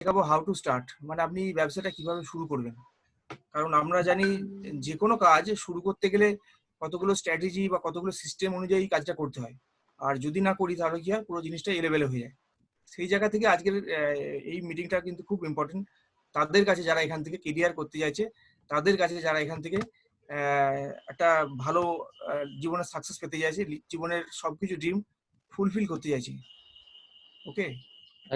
শেখাবো how to start, মানে আপনি ব্যবসাটা কিভাবে শুরু করবেন। কারণ আমরা জানি যে কোনো কাজ শুরু করতে গেলে কতগুলো স্ট্র্যাটেজি বা কতগুলো সিস্টেম অনুযায়ী কাজটা করতে হয়। আর যদি না করি তাহলে কি হয়, পুরো জিনিসটা এলেবেলে হয়ে যায়। সেই জায়গা থেকে আজকের এই মিটিংটা কিন্তু খুব ইম্পর্টেন্ট তাদের কাছে যারা এখান থেকে কেরিয়ার করতে চাইছে, তাদের কাছে যারা এখান থেকে একটা ভালো জীবনের সাকসেস পেতে চাইছে, জীবনের সবকিছু ড্রিম ফুলফিল করতে চাইছে। ওকে,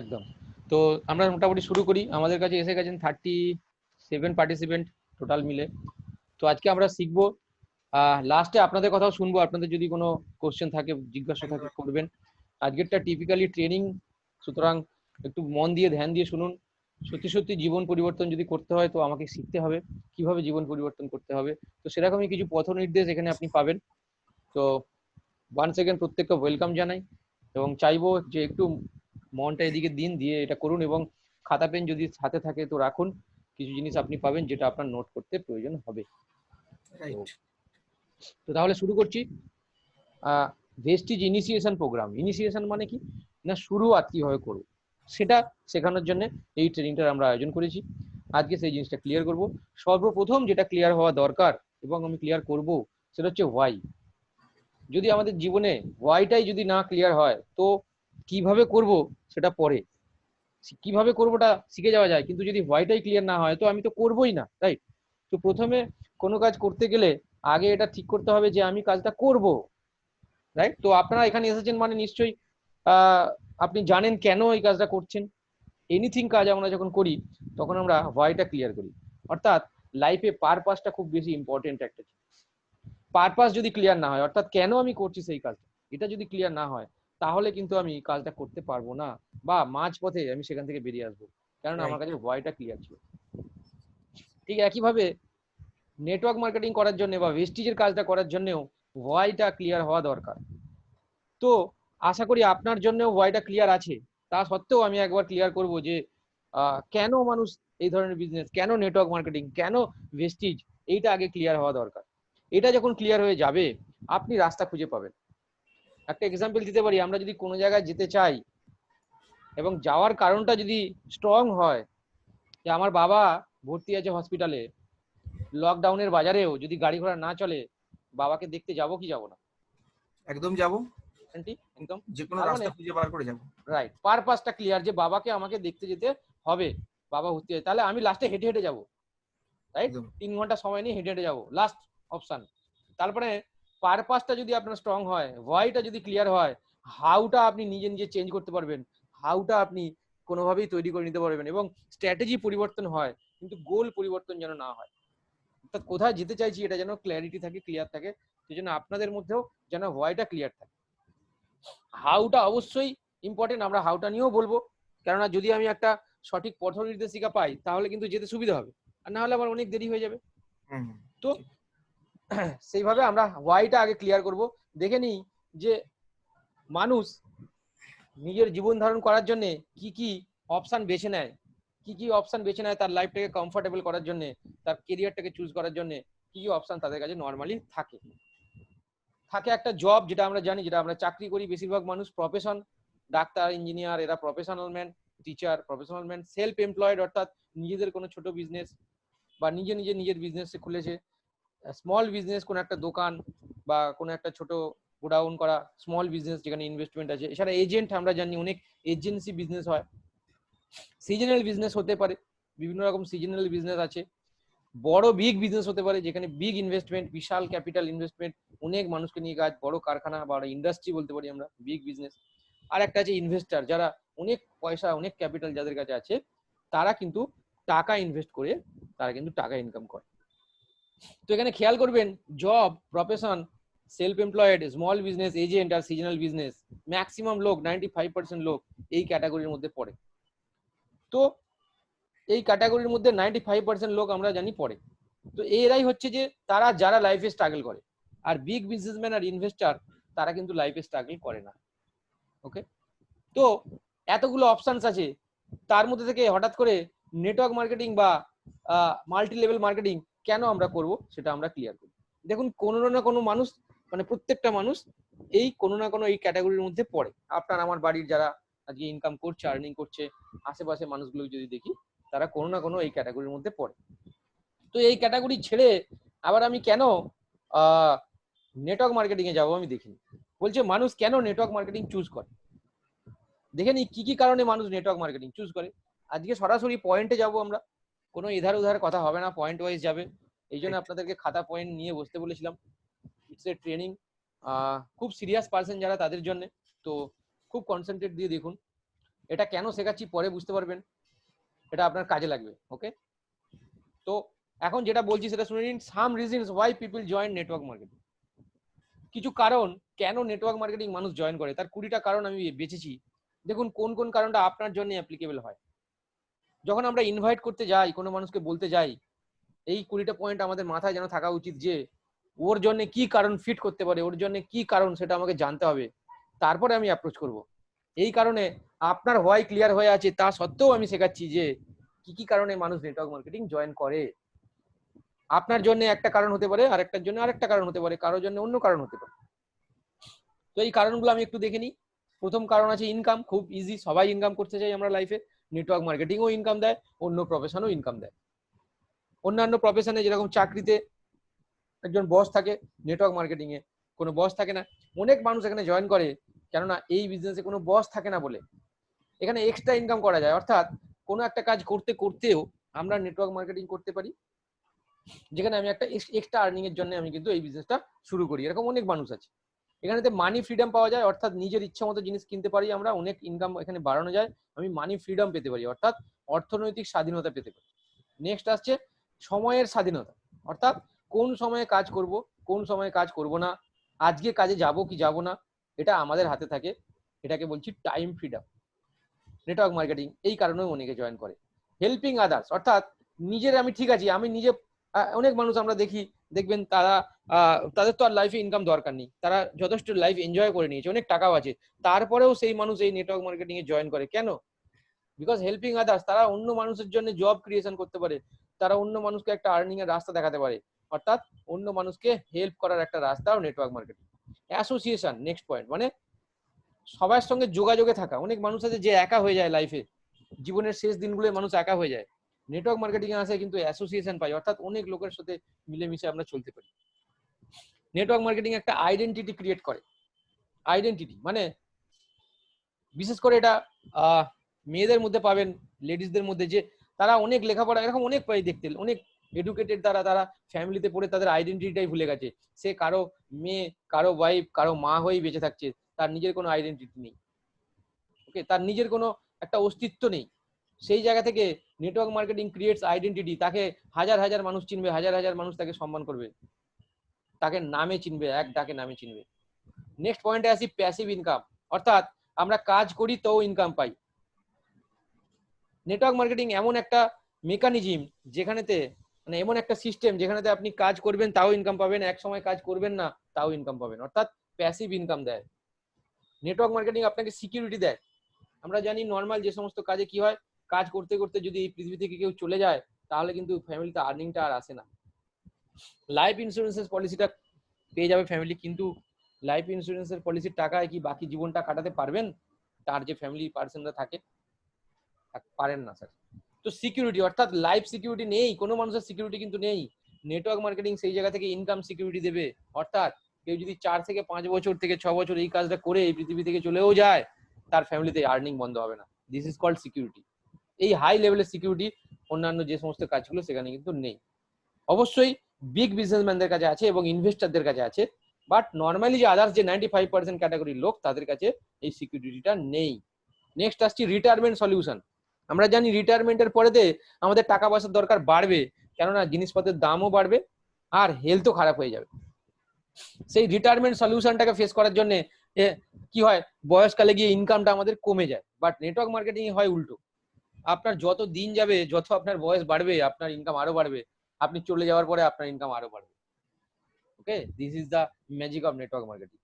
একদম। তো আমরা মোটামুটি শুরু করি। আমাদের কাছে এসে গেছেন 37 পার্টিসিপেন্ট টোটাল মিলে। তো আজকে আমরা শিখবো, লাস্টে আপনাদের কথাও শুনবো। আপনাদের যদি কোনো কোশ্চেন থাকে, জিজ্ঞাসা থাকে, করবেন। আজকেরটা টিপিক্যালি ট্রেনিং, সুতরাং একটু মন দিয়ে ধ্যান দিয়ে শুনুন। সত্যি সত্যি জীবন পরিবর্তন যদি করতে হয় তো আমাকে শিখতে হবে কিভাবে জীবন পরিবর্তন করতে হবে। তো সেরকমই কিছু পথ নির্দেশ এখানে আপনি পাবেন। তো ওয়ান্স এগেন প্রত্যেককে ওয়েলকাম জানাই এবং চাইবো যে একটু মনটা এদিকে দিন, দিয়ে এটা করুন এবং খাতা পেন যদি হাতে থাকে তো রাখুন। কিছু জিনিস আপনি পাবেন যেটা আপনার নোট করতে প্রয়োজন হবে। রাইট। তো তাহলে শুরু করছি। Vestige initiation programme. ইনিশিয়েশন মানে কি না, শুরুয়াত কিভাবে করবো সেটা শেখানোর জন্য এই ট্রেনিংটার আমরা আয়োজন করেছি। আজকে সেই জিনিসটা ক্লিয়ার করব। সর্বপ্রথম যেটা ক্লিয়ার হওয়া দরকার এবং আমি ক্লিয়ার করব সেটা হচ্ছে ওয়াই। যদি আমাদের জীবনে ওয়াইটাই যদি না ক্লিয়ার হয় তো কিভাবে করব সেটা পরে, কিভাবে করবোটা শিখে যাওয়া যায়, কিন্তু যদি হোয়াইটাই ক্লিয়ার না হয় তো আমি তো করবোই না, রাইট? তো প্রথমে কোনো কাজ করতে গেলে আগে এটা ঠিক করতে হবে যে আমি কাজটা করব, রাইট? তো আপনারা এখানে এসেছেন মানে নিশ্চয়ই আপনি জানেন কেন এই কাজটা করছেন। এনিথিং কাজ আমরা যখন করি তখন আমরা হোয়াইটা ক্লিয়ার করি, অর্থাৎ লাইফে পারপাসটা খুব বেশি ইম্পর্টেন্ট একটা জিনিস। পারপাস যদি ক্লিয়ার না হয়, অর্থাৎ কেন আমি করছি সেই কাজটা, এটা যদি ক্লিয়ার না হয় তাহলে কিন্তু আমি কাজটা করতে পারবো না, বা মাঝ পথে আমি সেখান থেকে বেরিয়ে আসবো, কারণ আমার কাছে হোয়াইটা ক্লিয়ার ছিল। ঠিক একইভাবে নেটওয়ার্ক মার্কেটিং করার জন্য বা ভেস্টিজের কাজটা করার জন্যও হোয়াইটা ক্লিয়ার হওয়া দরকার। তো আশা করি আপনার জন্য হোয়াইটা ক্লিয়ার আছে। তা সত্ত্বেও আমি একবার ক্লিয়ার করব যে কেন মানুষ এই ধরনের বিজনেস, কেন নেটওয়ার্ক মার্কেটিং, কেন ভেস্টিজ, এইটা আগে ক্লিয়ার হওয়া দরকার। এটা যখন ক্লিয়ার হয়ে যাবে আপনি রাস্তা খুঁজে পাবেন। একটা এক্সাম্পল দিতে পারি, আমরা যদি কোনো জায়গায় যেতে চাই এবং যাওয়ার কারণটা যদি স্ট্রং হয়, যে আমার বাবা ভর্তি আছে হসপিটালে, লকডাউনের বাজারেও যদি গাড়ি ঘোড়া না চলে, বাবাকে দেখতে যাবো কি যাবো না? একদম যাব, একদম। যে কোনো তার মানে রাস্তা খুঁজে বার করে যাব। রাইট, পারপাসটা ক্লিয়ার যে বাবাকে আমাকে দেখতে যেতে হবে, বাবা ভর্তি আছে, তাহলে আমি লাস্টে হেঁটে হেঁটে যাবো, রাইট? একদম 3 ঘন্টা সময় নিয়ে হেঁটে হেঁটে যাবো, লাস্ট অপশন। তারপরে পারপাসটা যদি আপনার স্ট্রং হয়, হোয়াইটা যদি ক্লিয়ার হয়, হাউটা আপনি নিজে নিজে চেঞ্জ করতে পারবেন, হাউটা আপনি কোনোভাবেই তৈরি করে নিতে পারবেন, এবং স্ট্র্যাটেজি পরিবর্তন হয় কিন্তু গোল পরিবর্তন যেন না হয়। অর্থাৎ কোথায় যেতে চাইছি এটা যেন ক্ল্যারিটি থাকে, ক্লিয়ার থাকে। সেই জন্য আপনাদের মধ্যেও যেন হোয়াইটা ক্লিয়ার থাকে। হাউটা অবশ্যই ইম্পর্টেন্ট, আমরা হাউটা নিয়েও বলবো, কেননা যদি আমি একটা সঠিক পথ নির্দেশিকা পাই তাহলে কিন্তু যেতে সুবিধা হবে, আর না হলে আমার অনেক দেরি হয়ে যাবে। তো সেইভাবে আমরা হোয়াইটা আগে ক্লিয়ার করব। দেখে নিই যে মানুষ নিজের জীবন ধারণ করার জন্য কি কি অপশন বেছে নেয়, কি কি অপশন বেছে নেয় তার লাইফটাকে কমফোর্টেবল করার জন্য, তার কেরিয়ারটাকে চুজ করার জন্য কি কি অপশন তাদের কাছে নর্মালি থাকে। থাকে একটা জব, যেটা আমরা জানি, যেটা আমরা চাকরি করি বেশিরভাগ মানুষ, প্রফেশন, ডাক্তার, ইঞ্জিনিয়ার, এরা professional man, teacher professional man. Self employed অর্থাৎ নিজেদের কোনো ছোট বিজনেস বা নিজের বিজনেস খুলেছে, স্মল বিজনেস, কোনো একটা দোকান বা কোনো একটা ছোট গোডাউন করা স্মল বিজনেস যেখানে ইনভেস্টমেন্ট আছে। এছাড়া এজেন্ট, আমরা জানি অনেক এজেন্সি বিজনেস হয়। সিজনাল বিজনেস হতে পারে, বিভিন্ন রকম সিজনাল বিজনেস আছে। বড় বিগ বিজনেস হতে পারে যেখানে বিগ ইনভেস্টমেন্ট, বিশাল ক্যাপিটাল ইনভেস্টমেন্ট, অনেক মানুষকে নিয়ে কাজ, বড় কারখানা বা ইন্ডাস্ট্রি বলতে পারি আমরা, বিগ বিজনেস। আর একটা আছে ইনভেস্টার, যারা অনেক পয়সা, অনেক ক্যাপিটাল যাদের কাছে আছে, তারা কিন্তু টাকা ইনভেস্ট করে তারা কিন্তু টাকা ইনকাম করে। তো এখানে খেয়াল করবেন, job, profession, self employed, small business, agent আর সিজনাল বিজনেস, ম্যাক্সিমাম লোক 95% লোক এই ক্যাটাগরির মধ্যে পড়ে। তো এই ক্যাটাগরির মধ্যে 95% লোক আমরা জানি পড়ে। তো এরাই হচ্ছে যে তারা যারা লাইফে স্ট্রাগল করে, আর বিগ বিজনেসম্যান আর ইনভেস্টার তারা কিন্তু লাইফে স্ট্রাগল করে না। ওকে, তো এতগুলো অপশনস আছে, তার মধ্যে থেকে হঠাৎ করে নেটওয়ার্ক মার্কেটিং বা মাল্টি লেভেল মার্কেটিং কেন আমরা করব সেটা আমরা ক্লিয়ার করি। দেখুন, কোনো না কোনো মানুষ, মানে প্রত্যেকটা মানুষ এই কোনো না কোনো এই ক্যাটাগরির মধ্যে পড়ে। আপনার আমার বাড়ির যারা আজকে ইনকাম করছে, আর্নিং করছে, আশেপাশে মানুষগুলো যদি দেখি তারা কোনো না কোনো এই ক্যাটাগরির মধ্যে পড়ে। তো এই ক্যাটাগরি ছেড়ে আবার আমি কেন নেটওয়ার্ক মার্কেটিং এ যাবো আমি দেখিনি। বলছে মানুষ কেন নেটওয়ার্ক মার্কেটিং চুজ করে, দেখে নি কি কি কারণে মানুষ নেটওয়ার্ক মার্কেটিং চুজ করে। আজকে সরাসরি পয়েন্টে যাব আমরা, কোনো এধার উধার কথা হবে না, পয়েন্ট ওয়াইজ যাবে। এই জন্য আপনাদেরকে খাতা পয়েন্ট নিয়ে বসতে বলেছিলাম। ইটস এ ট্রেনিং, খুব সিরিয়াস পার্সন যারা তাদের জন্য, তো খুব কনসেন্ট্রেট দিয়ে দেখুন। এটা কেন শেখাচ্ছি পরে বুঝতে পারবেন, এটা আপনার কাজে লাগবে। ওকে, তো এখন যেটা বলছি সেটা শুনে নিন। Some reasons why people join network marketing. কিছু কারণ কেন নেটওয়ার্ক মার্কেটিং মানুষ জয়েন করে, তার 20টা কারণ আমি বেছেছি। দেখুন কোন কোন কারণটা আপনার জন্য অ্যাপ্লিকেবল হয়। যখন আমরা ইনভাইট করতে যাই, কোনো মানুষকে বলতে যাই, এই 20টা পয়েন্ট আমাদের মাথায় যেন থাকা উচিত যে ওর জন্য কি কারণ ফিট করতে পারে, ওর জন্য কি কারণ সেটা আমাকে জানতে হবে, তারপরে আমি অ্যাপ্রোচ করব। এই কারণে আপনার হোয়াই ক্লিয়ার হয়ে আছে, তা সত্ত্বেও আমি শেখাচ্ছি যে কি কি কারণে মানুষ নেটওয়ার্ক মার্কেটিং জয়েন করে। আপনার জন্য একটা কারণ হতে পারে, আরেকটার জন্য আরেকটা কারণ হতে পারে, কারোর জন্য অন্য কারণ হতে পারে। তো এই কারণগুলো আমি একটু দেখে নিই। প্রথম কারণ আছে ইনকাম। খুব ইজি, সবাই ইনকাম করতে চাই আমরা লাইফে। নেটওয়ার্ক মার্কেটিংও ইনকাম দেয়, অন্য প্রফেশনও ইনকাম দেয়। অন্যান্য প্রফেশনে যেরকম চাকরিতে একজন বস থাকে, নেটওয়ার্ক মার্কেটিং এ কোনো বস থাকে না। অনেক মানুষ এখানে জয়েন করে কেননা এই বিজনেসে কোনো বস থাকে না বলে। এখানে এক্সট্রা ইনকাম করা যায়, অর্থাৎ কোনো একটা কাজ করতে করতেও আমরা নেটওয়ার্ক মার্কেটিং করতে পারি, যেখানে আমি একটা এক্সট্রা আর্নিং এর জন্য আমি কিন্তু এই বিজনেসটা শুরু করি। এরকম অনেক মানুষ আছে। এখানেতে মানি ফ্রিডম পাওয়া যায়, অর্থাৎ নিজের ইচ্ছা মতো জিনিস কিনতে পারি আমরা, অনেক ইনকাম এখানে বাড়ানো যায়, আমি মানি ফ্রিডম পেতে পারি, অর্থাৎ অর্থনৈতিক স্বাধীনতা পেতে পারি। নেক্সট আসছে সময়ের স্বাধীনতা, অর্থাৎ কোন সময়ে কাজ করব, কোন সময়ে কাজ করব না, আজকে কাজে যাব কি যাব না, এটা আমাদের হাতে থাকে। এটাকে বলছি টাইম ফ্রিডম। নেটওয়ার্ক মার্কেটিং এই কারণেও অনেকে জয়েন করে। হেল্পিং আদার্স, অর্থাৎ নিজের আমি ঠিক আছি, আমি নিজে অনেক মানুষ আমরা দেখি, দেখবেন তারা তাদের তো আর লাইফে ইনকাম দরকার নেই, তারা যথেষ্ট লাইফ এনজয় করে নিয়েছে, অনেক টাকাও আছে, তারপরেও সেই মানুষ এই নেটওয়ার্ক মার্কেটিং এ জয়েন করে। কেন? বিকজ হেল্পিং আদার্স, তারা অন্য মানুষের জন্য জব ক্রিয়েশন করতে পারে, তারা অন্য মানুষকে একটা আর্নিং এর রাস্তা দেখাতে পারে, অর্থাৎ অন্য মানুষকে হেল্প করার একটা রাস্তাও network marketing. Association, next point, মানে সবার সঙ্গে যোগাযোগে থাকা। অনেক মানুষ আছে যে একা হয়ে যায় লাইফে, জীবনের শেষ দিনগুলোয় মানুষ একা হয়ে যায়। নেটওয়ার্ক মার্কেটিং এ আসে কিন্তু অ্যাসোসিয়েশন পাই, অর্থাৎ অনেক লোকের সাথে মিলেমিশে আমরা চলতে পারি। নেটওয়ার্ক মার্কেটিং একটা আইডেন্টিটি ক্রিয়েট করে। আইডেন্টিটি মানে বিশেষ করে এটা মেয়েদের মধ্যে পাবেন, লেডিসদের মধ্যে, যে তারা অনেক লেখাপড়া এরকম অনেক পাই দেখতে, অনেক এডুকেটেড, তারা ফ্যামিলিতে পড়ে তাদের আইডেন্টিটিটাই ভুলে গেছে। সে কারো মেয়ে, কারো ওয়াইফ, কারো মা হয়েই বেঁচে থাকছে, তার নিজের কোনো আইডেন্টিটি নেই। ওকে, তার নিজের কোনো একটা অস্তিত্ব নেই। সেই জায়গা থেকে নেটওয়ার্ক মার্কেটিং ক্রিয়েটস আইডেন্টিটি। তাকে হাজার হাজার মানুষ চিনবে, হাজার হাজার মানুষ তাকে সম্মান করবে, তাকে নামে চিনবে, এক ডাকে নামে চিনবে। নেক্সট পয়েন্টে আসি, প্যাসিভ ইনকাম, অর্থাৎ আমরা কাজ করি তো ইনকাম পাই। নেটওয়ার্ক মার্কেটিং এমন একটা মেকানিজম যেখানেতে, মানে এমন একটা সিস্টেম যেখানেতে আপনি কাজ করবেন তাও ইনকাম পাবেন, এক সময় কাজ করবেন না তাও ইনকাম পাবেন, অর্থাৎ প্যাসিভ ইনকাম দেয়। নেটওয়ার্ক মার্কেটিং আপনাকে সিকিউরিটি দেয়। আমরা জানি নর্মাল যে সমস্ত কাজে কি হয়, কাজ করতে করতে যদি এই পৃথিবী থেকে কেউ চলে যায় তাহলে কিন্তু ফ্যামিলিতে আর্নিংটা আর আসে না। লাইফ ইন্স্যুরেন্সের পলিসিটা পেয়ে যাবে ফ্যামিলি, কিন্তু লাইফ ইন্স্যুরেন্সের পলিসির টাকায় কি বাকি জীবনটা কাটাতে পারবেন তার যে ফ্যামিলি পার্সনরা থাকে? পারেন না স্যার। তো সিকিউরিটি, অর্থাৎ লাইফ সিকিউরিটি নেই, কোনো মানুষের সিকিউরিটি কিন্তু নেই। নেটওয়ার্ক মার্কেটিং সেই জায়গা থেকে ইনকাম সিকিউরিটি দেবে, অর্থাৎ কেউ যদি 4 থেকে 5 বছর থেকে 6 বছর এই কাজটা করে এই পৃথিবী থেকে চলেও যায়, তার ফ্যামিলিতে আর্নিং বন্ধ হবে না। This is called security. এই হাই লেভেলের সিকিউরিটি অন্যান্য যে সমস্ত কাজগুলো সেখানে কিন্তু নেই। অবশ্যই বিগ বিজনেসম্যানদের কাছে আছে এবং ইনভেস্টরদের কাছে আছে, বাট নর্মালি যে আদার্স যে 95% ক্যাটাগরির লোক তাদের কাছে এই সিকিউরিটিটা নেই। নেক্সট আসছি রিটায়ারমেন্ট সলিউশন। আমরা জানি রিটায়ারমেন্টের পরেতে আমাদের টাকা পয়সার দরকার বাড়বে, কেননা জিনিসপত্রের দামও বাড়বে আর হেলথও খারাপ হয়ে যাবে। সেই রিটায়ারমেন্ট সলিউশনটাকে ফেস করার জন্য কি হয়, বয়সকালে গিয়ে ইনকামটা আমাদের কমে যায়, বাট নেটওয়ার্ক মার্কেটিং হয় উল্টো। আপনার যত দিন যাবে, যত আপনার বয়স বাড়বে, আপনার ইনকাম আরো বাড়বে, আপনি চলে যাওয়ার পরে আপনার ইনকাম আরো বাড়বে। Okay, this is the magic of network marketing.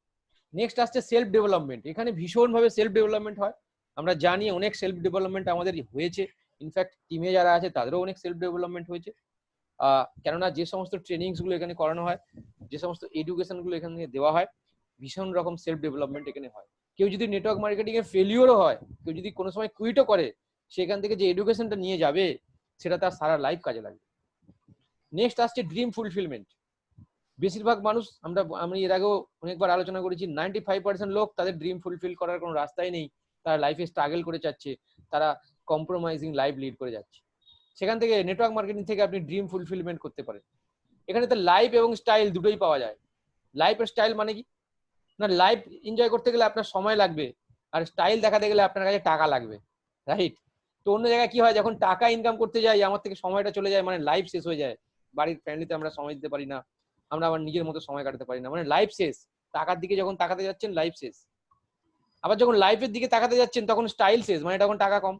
Next আসছে সেলফ ডেভেলপমেন্ট। এখানে ভীষণভাবে সেলফ ডেভেলপমেন্ট হয়। আমরা জানি অনেক সেলফ ডেভেলপমেন্ট আমাদের হয়েছে, ইনফ্যাক্ট টিমে যারা আছে তাদেরও অনেক সেলফ ডেভেলপমেন্ট হয়েছে। কেননা যে সমস্ত ট্রেনিংস গুলো এখানে করানো হয়, যে সমস্ত এডুকেশন গুলো এখানে দেওয়া হয়, ভীষণ রকম সেলফ ডেভেলপমেন্ট এখানে হয়। কেউ যদি নেটওয়ার্ক মার্কেটিং এ ফেলিওরও হয়, কেউ যদি কোনো সময় কুইটও করে, সেখান থেকে যে এডুকেশনটা নিয়ে যাবে সেটা তার সারা লাইফ কাজে লাগবে। নেক্সট আসছে ড্রিম ফুলফিলমেন্ট। বেশিরভাগ মানুষ আমি এর আগেও অনেকবার আলোচনা করেছি, 95% লোক তাদের ড্রিম ফুলফিল করার কোনো রাস্তাই নেই, তারা লাইফে স্ট্রাগল করে যাচ্ছে, তারা কম্প্রোমাইজিং লাইফ লিড করে যাচ্ছে। সেখান থেকে নেটওয়ার্ক মার্কেটিং থেকে আপনি ড্রিম ফুলফিলমেন্ট করতে পারেন। এখানে তো লাইফ এবং স্টাইল দুটোই পাওয়া যায়। লাইফ স্টাইল মানে কি না, লাইফ এনজয় করতে গেলে আপনার সময় লাগবে, আর স্টাইল দেখাতে গেলে আপনার কাছে টাকা লাগবে, রাইট? তো অন্য জায়গায় কি হয়, যখন টাকা ইনকাম করতে যাই আমার থেকে সময়টা চলে যায়, মানে লাইফ শেষ হয়ে যায়, বাড়ির ফ্যামিলিতে আমরা সময় দিতে পারি না, আমরা আমার নিজের মতো সময় কাটাতে পারি না, মানে লাইফ শেষ। টাকার দিকে যখন তাকাতে যাচ্ছেন লাইফ শেষ, আবার যখন লাইফের দিকে তাকাতে যাচ্ছেন তখন স্টাইল শেষ, মানে তখন টাকা কম।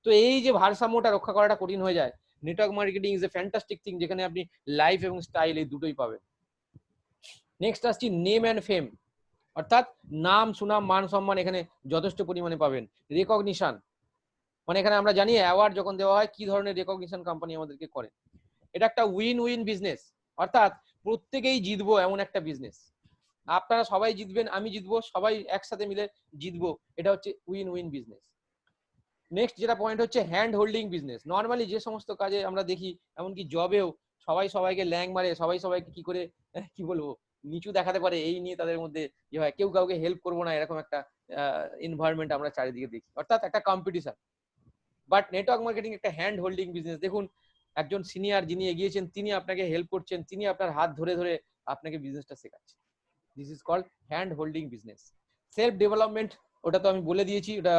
তো এই যে ভারসাম্যটা রক্ষা করাটা কঠিন হয়ে যায়। Network marketing is a fantastic thing, যেখানে আপনি লাইফ এবং স্টাইল এই দুটোই পাবেন। নেক্সট আসছি নেম অ্যান্ড ফেম, অর্থাৎ নাম সুনাম মান সম্মান এখানে যথেষ্ট পরিমাণে পাবেন। রেকগনিশন, মানে এখানে আমরা জানি অ্যাওয়ার্ড যখন দেওয়া হয় কি ধরনের রেকগনিশন কোম্পানি আমাদেরকে করে। এটা একটা উইন উইন বিজনেস, অর্থাৎ প্রত্যেকেই জিতবো এমন একটা বিজনেস। আপনারা সবাই জিতবেন, আমি জিতবো, সবাই একসাথে মিলে জিতবো, এটা হচ্ছে উইন উইন বিজনেস। নেক্সট যেটা পয়েন্ট হচ্ছে হ্যান্ড হোল্ডিং বিজনেস। নর্মালি যে সমস্ত কাজে আমরা দেখি, এমনকি জবেও সবাই সবাইকে ল্যাং মারে, সবাই সবাইকে কি করে কি বলবো নিচু দেখাতে পারে, এই নিয়ে তাদের মধ্যে যে হয় কেউ কাউকে হেল্প করবো না, এরকম একটা এনভায়রনমেন্ট আমরা চারিদিকে দেখি, অর্থাৎ একটা কম্পিটিশন। বাট নেটওয়ার্ক মার্কেটিং একটা হ্যান্ড হোল্ডিং বিজনেস। দেখুন, একজন সিনিয়র যিনি এগিয়েছেন তিনি আপনাকে হেল্প করছেন, তিনি আপনার হাত ধরে ধরে আপনাকে বিজনেসটা শেখাচ্ছেন। This is called hand holding business. Self development, ওটা তো আমি বলে দিয়েছি, ওটা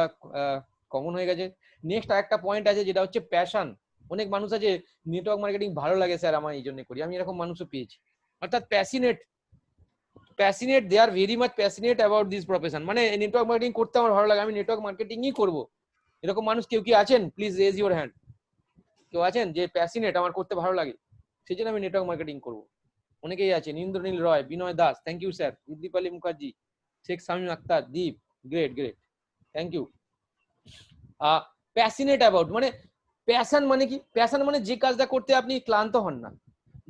কমন হয়ে গেছে। নেক্সট আরেকটা পয়েন্ট আছে যেটা হচ্ছে প্যাশন। অনেক মানুষ আছে নেটওয়ার্ক মার্কেটিং ভালো লাগে স্যার, আমার এই জন্য করি, আমি এরকম মানুষও পেয়েছি। অর্থাৎ passionate they are very much passionate about this profession, মানে নেটওয়ার্ক মার্কেটিং করতে আমার ভালো লাগে, আমি নেটওয়ার্ক মার্কেটিংই করব। এরকম মানুষ কেউ কি আছেন? Please raise your hand. কেউ আছেন যে প্যাশনেট, আমার করতে ভালো লাগে, সেই জন্য আমি নেটওয়ার্ক মার্কেটিং করব? অনেকেই আছেন। Indranil Roy, Binoy Das, thank you sir. Dipali Mukherjee, Sheikh Shamim Akhtar, Deep, great great, thank you. Passionate about, মানে প্যাশন মানে কি? প্যাশন মানে যে কাজটা করতে আপনি ক্লান্ত হন না,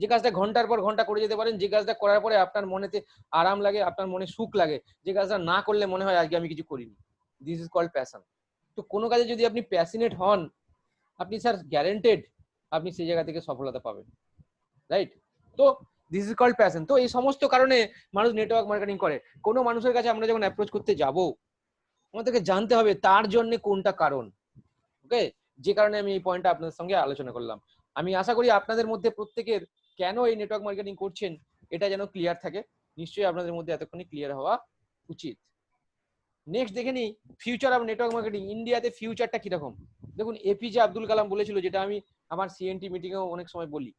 যে কাজটা ঘন্টার পর ঘন্টা করে যেতে পারেন, যে কাজটা করার পরে আপনার মনেতে আরাম লাগে, আপনার মনে সুখ লাগে, যে কাজটা না করলে মনে হয় আজকে আমি কিছু করিনি। This is called passion. তো কোনো কাজে যদি আপনি প্যাশনেট হন, আপনি স্যার গ্যারেন্টেড আপনি সেই জায়গা থেকে সফলতা পাবেন, রাইট? তো দিস ইজ কল্ড প্যাশন। তো এই সমস্ত কারণে মানুষ নেটওয়ার্ক মার্কেটিং করে। কোনো মানুষের কাছে আমরা যখন অ্যাপ্রোচ করতে যাব, আমাদেরকে জানতে হবে তার জন্য কোনটা কারণ। ওকে, যে কারণে আমি এই পয়েন্টটা আপনাদের সঙ্গে আলোচনা করলাম। আমি আশা করি আপনাদের মধ্যে প্রত্যেকের কেন এই নেটওয়ার্ক মার্কেটিং করছেন এটা যেন ক্লিয়ার থাকে। নিশ্চয়ই আপনাদের মধ্যে এতক্ষণই ক্লিয়ার হওয়া উচিত। নেক্সট দেখে নিই ফিউচার অফ নেটওয়ার্ক মার্কেটিং। ইন্ডিয়াতে ফিউচারটা কিরকম? দেখুন, এপিজে আব্দুল কালাম বলেছিল, যেটা আমি আমার সিএনটি মিটিং এও অনেক সময় বলি,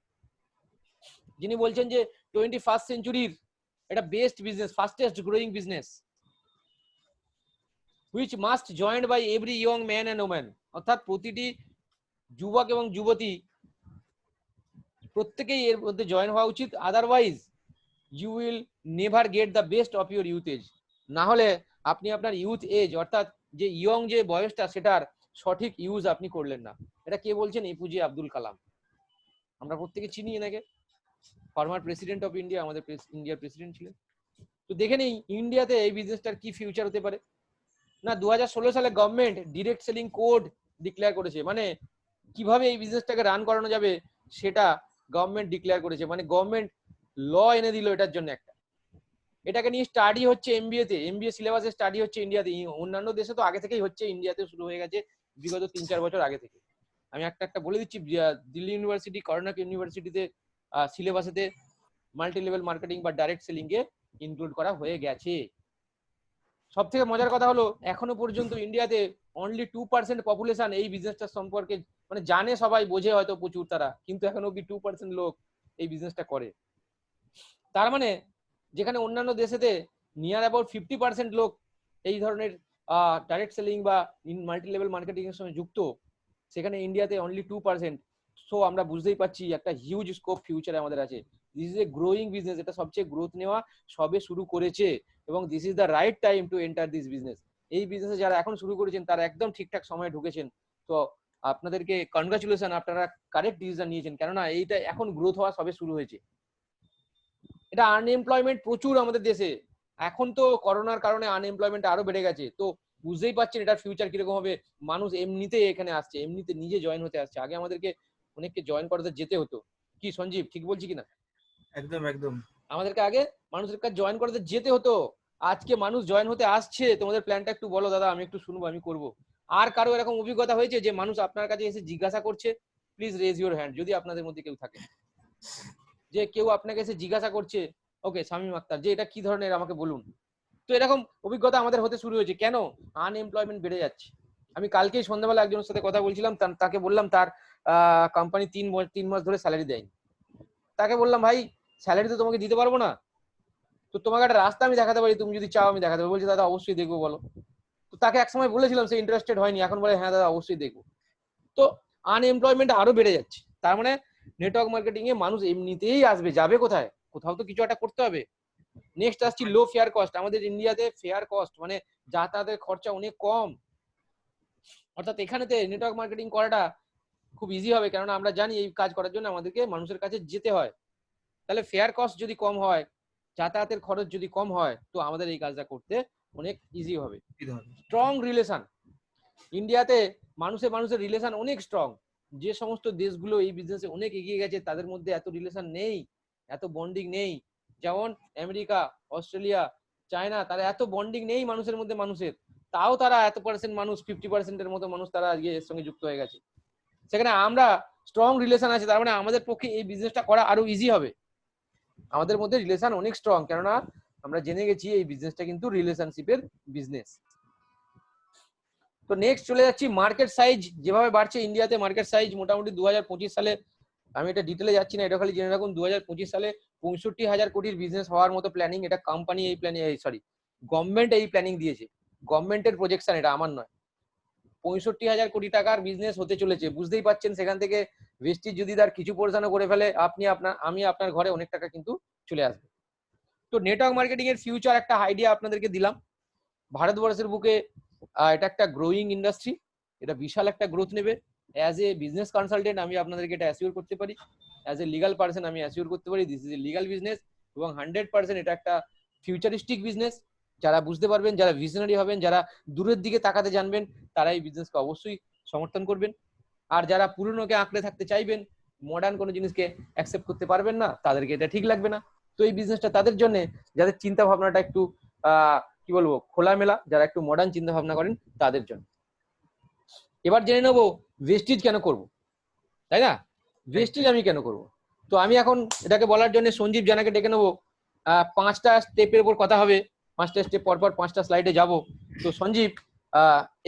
যিনি বলছেন যে 21st সেঞ্চুরির এটা best business, fastest growing business which must joined by every young man and woman, অর্থাৎ প্রতিটি যুবক এবং যুবতী প্রত্যেকেই এর মধ্যে জয়েন হওয়া উচিত। Otherwise you will never get the best of your youth age. না হলে আপনি আপনার ইউথ এজ, অর্থাৎ যে ইয়ং যে বয়সটা, সেটার সঠিক ইউজ আপনি করলেন না। এটা কে বলছেন? এপিজে আব্দুল কালাম। আমরা প্রত্যেকে চিনি এনাকে, ফর্মার প্রেসিডেন্ট অফ ইন্ডিয়া, আমাদের ইন্ডিয়ার প্রেসিডেন্ট ছিলেন। তো দেখে নেই ইন্ডিয়াতে এই বিজনেসটার কি ফিউচার হতে পারে। না, 2016 সালে government direct selling code declare করেছে, মানে কিভাবে এই বিজনেসটাকে রান করানো যাবে সেটা গভর্নমেন্ট ডিক্লেয়ার করেছে, মানে গভর্নমেন্ট ল এনে দিল এটার জন্য একটা। এটাকে নিয়ে স্টাডি হচ্ছে এমবিএ সিলেবাসে স্টাডি হচ্ছে ইন্ডিয়াতে। অন্যান্য দেশে তো আগে থেকেই হচ্ছে, ইন্ডিয়াতে শুরু হয়ে গেছে বিগত 3-4 বছর আগে থেকে। আমি একটা বলে দিচ্ছি, দিল্লি ইউনিভার্সিটি, কর্ণাটক ইউনিভার্সিটিতে সিলেবাসেতে মাল্টি লেভেল মার্কেটিং বা ডাইরেক্ট সেলিং কে ইনক্লুড করা হয়ে গেছে। সব থেকে মজার কথা হলো, এখনো পর্যন্ত ইন্ডিয়াতে অনলি 2% পপুলেশন এই বিজনেসটা সম্পর্কে মানে জানে, সবাই বোঝে হয়তো প্রচুর তারা, কিন্তু এখনো অব্দি 2% লোক এই বিজনেসটা করে। তার মানে যেখানে অন্যান্য দেশেতে নিয়ার অ্যাবাউট 50% লোক এই ধরনের ডাইরেক্ট সেলিং বা মাল্টি লেভেল মার্কেটিং এর সঙ্গে যুক্ত, সেখানে ইন্ডিয়াতে অনলি 2%। সো আমরা বুঝতেই পারছি একটা হিউজ স্কোপ ফিউচারে আমাদের আছে। This is a growing business, এটা সবচেয়ে গ্রোথ নেওয়া সবে শুরু করেছে, এবং this is the right time to enter this business. এই বিজনেসে যারা এখন শুরু করেছেন তারা একদম ঠিকঠাক সময়ে ঢুকেছেন। তো আপনাদেরকে কনগ্রাচুলেশন, আপনারা কারেক্ট ডিসিশন নিয়েছেন, কেননা এইটা এখন গ্রোথ হওয়া সবে শুরু হয়েছে। এটা আনএমপ্লয়মেন্ট প্রচুর আমাদের দেশে, এখন তো করোনার কারণে আনএমপ্লয়মেন্ট আরো বেড়ে গেছে, তো বুঝতেই পারছেন এটার ফিউচার কিরকম হবে। মানুষ এমনিতেই এখানে আসছে, এমনিতে নিজে জয়েন হতে আসছে। আগে আমাদেরকে অনেককে জয়েন করাতে যেতে হতো। কি সঞ্জীব, ঠিক বলছি কিনা? একদম একদম। আমাদেরকে আগে মানুষের কাছে জয়েন করাতে যেতে হতো, আজকে মানুষ জয়েন হতে আসছে। তোমাদের প্ল্যানটা একটু বলো দাদা, আমি একটু শুনবো, আমি করব। আর কারো এরকম অভিজ্ঞতা হয়েছে যে মানুষ আপনার কাছে এসে জিজ্ঞাসা করছে? প্লিজ রেজ ইউর হ্যান্ড যদি আপনাদের মধ্যে কেউ থাকে, যে কেউ আপনাকে এসে জিজ্ঞাসা করছে। ওকে, শামীম আক্তার, যে এটা কি ধরনের আমাকে বলুন। তো এরকম অভিজ্ঞতা আমাদের হতে শুরু হয়েছে। কেন? আনএমপ্লয়মেন্ট বেড়ে যাচ্ছে। আমি কালকেই সন্ধ্যাবেলা একজনের সাথে কথা বলছিলাম, তাকে বললাম তার কোম্পানি 3 মাস ধরে স্যালারি দেয়নি। তাকে বললাম, ভাই স্যালারি তো তোমাকে দিতে পারবো না, তো তোমাকে একটা রাস্তা আমি দেখাতে পারি, তুমি যদি চাও আমি দেখাতে পারি। বলছি দাদা অবশ্যই দেখবো, বলো। তো তাকে একসময় বলেছিলাম, সে ইন্টারেস্টেড হয়নি, এখন বলে হ্যাঁ দাদা অবশ্যই দেখবো। তো আনএমপ্লয়মেন্ট আরো বেড়ে যাচ্ছে। তার মানে নেটওয়ার্ক মার্কেটিং এ মানুষ এমনিতেই আসবে, যাবে কোথায়? কোথাও তো কিছু একটা করতে হবে। নেক্সট আসছি লো ফেয়ার কস্ট। আমাদের ইন্ডিয়াতে ফেয়ার কস্ট মানে যাতায়াতের খরচা অনেক কম। অর্থাৎ এখানেতে নেটওয়ার্ক মার্কেটিং করাটা খুব ইজি হবে, কেননা আমরা জানি এই কাজ করার জন্য আমাদেরকে মানুষের কাছে যেতে হয়। তাহলে ফেয়ার কস্ট যদি কম হয়, যাতায়াতের খরচ যদি কম হয়, তো আমাদের এই কাজটা করতে অনেক ইজি হবে। Strong relation. ইন্ডিয়াতে মানুষের রিলেশন অনেক স্ট্রং। যে সমস্ত দেশগুলো এই বিজনেসে অনেক এগিয়ে গেছে তাদের মধ্যে এত রিলেশন নেই, এত বন্ডিং নেই। যেমন আমেরিকা, অস্ট্রেলিয়া, চায়না, তারা এত বন্ডিং নেই মানুষের মধ্যে মানুষের, তাও তারা এত পার্সেন্ট মানুষ, 50%-এর মতো মানুষ তারা আজকে এর সঙ্গে যুক্ত হয়ে গেছে। সেখানে আমরা স্ট্রং রিলেশন আছে, তার মানে আমাদের পক্ষে এই বিজনেসটা করা আরো ইজি হবে। আমাদের মধ্যে রিলেশন অনেক স্ট্রং, কেননা আমরা জেনে গেছি এই বিজনেসটা কিন্তু রিলেশনশিপের বিজনেস। তো নেক্সট চলে যাচ্ছি মার্কেট সাইজ। যেভাবে বাড়ছে ইন্ডিয়াতে মার্কেট সাইজ, মোটামুটি 2025 সালে, আমি এটা ডিটেলে যাচ্ছি না, এটা খালি জেনে রাখুন 2025 সালে 65,000 কোটির বিজনেস হওয়ার মতো প্ল্যানিং। এটা কোম্পানি এই প্ল্যানিং, সরি গভর্নমেন্ট এই প্ল্যানিং দিয়েছে, গভর্নমেন্টের প্রজেকশন, এটা আমার নয়। 65,000 কোটি টাকার বিজনেস হতে চলেছে। বুঝতেই পারছেন সেখান থেকে ভেস্টিজ যদি তার কিছু পোর্শনও করে ফেলে, আমি আপনার ঘরে অনেক টাকা কিন্তু চলে আসবে। তো নেটওয়ার্ক মার্কেটিং এর ফিউচার একটা আইডিয়া আপনাদেরকে দিলাম। ভারতবর্ষের বুকে এটা একটা গ্রোয়িং ইন্ডাস্ট্রি, এটা বিশাল একটা গ্রোথ নেবে। অ্যাজ এ বিজনেস কনসালটেন্ট আমি আপনাদেরকে এটা অ্যাসিওর করতে পারি, অ্যাজ এ লিগাল পার্সন আমি অ্যাসিওর করতে পারি this is a legal business, এবং 100% এটা একটা ফিউচারিস্টিক বিজনেস। যারা বুঝতে পারবেন, যারা ভিশনারি হবেন, যারা দূরের দিকে তাকাতে জানবেন, তারা এই বিজনেসকে অবশ্যই সমর্থন করবেন। আর যারা পুরনোকে আঁকড়ে থাকতে চাইবেন, মডার্ন কোনো জিনিসকে অ্যাকসেপ্ট করতে পারবেন না, তাদেরকে এটা ঠিক লাগবে না। তো এই বিজনেসটা তাদের জন্য, যাদের চিন্তা ভাবনাটা একটু কি বলবো, খোলামেলা, যারা একটু মডার্ন চিন্তা ভাবনা করেন তাদের জন্য। এবার জেনে নেবো ভেস্টিজ কেন করব, তাই না? ভেস্টিজ আমি কেন করব? তো আমি এখন এটাকে বলার জন্য সঞ্জীব জানাকে ডেকে নেবো। 5টা স্টেপের উপর কথা হবে, 5টা স্টেপ পর পর 5টা স্লাইডে যাব। তো সঞ্জীব,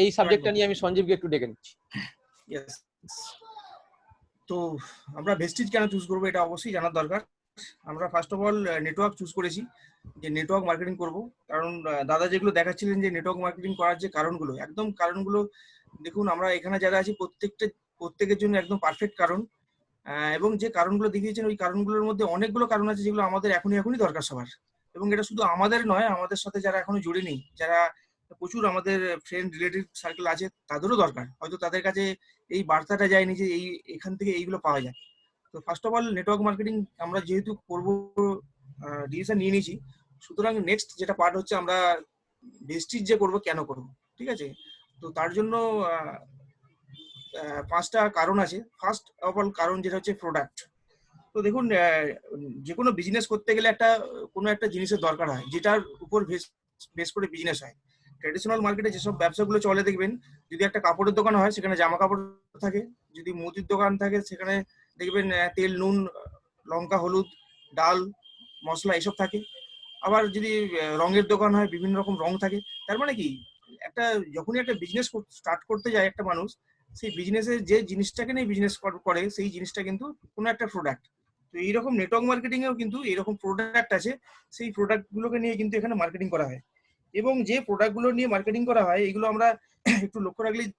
এই সাবজেক্টটা নিয়ে আমি সঞ্জীবকে একটু ডেকে নিচ্ছি। তো আমরা ভেস্টিজ কেন চুজ করবো এটা অবশ্যই জানার দরকার। আমরা first of all network choose করেছি, যে নেটওয়ার্ক মার্কেটিং করব। কারণ দাদা যেগুলো দেখাচ্ছিলেন যে নেটওয়ার্ক মার্কেটিং করার যে কারণগুলো, একদম কারণগুলো দেখুন, আমরা এখানে যারা আছি প্রত্যেকের জন্য একদম পারফেক্ট কারণ। এবং যে কারণগুলো দেখিয়েছেন ওই কারণগুলোর মধ্যে অনেকগুলো কারণ আছে যেগুলো আমাদের এখনই দরকার সবার। এবং এটা শুধু আমাদের নয়, আমাদের সাথে যারা এখনো জুড়ে নেই, যারা প্রচুর আমাদের ফ্রেন্ড রিলেটিভ সার্কেল আছে, তাদেরও দরকার। হয়তো তাদের কাছে এই বার্তাটা যায়নি যে এখান থেকে এইগুলো পাওয়া যায়। তো first of all network marketing আমরা যেহেতু করবো, ডিসিশন নিয়ে নিয়েছি, সুতরাং নেক্সট যেটা পার্ট হচ্ছে আমরা ভেস্টিজ যে করবো, কেন করবো, ঠিক আছে? তো তার জন্য 5টা কারণ আছে। ফার্স্ট অফ অল কারণ যেটা হচ্ছে প্রোডাক্ট। তো দেখুন, যে কোনো বিজনেস করতে গেলে কোনো একটা জিনিসের দরকার হয়, যেটার উপর বেস করে বিজনেস হয়। ট্রেডিশনাল মার্কেটে যেসব ব্যবসাগুলো চলে দেখবেন, যদি একটা কাপড়ের দোকান হয় সেখানে জামা কাপড় থাকে, যদি মুদির দোকান থাকে সেখানে দেখবেন তেল, নুন, লঙ্কা, হলুদ, ডাল, মশলা এসব থাকে। আবার যদি রঙের দোকান হয়, বিভিন্ন রকম রং থাকে। তার মানে কি, যখনই একটা বিজনেস স্টার্ট করতে যায় একটা মানুষ, সেই বিজনেসের যে জিনিসটাকে নিয়ে বিজনেস করে, সেই জিনিসটা কিন্তু কোনো একটা প্রোডাক্ট। তো এইরকম নেটওয়ার্ক মার্কেটিং এও কিন্তু এরকম প্রোডাক্ট আছে, সেই প্রোডাক্ট গুলোকে নিয়ে কিন্তু এখানে মার্কেটিং করা হয়। এবং যে প্রোডাক্ট গুলো নিয়ে মার্কেটিং করা হয়, এগুলো আমরা একটু লক্ষ্য রাখলেই,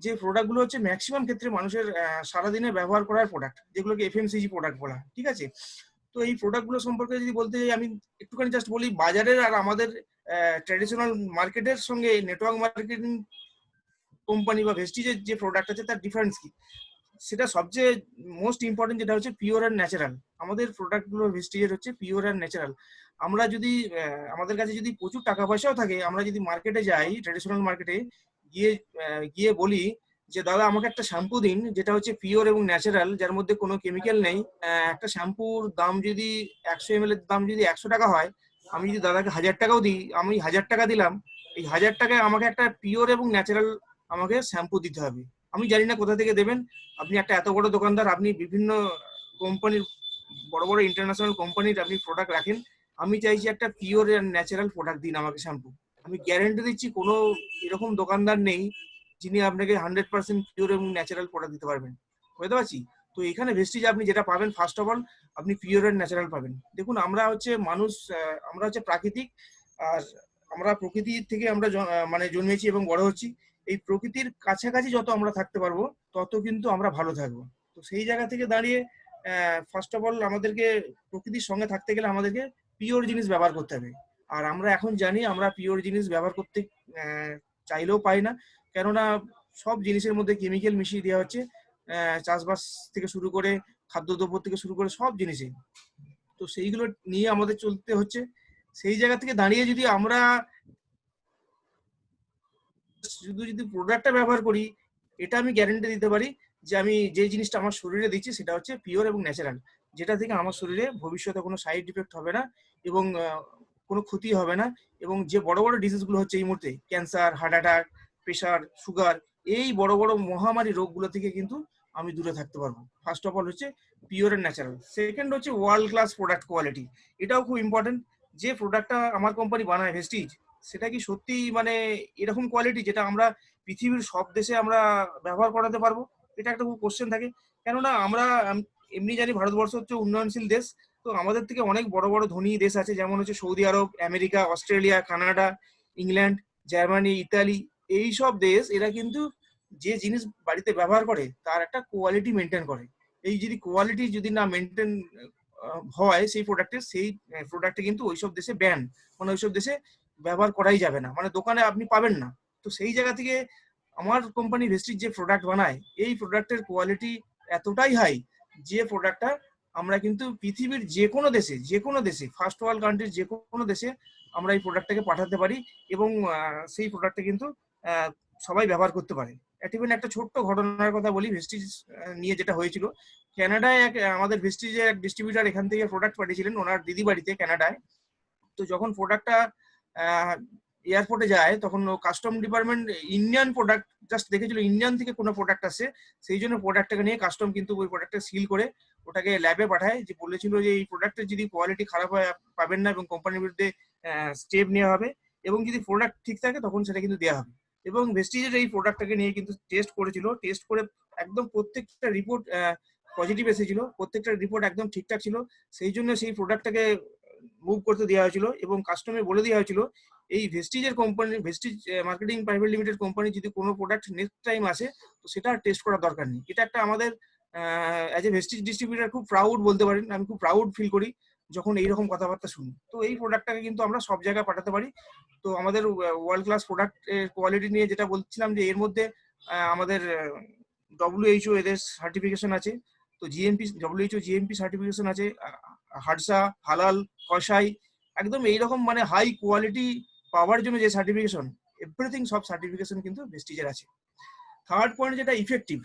যে প্রোডাক্ট গুলো হচ্ছে ম্যাক্সিমাম ক্ষেত্রে মানুষের সারাদিনে ব্যবহার করার প্রোডাক্ট, যেগুলোকে এফএমসিজি প্রোডাক্ট বলা, ঠিক আছে? তো এই প্রোডাক্ট গুলো সম্পর্কে যদি বলতে যাই, আমি একটুখানি জাস্ট বলি, বাজারের আর আমাদের ট্র্যাডিশনাল মার্কেটের সঙ্গে নেটওয়ার্ক মার্কেটিং কোম্পানি বা ভেস্টিজের যে প্রোডাক্ট আছে তার ডিফারেন্স কি। সেটা সবচেয়ে মোস্ট ইম্পর্টেন্ট যেটা হচ্ছে পিওর অ্যান্ড ন্যাচারাল। আমাদের প্রোডাক্টগুলো ভেস্টিজের হচ্ছে পিওর অ্যান্ড ন্যাচারাল। আমরা যদি আমাদের কাছে যদি প্রচুর টাকা পয়সাও থাকে, আমরা যদি মার্কেটে যাই, ট্রেডিশনাল মার্কেটে গিয়ে গিয়ে বলি যে দাদা আমাকে একটা শ্যাম্পু দিন যেটা হচ্ছে পিওর এবং ন্যাচারাল, যার মধ্যে কোনো কেমিক্যাল নেই। একটা শ্যাম্পুর দাম যদি 100 ml এর দাম যদি 100 টাকা হয়, আমি যদি দাদাকে 1000 টাকাও দিই, আমি 1000 টাকা দিলাম, এই 1000 টাকায় আমাকে একটা পিওর এবং ন্যাচারাল আমাকে শ্যাম্পু দিতে হবে। আমি জানি না কোথা থেকে দেবেন। আপনি একটা এত বড় দোকানদার, আপনি বিভিন্ন কোম্পানির, বড় বড় ইন্টারন্যাশনাল কোম্পানির আপনি প্রোডাক্ট রাখেন। আমি চাইছি একটা পিওর অ্যান্ড ন্যাচারাল প্রোডাক্ট দিন আমাকে শ্যাম্পু। আমি গ্যারেন্টি দিচ্ছি কোনো এরকম দোকানদার নেই যিনি আপনাকে 100% পিওর এবং ন্যাচারাল প্রোডাক্ট দিতে পারবেন। বুঝতে পারছি? তো এখানে ভেস্টিজ আপনি যেটা পাবেন, ফার্স্ট অফ অল আপনি পিওর অ্যান্ড ন্যাচারাল পাবেন। দেখুন আমরা হচ্ছে মানুষ, আমরা হচ্ছে প্রাকৃতিক, আর আমরা প্রকৃতি থেকে আমরা মানে জন্মেছি এবং বড় হচ্ছি। এই প্রকৃতির কাছাকাছি যত আমরা থাকতে পারবো তত কিন্তু আমরা ভালো থাকবো। তো সেই জায়গা থেকে দাঁড়িয়ে ফার্স্ট অফ অল আমাদেরকে প্রকৃতির সঙ্গে থাকতে গেলে আমাদেরকে পিওর জিনিস ব্যবহার করতে হবে। আর আমরা এখন জানি আমরা পিওর জিনিস ব্যবহার করতে চাইলেও পাই না, কেননা সব জিনিসের মধ্যে কেমিক্যাল মিশিয়ে দেওয়া হচ্ছে, চাষবাস থেকে শুরু করে খাদ্যদ্রব্য থেকে শুরু করে সব জিনিসে। তো সেইগুলো নিয়ে আমাদের চলতে হচ্ছে। সেই জায়গা থেকে দাঁড়িয়ে যদি আমরা শুধু যদি প্রোডাক্টটা ব্যবহার করি, এটা আমি গ্যারেন্টি দিতে পারি যে আমি যে জিনিসটা আমার শরীরে দিচ্ছি সেটা হচ্ছে পিওর এবং ন্যাচারাল, যেটা থেকে আমার শরীরে ভবিষ্যতে কোনো সাইড ইফেক্ট হবে না এবং কোনো ক্ষতি হবে না। এবং যে বড় বড় ডিজিজগুলো হচ্ছে এই মুহূর্তে, cancer, heart attack, pressure, sugar, এই বড় বড় মহামারী রোগগুলো থেকে কিন্তু আমি দূরে থাকতে পারবো। ফার্স্ট অফ অল হচ্ছে পিওর অ্যান্ড ন্যাচারাল। সেকেন্ড হচ্ছে ওয়ার্ল্ড ক্লাস প্রোডাক্ট কোয়ালিটি। এটাও খুব ইম্পর্টেন্ট। যে প্রোডাক্টটা আমার কোম্পানি বানায় ভেস্টিজ, সেটা কি সত্যি মানে এরকম কোয়ালিটি যেটা আমরা পৃথিবীর সব দেশে আমরা ব্যবহার করাতে পারবো? এটা একটা খুব কোশ্চেন থাকে। কেননা আমরা এমনি জানি ভারতবর্ষ হচ্ছে উন্নয়নশীল দেশ, তো আমাদের থেকে অনেক বড় বড় ধনী দেশ আছে, যেমন হচ্ছে সৌদি আরব, America, Australia, Canada, England, Germany, Italy. এই সব দেশ এরা কিন্তু যে জিনিস বাড়িতে ব্যবহার করে তার একটা কোয়ালিটি মেনটেন করে। এই যদি কোয়ালিটি যদি না মেনটেন হয় সেই প্রোডাক্টের, সেই প্রোডাক্টে কিন্তু ওইসব দেশে ব্যান, মানে ওইসব দেশে ব্যবহার করাই যাবে না, মানে দোকানে আপনি পাবেন না। তো সেই জায়গা থেকে আমার কোম্পানি ভেস্টিজ যে প্রোডাক্ট বানায়, এই প্রোডাক্টের কোয়ালিটি এতটাই হাই যে প্রোডাক্টটা আমরা কিন্তু পৃথিবীর যে কোনো দেশে ফার্স্ট ওয়ার্ল্ড কান্ট্রির যে কোনো দেশে আমরা এই প্রোডাক্টটাকে পাঠাতে পারি এবং সেই প্রোডাক্টটা কিন্তু সবাই ব্যবহার করতে পারে। একটা ছোট্ট ঘটনার কথা বলি ভেস্টিজ নিয়ে, যেটা হয়েছিল কানাডায়। আমাদের ভেস্টিজের এক ডিস্ট্রিবিউটার এখান থেকে প্রোডাক্ট পাঠিয়েছিলেন ওনার দিদি বাড়িতে কানাডায়। তো যখন প্রোডাক্টটা এয়ারপোর্টে যায়, তখন custom department Indian product just দেখেছিল, ইন্ডিয়ান থেকে কোনো প্রোডাক্ট আসে, সেই জন্য প্রোডাক্টটাকে নিয়ে কাস্টম কিন্তু ওই প্রোডাক্টটা সিল করে ওটাকে ল্যাবে পাঠায়, যে বলেছিল যে এই প্রোডাক্টের যদি কোয়ালিটি খারাপ হয় পাবেন না এবং কোম্পানির বিরুদ্ধে স্টেপ নেওয়া হবে, এবং যদি প্রোডাক্ট ঠিক থাকে তখন সেটা কিন্তু দেওয়া হবে। এবং ভেস্টিজের এই প্রোডাক্টটাকে নিয়ে কিন্তু টেস্ট করেছিল, টেস্ট করে একদম প্রত্যেকটা রিপোর্ট পজিটিভ এসেছিল, প্রত্যেকটা রিপোর্ট একদম ঠিকঠাক ছিল। সেই জন্য সেই প্রোডাক্টটাকে মুভ করতে দেওয়া হয়েছিল এবং কাস্টমে বলে দেওয়া হয়েছিল এই ভেস্টিজের company, Vestige marketing private limited company যদি কোনো প্রোডাক্ট নেক্সট টাইম আসে তো সেটা টেস্ট করার দরকার নেই। এটা একটা আমাদের অ্যাজ এ ভেস্টিজ ডিস্ট্রিবিউটার খুব প্রাউড বলতে পারেন, আমি খুব প্রাউড ফিল করি যখন এইরকম কথাবার্তা শুনি। তো এই প্রোডাক্টটাকে কিন্তু আমরা সব জায়গায় পাঠাতে পারি। তো আমাদের ওয়ার্ল্ড ক্লাস প্রোডাক্ট কোয়ালিটি নিয়ে যেটা বলছিলাম, যে এর মধ্যে আমাদের WHO এদের সার্টিফিকেশন আছে, তো জিএমপি, WHO জিএমপি সার্টিফিকেশন আছে, হাডসা, হালাল, কসাই, একদম এইরকম মানে হাই কোয়ালিটি পাওয়ার জন্য যে সার্টিফিকেশন, এভরিথিং সব সার্টিফিকেশন কিন্তু ভেস্টিজের আছে। থার্ড পয়েন্ট যেটা ইফেক্টিভ,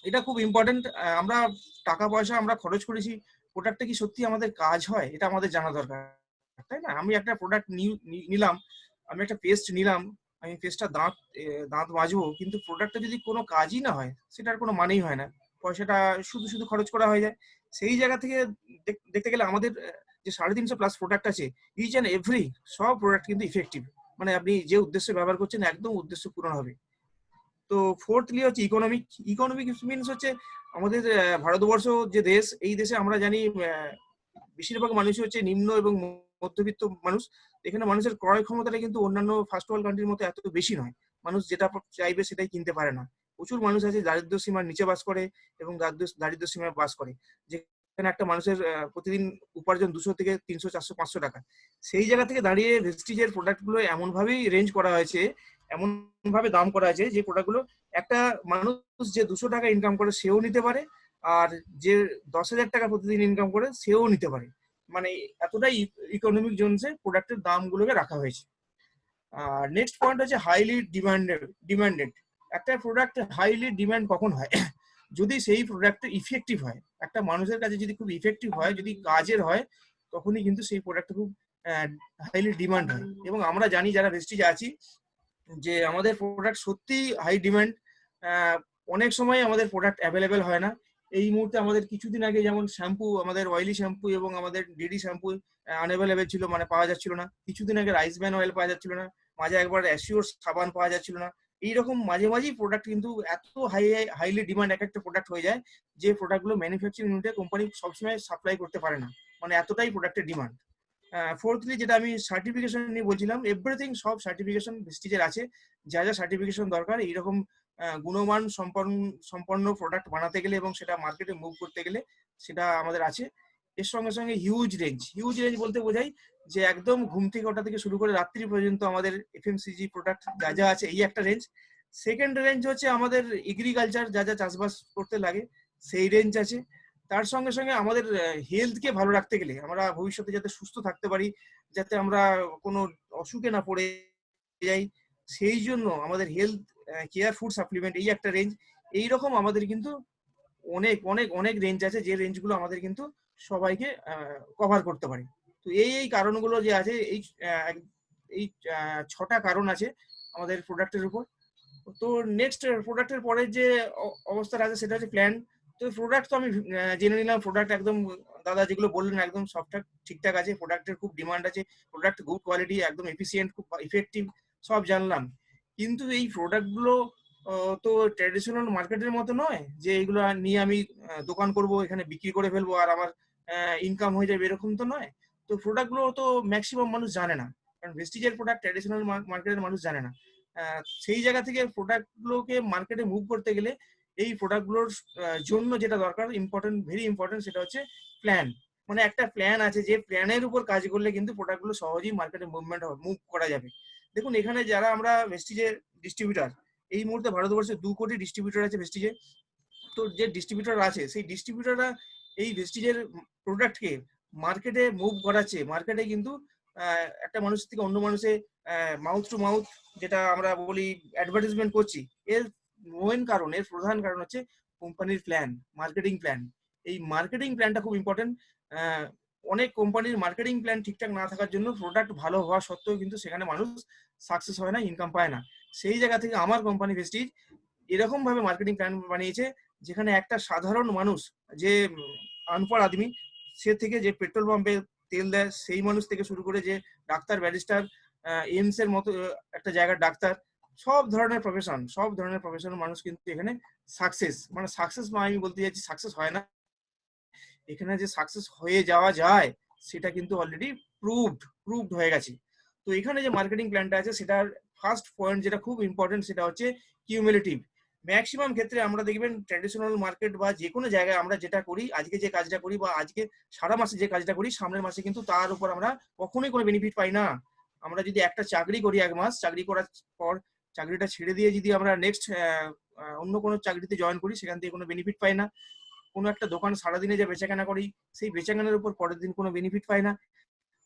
এটা খুব ইম্পর্টেন্ট। আমরা টাকা পয়সা আমরা খরচ করেছি, প্রোডাক্টটা কি সত্যি আমাদের কাজ হয় এটা আমাদের জানা দরকার, তাই না? আমি একটা প্রোডাক্ট নিলাম, আমি একটা পেস্ট নিলাম, আমি পেস্টটা দাঁত মাজবো, কিন্তু প্রোডাক্টটা যদি কোনো কাজই না হয় সেটার কোনো মানেই হয় না, পয়সাটা শুধু শুধু খরচ করা হয়ে যায়। সেই জায়গা থেকে দেখতে গেলে আমাদের যে 350+ প্রোডাক্ট আছে, ইচ অ্যান্ড এভরি সব প্রোডাক্ট কিন্তু ইফেক্টিভ, মানে আপনি যে উদ্দেশ্যে ব্যবহার করছেন একদম উদ্দেশ্য পূরণ হবে। তো ফোর্থলি হচ্ছে ইকোনমিক। ইকোনমিক মিনস হচ্ছে আমাদের ভারতবর্ষ যে দেশ, এই দেশে আমরা জানি বেশিরভাগ মানুষই হচ্ছে নিম্ন এবং মধ্যবিত্ত মানুষ। এখানে মানুষের ক্রয় ক্ষমতাটা কিন্তু অন্যান্য ফার্স্ট ওয়ার্ল্ড কান্ট্রির মতো এত বেশি নয়, মানুষ যেটা চাইবে সেটাই কিনতে পারে না। প্রচুর মানুষ আছে দারিদ্র সীমার নিচে বাস করে এবং দারিদ্র সীমায় বাস করে, যে যেখানে একটা মানুষের প্রতিদিন উপার্জন 200 থেকে 300, 400, 500 টাকা। সেই জায়গা থেকে দাঁড়িয়ে ভেস্টিজের প্রোডাক্টগুলো এমনভাবেই রেঞ্জ করা হয়েছে, এমনভাবে দাম করা হয়েছে যে প্রোডাক্টগুলো একটা মানুষ যে 200 টাকা ইনকাম করে সেও নিতে পারে, আর যে 10,000 টাকা প্রতিদিন ইনকাম করে সেও নিতে পারে। মানে এতটাই ইকোনমিক জোনসে প্রোডাক্টের দামগুলোকে রাখা হয়েছে। আর নেক্সট পয়েন্ট হচ্ছে হাইলি ডিমান্ডেড। একটা প্রোডাক্ট হাইলি ডিমান্ড কখন হয়? যদি সেই প্রোডাক্টটা ইফেক্টিভ হয়, একটা মানুষের কাছে যদি খুব ইফেক্টিভ হয়, যদি কাজের হয়, তখনই কিন্তু সেই প্রোডাক্টটা খুব হাইলি ডিমান্ড হয়। এবং আমরা জানি যারা ভেস্টিজে আছি যে আমাদের প্রোডাক্ট সত্যি হাই ডিমান্ড। অনেক সময় আমাদের প্রোডাক্ট অ্যাভেলেবেল হয় না। এই মুহূর্তে আমাদের কিছুদিন আগে যেমন শ্যাম্পু, আমাদের অয়েলি শ্যাম্পু এবং আমাদের ডিডি শ্যাম্পু আনঅ্যাভেলেবেল ছিল, মানে পাওয়া যাচ্ছিল না। কিছুদিন আগে রাইস ব্যান অয়েল পাওয়া যাচ্ছিল না, মাঝে একবার অ্যাসিওর সাবান পাওয়া যাচ্ছিল না। এইরকম মাঝে মাঝেই প্রোডাক্ট কিন্তু এত হাইলি ডিমান্ড এক একটা প্রোডাক্ট হয়ে যায় যে প্রোডাক্টগুলো ম্যানুফ্যাকচারিং ইউনিটে কোম্পানি সবসময় সাপ্লাই করতে পারে না, মানে এতটাই প্রোডাক্টের ডিমান্ড। ফোর্থলি যেটা আমি সার্টিফিকেশন নিয়ে বলছিলাম, এভরিথিং সব সার্টিফিকেশন ভেস্টিজের আছে। যা যা সার্টিফিকেশন দরকার এইরকম গুণমান সম্পন্ন প্রোডাক্ট বানাতে গেলে এবং সেটা মার্কেটে মুভ করতে গেলে সেটা আমাদের আছে। এর সঙ্গে সঙ্গে হিউজ রেঞ্জ বলতে বোঝাই যে একদম ঘুম থেকে ওঠা থেকে শুরু করে রাত্রি পর্যন্ত আমাদের এফএমসিজি প্রোডাক্ট যা যা আছে এই একটা রেঞ্জ। সেকেন্ড রেঞ্জ হচ্ছে আমাদের এগ্রিকালচার, যা যা চাষবাস করতে লাগে সেই রেঞ্জ আছে। তার সঙ্গে সঙ্গে আমাদের হেলথকে ভালো রাখতে গেলে, আমরা ভবিষ্যতে যাতে সুস্থ থাকতে পারি, যাতে আমরা কোনো অসুখে না পড়ে যাই, সেই জন্য আমাদের হেলথ কেয়ার ফুড সাপ্লিমেন্ট এই একটা রেঞ্জ। এইরকম আমাদের কিন্তু অনেক অনেক অনেক রেঞ্জ আছে, যে রেঞ্জগুলো আমাদের কিন্তু সবাইকে কভার করতে পারে। তো এই কারণগুলো যে আছে, এই 6টা কারণ আছে আমাদের প্রোডাক্টের উপর। তো নেক্সট প্রোডাক্টের পরে যে অবস্থাটা আছে সেটা হচ্ছে প্ল্যান। তো প্রোডাক্ট তো আমি জেনে নিলাম, প্রোডাক্ট একদম দাদা যেগুলো বললেন একদম সবটা ঠিকঠাক আছে, প্রোডাক্টের খুব ডিমান্ড আছে, প্রোডাক্ট গুড কোয়ালিটি, একদম এফিসিয়েন্ট, খুব ইফেক্টিভ, সব জানলাম। কিন্তু এই প্রোডাক্টগুলো তো ট্র্যাডিশনাল মার্কেটের মতো নয় যে এইগুলো নিয়ে আমি দোকান করব, এখানে বিক্রি করে ফেলবো আর আমার ইনকাম হয়ে যাবে, এরকম তো নয়। তো প্রোডাক্টগুলো তো ম্যাক্সিমাম মানুষ জানে না, কারণ ভেস্টিজের প্রোডাক্ট ট্র্যাডিশনাল মার্কেটের মানুষ জানে না। সেই জায়গা থেকে প্রোডাক্টগুলোকে মার্কেটে মুভ করতে গেলে এই প্রোডাক্টগুলোর জন্য যেটা দরকার, ভেরি ইম্পর্টেন্ট, সেটা হচ্ছে প্ল্যান। মানে একটা প্ল্যান আছে, যে প্ল্যানের উপর কাজ করলে কিন্তু প্রোডাক্টগুলো সহজেই মার্কেটে মুভ করা যাবে। দেখুন এখানে যারা আমরা ভেস্টিজের ডিস্ট্রিবিউটার, এই মুহূর্তে ভারতবর্ষে 2 কোটি ডিস্ট্রিবিউটার আছে ভেস্টিজে। তো যে ডিস্ট্রিবিউটার আছে সেই ডিস্ট্রিবিউটাররা এই ভেস্টিজের প্রোডাক্টকে মার্কেটে মুভ করাচ্ছে। মার্কেটে কিন্তু একটা মানুষ থেকে অন্য মানুষে মাউথ টু মাউথ, যেটা আমরা বলি অ্যাডভার্টাইজমেন্ট করছি, এর প্রধান কারণ হচ্ছে কোম্পানির প্ল্যান, মার্কেটিং প্ল্যান। এই মার্কেটিং প্ল্যানটা খুব ইম্পর্টেন্ট। অনেক কোম্পানির মার্কেটিং প্ল্যান ঠিকঠাক না থাকার জন্য প্রোডাক্ট ভালো হওয়া সত্ত্বেও কিন্তু সেখানে মানুষ সাকসেস হয় না, ইনকাম পায় না। সেই জায়গা থেকে আমার কোম্পানি ভেস্টিজ এরকম ভাবে মার্কেটিং প্ল্যান বানিয়েছে যেখানে একটা সাধারণ মানুষ, যে আনপড় আদমি, সে থেকে যে পেট্রোল পাম্পে তেল দেয় সেই মানুষ থেকে শুরু করে যে ডাক্তার, ব্যারিস্টার, এইমস এর মতো একটা জায়গার ডাক্তার, সব ধরনের প্রফেশন মানুষ কিন্তু এখানে সাকসেস আমি বলতে চাইছি সাকসেস হয় না, এখানে যে সাকসেস হয়ে যাওয়া যায় সেটা কিন্তু অলরেডি প্রুভড হয়ে গেছে। তো এখানে যে মার্কেটিং প্ল্যানটা আছে সেটার ফার্স্ট পয়েন্ট যেটা খুব ইম্পর্টেন্ট সেটা হচ্ছে কিউমুলেটিভ। ম্যাক্সিমাম ক্ষেত্রে আমরা দেখবেন ট্র্যাডিশনাল মার্কেট বা যে কোনো জায়গায় আমরা যেটা করি, আজকে যে কাজটা করি বা আজকে সারা মাসে যে কাজটা করি, সামনের মাসে কিন্তু তার উপর আমরা কখনোই কোনো বেনিফিট পাই না। আমরা যদি একটা চাকরি করি, 1 মাস চাকরি করার পর চাকরিটা ছেড়ে দিয়ে যদি আমরা নেক্সট অন্য কোনো চাকরিতে জয়েন করি, সেখান থেকে কোনো বেনিফিট পাই না। কোনো একটা দোকান সারাদিনে যে বেচাকেনা করি, সেই বেচাকেনার উপর পরের দিন কোনো বেনিফিট পাই না।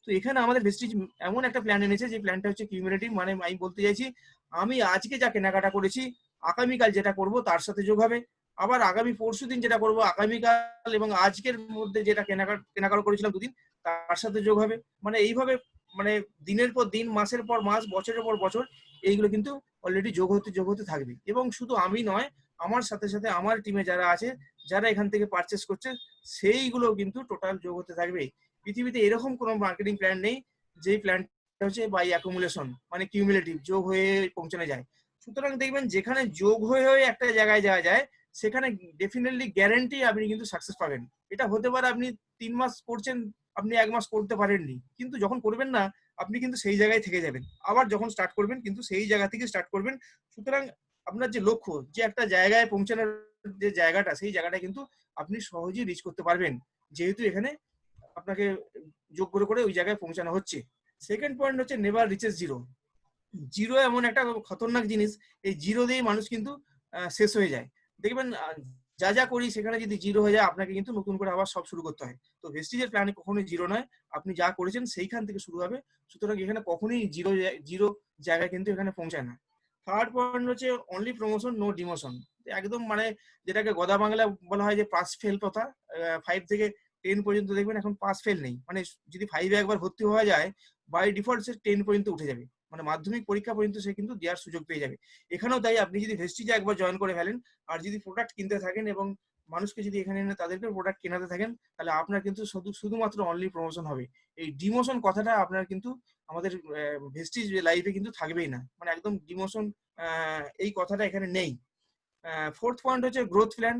তো এখানে আমাদের ভেস্টিজ এমন একটা প্ল্যান এনেছে, যে প্ল্যানটা হচ্ছে কিউমুলেটিভ। মানে আমি বলতে চাইছি, আমি আজকে যা কেনাকাটা করেছি আগামীকাল যেটা করব তার সাথে যোগ হবে, আবার আগামী পরশু দিন যেটা করব আগামীকাল এবং আজকের মধ্যে যেটা কেনাকাটা করেছিলাম 2 দিন তার সাথে যোগ হবে। মানে এইভাবে, মানে দিনের পর দিন, মাসের পর মাস, বছরের পর বছর এইগুলো কিন্তু অলরেডি যোগ হতে থাকবে। এবং শুধু আমি নয়, আমার সাথে সাথে আমার টিমে যারা আছে, যারা এখান থেকে পারচেস করছে, সেইগুলো কিন্তু টোটাল যোগ হতে থাকবে। পৃথিবীতে এরকম কোনো মার্কেটিং প্ল্যান নেই যেই প্ল্যানটা হচ্ছে বাই অ্যাকুমুলেশন, মানে কিউমুলেটিভ, যোগ হয়ে পৌঁছানো যায়। সুতরাং দেখবেন যেখানে যোগ হয়ে হয়ে একটা জায়গায় যাওয়া যায়, সেখানে ডেফিনেটলি গ্যারান্টি আপনি কিন্তু সাকসেস পাবেন। এটা হতে পারে আপনি 3 মাস করছেন, আপনি 1 মাস করতে পারেননি, কিন্তু যখন করবেন না আপনি কিন্তু সেই জায়গায় থেকে যাবেন। আবার যখন স্টার্ট করবেন কিন্তু সেই জায়গা থেকে স্টার্ট করবেন। সুতরাং আপনার যে লক্ষ্য, যে একটা জায়গায় পৌঁছানোর যে জায়গাটা, সেই জায়গাটা কিন্তু আপনি সহজেই রিচ করতে পারবেন যেহেতু এখানে আপনাকে যোগ্য করে ওই জায়গায় পৌঁছানো হচ্ছে। সেকেন্ড পয়েন্ট হচ্ছে নেভার রিচেস জিরো। জিরো এমন একটা খতরনাক জিনিস, এই জিরো দিয়েই মানুষ কিন্তু শেষ হয়ে যায়। দেখবেন যা যা করি সেখানে যদি জিরো হয়ে যায় আপনাকে কিন্তু নতুন করে আবার সব শুরু করতে হয়। তো ভেস্টিজের প্ল্যানে কখনোই জিরো নয়, আপনি যা করেছেন সেইখান থেকে শুরু হবে। সুতরাং এখানে কখনোই জিরো জায়গায় কিন্তু এখানে পৌঁছায় না। থার্ড পয়েন্ট হচ্ছে অনলি প্রমোশন নো ডিমোশন। একদম মানে যেটাকে গদা বাংলা বলা হয় যে পাস ফেল কথা। 5 থেকে 10 পর্যন্ত দেখবেন এখন পাস ফেল নেই, মানে যদি 5 এ একবার ভর্তি হওয়া যায় বাই ডিফল্ট সে 10 পর্যন্ত উঠে যাবে, মানে মাধ্যমিক পরীক্ষা পর্যন্ত সে কিন্তু দেওয়ার সুযোগ পেয়ে যাবে। এখানেও তাই আপনি যদি ভেস্টিজে একবার জয়েন করে ফেলেন আর যদি প্রোডাক্ট কিনতে থাকেন এবং মানুষকে যদি এখানে এনে তাদেরকে প্রোডাক্ট কেনাতে থাকেন, তাহলে আপনার কিন্তু শুধুমাত্র অনলি প্রমোশন হবে। এই ডিমোশন কথাটা আপনার কিন্তু আমাদের ভেস্টিজ লাইফে কিন্তু থাকবেই না, মানে একদম ডিমোশন এই কথাটা এখানে নেই। ফোর্থ পয়েন্ট হচ্ছে গ্রোথ প্ল্যান।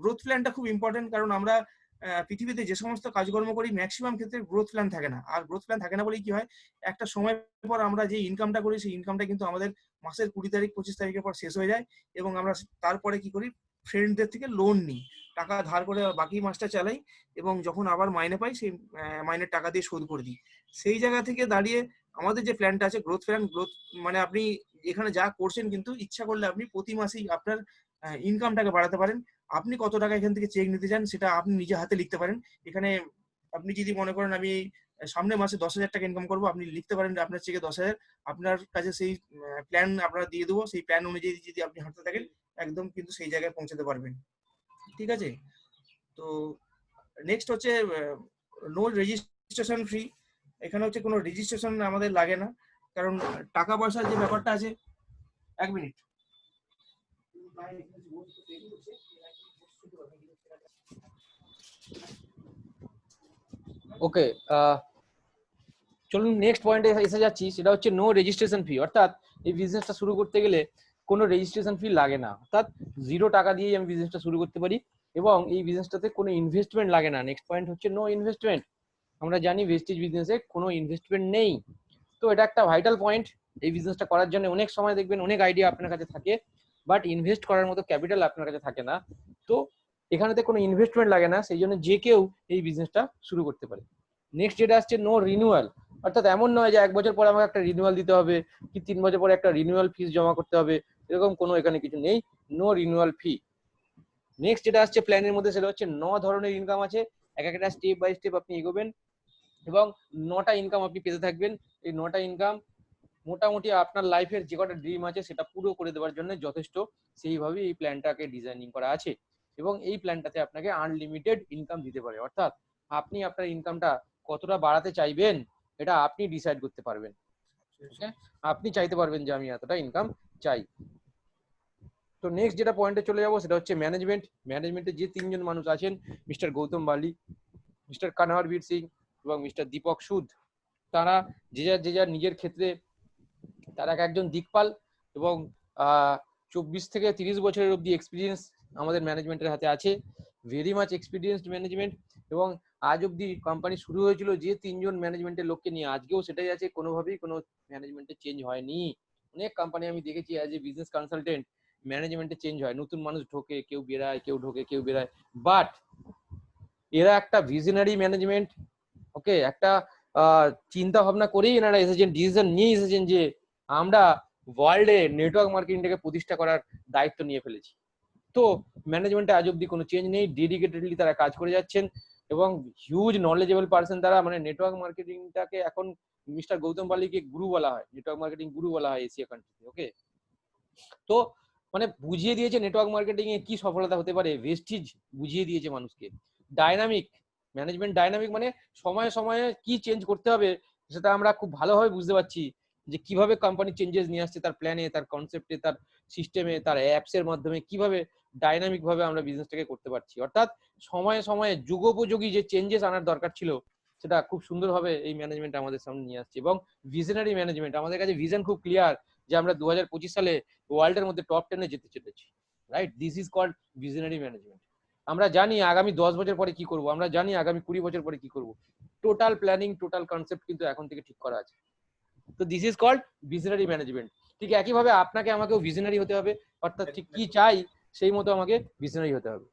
গ্রোথ প্ল্যানটা খুব ইম্পর্টেন্ট, কারণ আমরা পৃথিবীতে যে সমস্ত কাজকর্ম করি ম্যাক্সিমাম ক্ষেত্রে গ্রোথ প্ল্যান থাকে না। আর গ্রোথ প্ল্যান থাকে না বলেই কি হয়, একটা সময় পর আমরা যে ইনকামটা করি সেই ইনকামটা কিন্তু আমাদের মাসের 20 তারিখ 25 তারিখের পর শেষ হয়ে যায় এবং আমরা তারপরে কি করি, ফ্রেন্ডদের থেকে লোন নিই, টাকা ধার করে বাকি মাসটা চালাই এবং যখন আবার মাইনে পাই সেই মাইনের টাকা দিয়ে শোধ করে দিই। সেই জায়গা থেকে দাঁড়িয়ে আমাদের যে প্ল্যানটা আছে গ্রোথ প্ল্যান, গ্রোথ মানে আপনি এখানে যা করছেন কিন্তু ইচ্ছা করলে আপনি প্রতি মাসেই আপনার ইনকামটাকে বাড়াতে পারেন। আপনি কত টাকা এখান থেকে চেক নিতে চান সেটা আপনি নিজে হাতে লিখতে পারেন। এখানে আপনি যদি মনে করেন আমি সামনের মাসে 10,000 টাকা ইনকাম করবো, আপনি লিখতে পারেন যে আপনার চেকে 10,000, আপনার কাছে সেই প্ল্যান আপনারা দিয়ে দেবো, সেই প্ল্যান অনুযায়ী যদি আপনি হাঁটতে থাকেন একদম কিন্তু সেই জায়গায় পৌঁছাতে পারবেন। ঠিক আছে? তো নেক্সট হচ্ছে নো রেজিস্ট্রেশন ফ্রি। এখানে হচ্ছে কোনো রেজিস্ট্রেশন আমাদের লাগে না, কারণ টাকা পয়সার যে ব্যাপারটা আছে। 1 মিনিট। ওকে, চলুন নেক্সট পয়েন্টে এসে যাচ্ছি, সেটা হচ্ছে নো রেজিস্ট্রেশন ফি। অর্থাৎ এই বিজনেসটা শুরু করতে গেলে কোনো রেজিস্ট্রেশন ফি লাগে না, অর্থাৎ 0 টাকা দিয়েই আমি বিজনেসটা শুরু করতে পারি এবং এই বিজনেসটাতে কোনো ইনভেস্টমেন্ট লাগে না। নেক্সট পয়েন্ট হচ্ছে নো ইনভেস্টমেন্ট। আমরা জানি ভেস্টিজ বিজনেসে কোনো ইনভেস্টমেন্ট নেই, তো এটা একটা ভাইটাল পয়েন্ট। এই বিজনেসটা করার জন্য অনেক সময় দেখবেন অনেক আইডিয়া আপনার কাছে থাকে, বাট ইনভেস্ট করার মতো ক্যাপিটাল আপনার কাছে থাকে না। তো এখানেতে কোনো ইনভেস্টমেন্ট লাগে না, সেই জন্য যে কেউ এই বিজনেসটা শুরু করতে পারে। নেক্সট যেটা আসছে নো রিনিউয়াল। অর্থাৎ এমন নয় যে 1 বছর পরে আমাকে একটা রিনিউয়াল দিতে হবে কি 3 বছর পরে একটা রিনিউয়াল ফিস জমা করতে হবে, এরকম কোনো এখানে কিছু নেই, নো রিনিউয়াল ফি। নেক্সট যেটা আসছে প্ল্যানের মধ্যে সেটা হচ্ছে 9 ধরনের ইনকাম আছে। এক একটা স্টেপ বাই স্টেপ আপনি এগোবেন এবং 9টা ইনকাম আপনি পেতে থাকবেন। এই 9টা ইনকাম মোটামুটি আপনার লাইফের যে কটা ড্রিম আছে সেটা পুরো করে দেওয়ার জন্য যথেষ্ট, সেইভাবেই এই প্ল্যানটাকে ডিজাইনিং করা আছে এবং এই প্ল্যানটাতে আপনাকে আনলিমিটেড ইনকাম দিতে পারে। অর্থাৎ আপনি আপনার ইনকামটা কতটা বাড়াতে চাইবেন এটা আপনি ডিসাইড করতে পারবেন। ওকে, আপনি চাইতে পারবেন যে আমি এতটা ইনকাম চাই। তো নেক্সট যেটা পয়েন্টে চলে যাবো সেটা হচ্ছে ম্যানেজমেন্ট। ম্যানেজমেন্টে যে 3জন মানুষ আছেন, মিস্টার গৌতম বালি, মিস্টার কানহারবীর সিং এবং মিস্টার দীপক সুদ, তারা যে যার নিজের ক্ষেত্রে তারা একজন দিকপাল এবং 24 থেকে 30 বছরের অবধি এক্সপিরিয়েন্স আমাদের ম্যানেজমেন্টের হাতে আছে, ভেরি মাচ এক্সপিরিয়েন্সড ম্যানেজমেন্ট। এবং আজ অবধি কোম্পানি শুরু হয়েছিল যে 3জন ম্যানেজমেন্টের লোককে নিয়ে, আজকেও সেটাই আছে, কোনোভাবেই কোনো ম্যানেজমেন্টে চেঞ্জ হয়নি। অনেক কোম্পানি আমি দেখেছি অ্যাজ এ বিজনেস কনসালটেন্ট ম্যানেজমেন্টে চেঞ্জ হয়, নতুন মানুষ ঢোকে, কেউ বেরায়, কেউ ঢোকে, কেউ বেরায়, বাট এরা একটা ভিশনারি ম্যানেজমেন্ট। ওকে, একটা চিন্তা ভাবনা করেই এনারা এসেছেন, ডিসিশন নিয়ে এসেছেন যে আমরা ওয়ার্ল্ডে নেটওয়ার্ক মার্কেটিংটাকে প্রতিষ্ঠা করার দায়িত্ব নিয়ে ফেলেছি। তো ম্যানেজমেন্টে আজ অব্দি কোনো চেঞ্জ নেই, ডেডিকেটেডলি তারা কাজ করে যাচ্ছেন এবং হিউজ নলেজেবল পার্সন তারা। মানে নেটওয়ার্ক মার্কেটিংটাকে এখন মিস্টার গৌতম বালিকে গুরু বলা হয়, নেটওয়ার্ক মার্কেটিং গুরু বলা হয় এশিয়া কান্ট্রিতে। ওকে, তো মানে বুঝিয়ে দিয়েছে নেটওয়ার্ক মার্কেটিং এ কি সফলতা হতে পারে, ভেস্টিজ বুঝিয়ে দিয়েছে মানুষকে। ডাইনামিক ম্যানেজমেন্ট, ডাইনামিক মানে সময়ে সময়ে কি চেঞ্জ করতে হবে সেটা আমরা খুব ভালোভাবে বুঝতে পারছি, যে কিভাবে কোম্পানি চেঞ্জেস নিয়ে আসছে তার প্ল্যানে, তার কনসেপ্টে, তার সিস্টেমে, তার অ্যাপস এর মাধ্যমে কিভাবে ডাইনামিক ভাবে আমরা বিজনেসটাকে করতে পারছি। অর্থাৎ সময়ে সময়ে যুগোপযোগী যে চেঞ্জেস আনার দরকার ছিল সেটা খুব সুন্দরভাবে এই ম্যানেজমেন্ট আমাদের সামনে নিয়ে আসছে। এবং ভিশনারি ম্যানেজমেন্ট, আমাদের কাছে ভিশন খুব ক্লিয়ার যে আমরা 2025 সালে ওয়ার্ল্ডের মধ্যে টপ 10 এ যেতে চলেছি। Right, this is called visionary management. আমরা জানি আগামী 10 বছর পরে কি করব, আমরা জানি আগামী 20 বছর পরে কি করব, টোটাল প্ল্যানিং, টোটাল কনসেপ্ট কিন্তু এখন থেকে ঠিক করা আছে। তো this is called visionary management. ঠিক একইভাবে আপনাকে আমাকেও ভিশনারি হতে হবে, অর্থাৎ ঠিক কি চাই সেই মতো আমাকে ভিশনারি হতে হবে।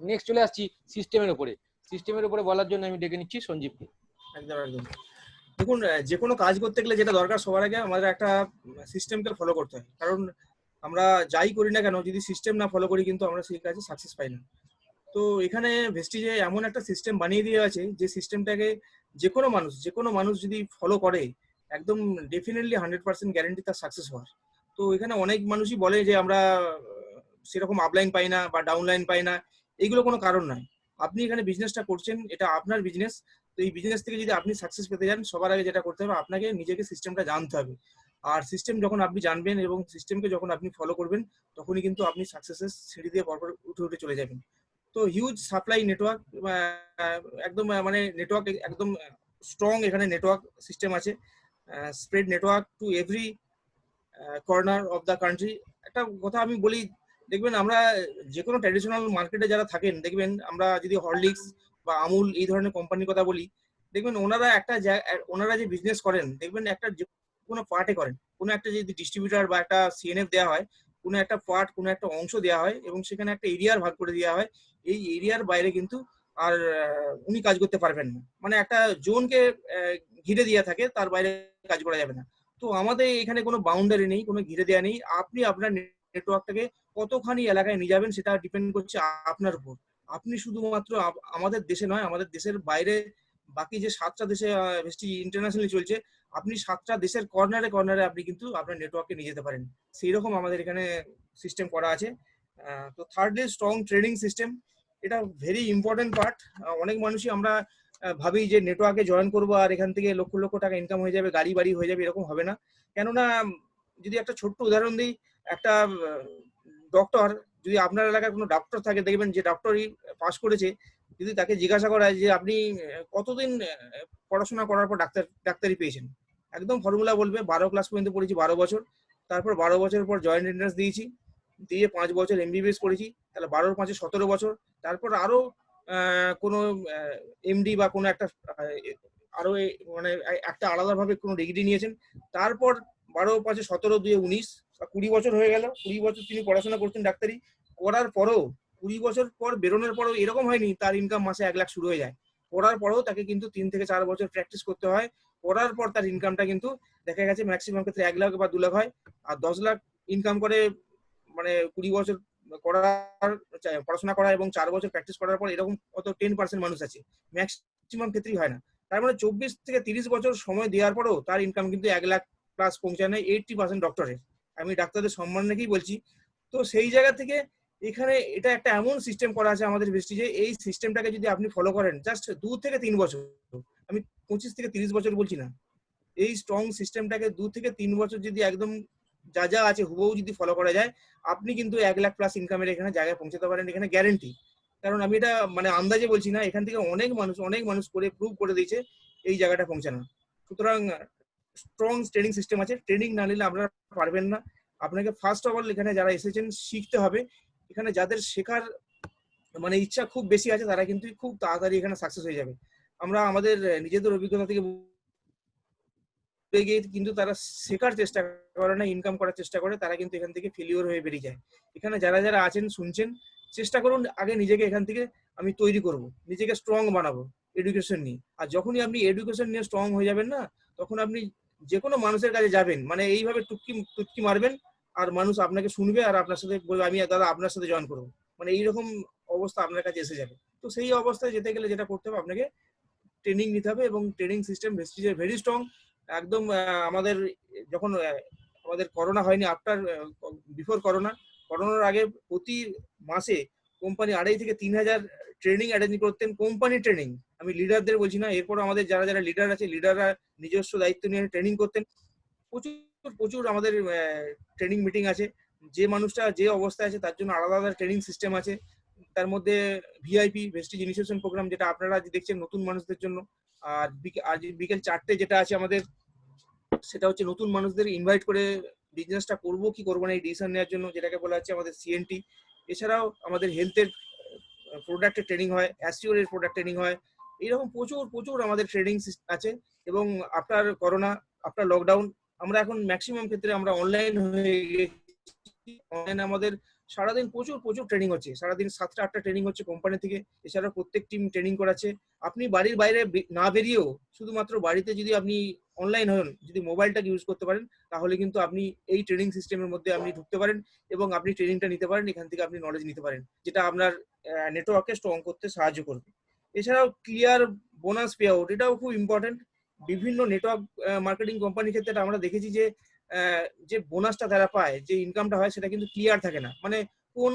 নেক্সট চলে আসছি সিস্টেমের উপরে। সিস্টেমের উপরে বলার জন্য আমি ডেকে নিচ্ছি সঞ্জীবকে। একদম একদম। দেখুন, যে কোনো কাজ করতে গেলে যেটা দরকার সবার আগে আমাদের একটা সিস্টেমকে ফলো করতে হয়। কারণ আমরা যাই করি না কেন, যদি সিস্টেম না ফলো করি কিন্তু আমরা সেই কাজে সাকসেস পাই না। তো এখানে ভেস্টিজে এমন একটা সিস্টেম বানিয়ে দিয়ে আছে যে সিস্টেমটাকে যে কোনো মানুষ যদি ফলো করে একদম ডেফিনেটলি 100% গ্যারেন্টি তার সাকসেস হওয়ার। তো এখানে অনেক মানুষই বলে যে আমরা সেরকম আপলাইন পাই না বা ডাউনলাইন পাই না, এইগুলো কোনো কারণ নয়। আপনি এখানে বিজনেসটা করছেন, এটা আপনার বিজনেস। তো এই বিজনেস থেকে যদি আপনি সাকসেস পেতে যান, সবার আগে যেটা করতে হবে আপনাকে নিজেকে সিস্টেমটা জানতে হবে। আর সিস্টেম যখন আপনি জানবেন এবং সিস্টেমকে যখন আপনি ফলো করবেন, তখনই কিন্তু আপনি সাকসেসের সিঁড়ি দিয়ে পরপর উঠে উঠে চলে যাবেন। তো হিউজ সাপ্লাই নেটওয়ার্ক, একদম মানে নেটওয়ার্ক একদম স্ট্রং এখানে নেটওয়ার্ক সিস্টেম আছে, spread network to every corner of the country. একটা কথা আমি বলি, দেখবেন আমরা যে কোনো ট্র্যাডিশনাল মার্কেটে যারা থাকেন, দেখবেন আমরা যদি হরলিক্স বা আমুল এই ধরনের কোম্পানির কথা বলি, দেখবেন ওনারা যে বিজনেস করেন, দেখবেন একটা যে কোনো পার্টে করেন, কোনো একটা যদি ডিস্ট্রিবিউটার বা একটা সিএনএফ দেওয়া হয়, কোনো একটা পার্ট, কোনো একটা অংশ দেওয়া হয় এবং সেখানে একটা এরিয়ার ভাগ করে দেওয়া হয়, এই এরিয়ার বাইরে কিন্তু আর উনি কাজ করতে পারবেন না। মানে একটা জোনকে ঘিরে দেওয়া থাকে, তার বাইরে কাজ করা যাবে না। তো আমাদের এখানে কোনো বাউন্ডারি নেই, কোনো ঘিরে দেওয়া নেই। আপনি আপনার নেটওয়ার্কটাকে কতখানি এলাকায় নিয়ে যাবেন সেটা ডিপেন্ড করছে আপনার উপর। আপনি শুধুমাত্র আমাদের দেশে নয়, আমাদের দেশের বাইরে বাকি যে 7টা দেশে ভেস্টি ইন্টারন্যাশনালি চলছে, আপনি 7টা দেশের কর্নারে কর্নারে আপনি কিন্তু আপনার নেটওয়ার্ককে নিয়ে যেতে পারেন। সেই রকম আমাদের এখানে সিস্টেম করা আছে। তো থার্ডলি স্ট্রং ট্রেডিং সিস্টেম, এটা ভেরি ইম্পর্টেন্ট পার্ট। অনেক মানুষই আমরা ভাবি যে নেটওয়ার্কে জয়েন করবো আর এখান থেকে লক্ষ লক্ষ টাকা ইনকাম হয়ে যাবে, গাড়ি বাড়ি হয়ে যাবে, এরকম হবে না। কেননা যদি একটা ছোট্ট উদাহরণ দিই, একটা ডক্টর, যদি আপনার এলাকায় কোনো ডক্টর থাকে, দেখবেন যে ডক্টরই পাস করেছে, যদি তাকে জিজ্ঞাসা করা হয় যে আপনি কতদিন পড়াশোনা করার পর ডাক্তারি পেয়েছেন, একদম ফর্মুলা বলবে 12 ক্লাস পর্যন্ত পড়েছি 12 বছর, তারপর 12 বছরের পর জয়েন্ট এন্ট্রান্স দিয়েছি, দিয়ে 5 বছর এমবিবিএস করেছি, তাহলে 12 5 17 বছর, তারপর আরো কোনো এমডি বা কোনো একটা আরো মানে একটা আলাদাভাবে কোনো ডিগ্রি নিয়েছেন, তারপর 12 5 17 2 19 বা 20 বছর হয়ে গেল। 20 বছর তিনি পড়াশোনা করছেন ডাক্তারি, করার পরও 20 বছর পর বেরোনোর পরও এরকম হয়নি তার ইনকাম মাসে 1 লাখ শুরু হয়ে যায়। পড়ার পরেও তাকে কিন্তু 3 থেকে 4 বছর প্র্যাকটিস করতে হয়। পড়ার পর তার ইনকামটা কিন্তু দেখা গেছে ম্যাক্সিমাম ক্ষেত্রে 1 লাখ বা 2 লাখ হয়। আর 10 লাখ ইনকাম করে মানে 20 বছর করার পড়াশোনা করা এবং 4 বছর প্র্যাকটিস করার পর এরকম কত 10% মানুষ আছে, ম্যাক্সিমাম ক্ষেত্রেই হয় না। তার মানে 24 থেকে 30 বছর সময় দেওয়ার পরেও তার ইনকাম কিন্তু 1 লাখ প্লাস পৌঁছায় না 80% ডক্টরের। আমি ডাক্তারদের সম্মান রেখেই বলছি। তো সেই জায়গা থেকে এখানে এটা একটা এমন সিস্টেম করা আছে আমাদের ভেস্টিজে, এই সিস্টেমটাকে যদি আপনি ফলো করেন জাস্ট 2 থেকে 3 বছর, আমি 25 থেকে 30 বছর বলছি না, এই স্ট্রং সিস্টেমটাকে 2 থেকে 3 বছর যদি একদম যা যা আছে হুবহু যদি ফলো করা যায়, আপনি কিন্তু 1 লাখ প্লাস ইনকামের এখানে জায়গায় পৌঁছাতে পারেন, এখানে গ্যারেন্টি। কারণ আমি এটা মানে আন্দাজে বলছি না, এখান থেকে অনেক মানুষ করে প্রুভ করে দিয়েছে এই জায়গাটা পৌঁছানো। সুতরাং স্ট্রং ট্রেনিং সিস্টেম আছে, ট্রেনিং না নিলে আপনারা পারবেন না। আপনাকে ফার্স্ট অফ অল এখানে যারা এসেছেন শিখতে হবে। এখানে যাদের শেখার মানে ইচ্ছা খুব বেশি আছে তারা কিন্তু খুব তাড়াতাড়ি এখানে সাকসেস হয়ে যাবে। আমরা আমাদের নিজেদের অভিজ্ঞতা থেকে গিয়ে কিন্তু তারা শেখার চেষ্টা করে না, ইনকাম করার চেষ্টা করে, তারা কিন্তু এখান থেকে ফেলিওর হয়ে বেরিয়ে যায়। এখানে যারা যারা আছেন শুনছেন, চেষ্টা করুন আগে নিজেকে এখান থেকে আমি তৈরি করব, নিজেকে স্ট্রং বানাবো এডুকেশন নিয়ে। আর যখনই আপনি এডুকেশন নিয়ে স্ট্রং হয়ে যাবেন না, তখন আপনি যে কোনো মানুষের কাছে যাবেন, মানে এইভাবে টুটকি মারবেন আর মানুষ আপনাকে শুনবে আর আপনার সাথে বলবে আমি দাদা আপনার সাথে জয়েন করবো, মানে এইরকম অবস্থা আপনার কাছে এসে যাবে। তো সেই অবস্থায় যেতে গেলে যেটা করতে হবে, আপনাকে ট্রেনিং নিতে হবে এবং ট্রেনিং সিস্টেম ভেস্টিজের ভেরি স্ট্রং। একদম আমাদের যখন আমাদের করোনা হয়নি, আফটার বিফোর করোনার আগে প্রতি মাসে কোম্পানি 2.5 থেকে 3,000 ট্রেনিং অ্যারেঞ্জ করতেন, কোম্পানি ট্রেনিং, আমি লিডারদের বলছি না। এরপর আমাদের যারা যারা লিডার আছে, লিডাররা নিজস্ব দায়িত্ব নিয়ে ট্রেনিং করতেন। প্রচুর প্রচুর আমাদের ট্রেনিং মিটিং আছে, যে মানুষটা যে অবস্থায় আছে তার জন্য আলাদা আলাদা ট্রেনিং সিস্টেম আছে। তার মধ্যে ভিআইপি ভেস্টিজ ইনিশিয়েশন প্রোগ্রাম, যেটা আপনারা দেখছেন নতুন মানুষদের জন্য। আর বিকেল 4টে যেটা আছে আমাদের, সেটা হচ্ছে নতুন মানুষদের ইনভাইট করে বিজনেসটা করবো কি করবো না এই ডিসিশন নেওয়ার জন্য, যেটাকে বলা হচ্ছে আমাদের সিএনটি। এছাড়াও আমাদের হেলথের প্রোডাক্টের ট্রেনিং হয়, অ্যাসিওরের প্রোডাক্ট ট্রেনিং হয়। এইরকম প্রচুর প্রচুর আমাদের ট্রেনিং আছে। এবং আফটার করোনা, আফটার লকডাউন, আমরা এখন ম্যাক্সিমাম ক্ষেত্রে আমরা অনলাইন হয়ে গেছি। অনলাইনে আমাদের সারাদিন প্রচুর প্রচুর ট্রেনিং হচ্ছে, সারাদিন 7টা 8টা ট্রেনিং হচ্ছে কোম্পানি থেকে। এছাড়া প্রত্যেক টিম ট্রেনিং করাচ্ছে। আপনি বাড়ির বাইরে না বেরিয়েও শুধুমাত্র বাড়িতে যদি আপনি অনলাইন হন, যদি মোবাইলটাকে ইউজ করতে পারেন, তাহলে কিন্তু আপনি এই ট্রেনিং সিস্টেমের মধ্যে আপনি ঢুকতে পারেন এবং আপনি ট্রেনিংটা নিতে পারেন। এখান থেকে আপনি নলেজ নিতে পারেন, যেটা আপনার নেটওয়ার্ককে স্ট্রং করতে সাহায্য করবে। এছাড়াও ক্লিয়ার বোনাস পে আউট, এটাও খুব ইম্পর্টেন্ট। বিভিন্ন নেটওয়ার্ক মার্কেটিং কোম্পানির ক্ষেত্রে আমরা দেখেছি যে বোনাসটা তারা পায়, যে ইনকামটা হয়, সেটা কিন্তু ক্লিয়ার থাকে না। মানে কোন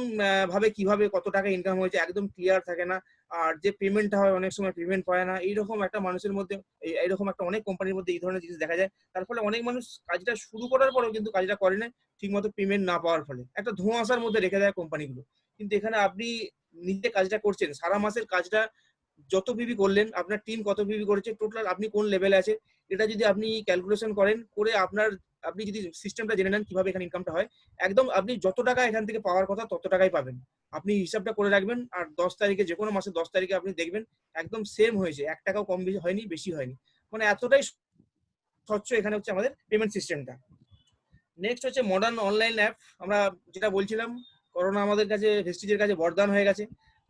ভাবে কিভাবে কত টাকা ইনকাম হয়েছে একদম ক্লিয়ার থাকে না। আর যে পেমেন্টটা হয় অনেক সময় পেমেন্ট পায় না। এইরকম একটা মানুষের মধ্যে, এইরকম একটা অনেক কোম্পানির মধ্যে এই ধরনের জিনিস দেখা যায়। তার ফলে অনেক মানুষ কাজটা শুরু করার পরেও কিন্তু কাজটা করে না, ঠিকমতো পেমেন্ট না পাওয়ার ফলে একটা ধোঁয়াশার মধ্যে রেখে দেয় কোম্পানিগুলো। কিন্তু এখানে আপনি নিজে কাজটা করছেন, সারা মাসের কাজটা যত পিবি করলেন, আপনার টিম কত পিবি করেছে, টোটাল আপনি কোন লেভেলে আছে, এটা যদি আপনি ক্যালকুলেশন করেন করে আপনি যদি সিস্টেমটা জেনে নেন কিভাবে এখানে ইনকামটা হয়, একদম আপনি যত টাকা এখান থেকে পাওয়ার কথা তত টাকাই পাবেন। আপনি হিসাবটা করে রাখবেন, আর 10 তারিখে, যে কোনো মাসের 10 তারিখে আপনি দেখবেন একদম সেম হয়েছে, 1 টাকাও কম বেশি হয়নি, বেশি হয়নি। মানে এতটাই স্বচ্ছ এখানে হচ্ছে আমাদের পেমেন্ট সিস্টেমটা। নেক্সট হচ্ছে মডার্ন অনলাইন অ্যাপ। আমরা যেটা বলছিলাম, করোনা আমাদের কাছে, ভেস্টিজের কাছে বরদান হয়ে গেছে।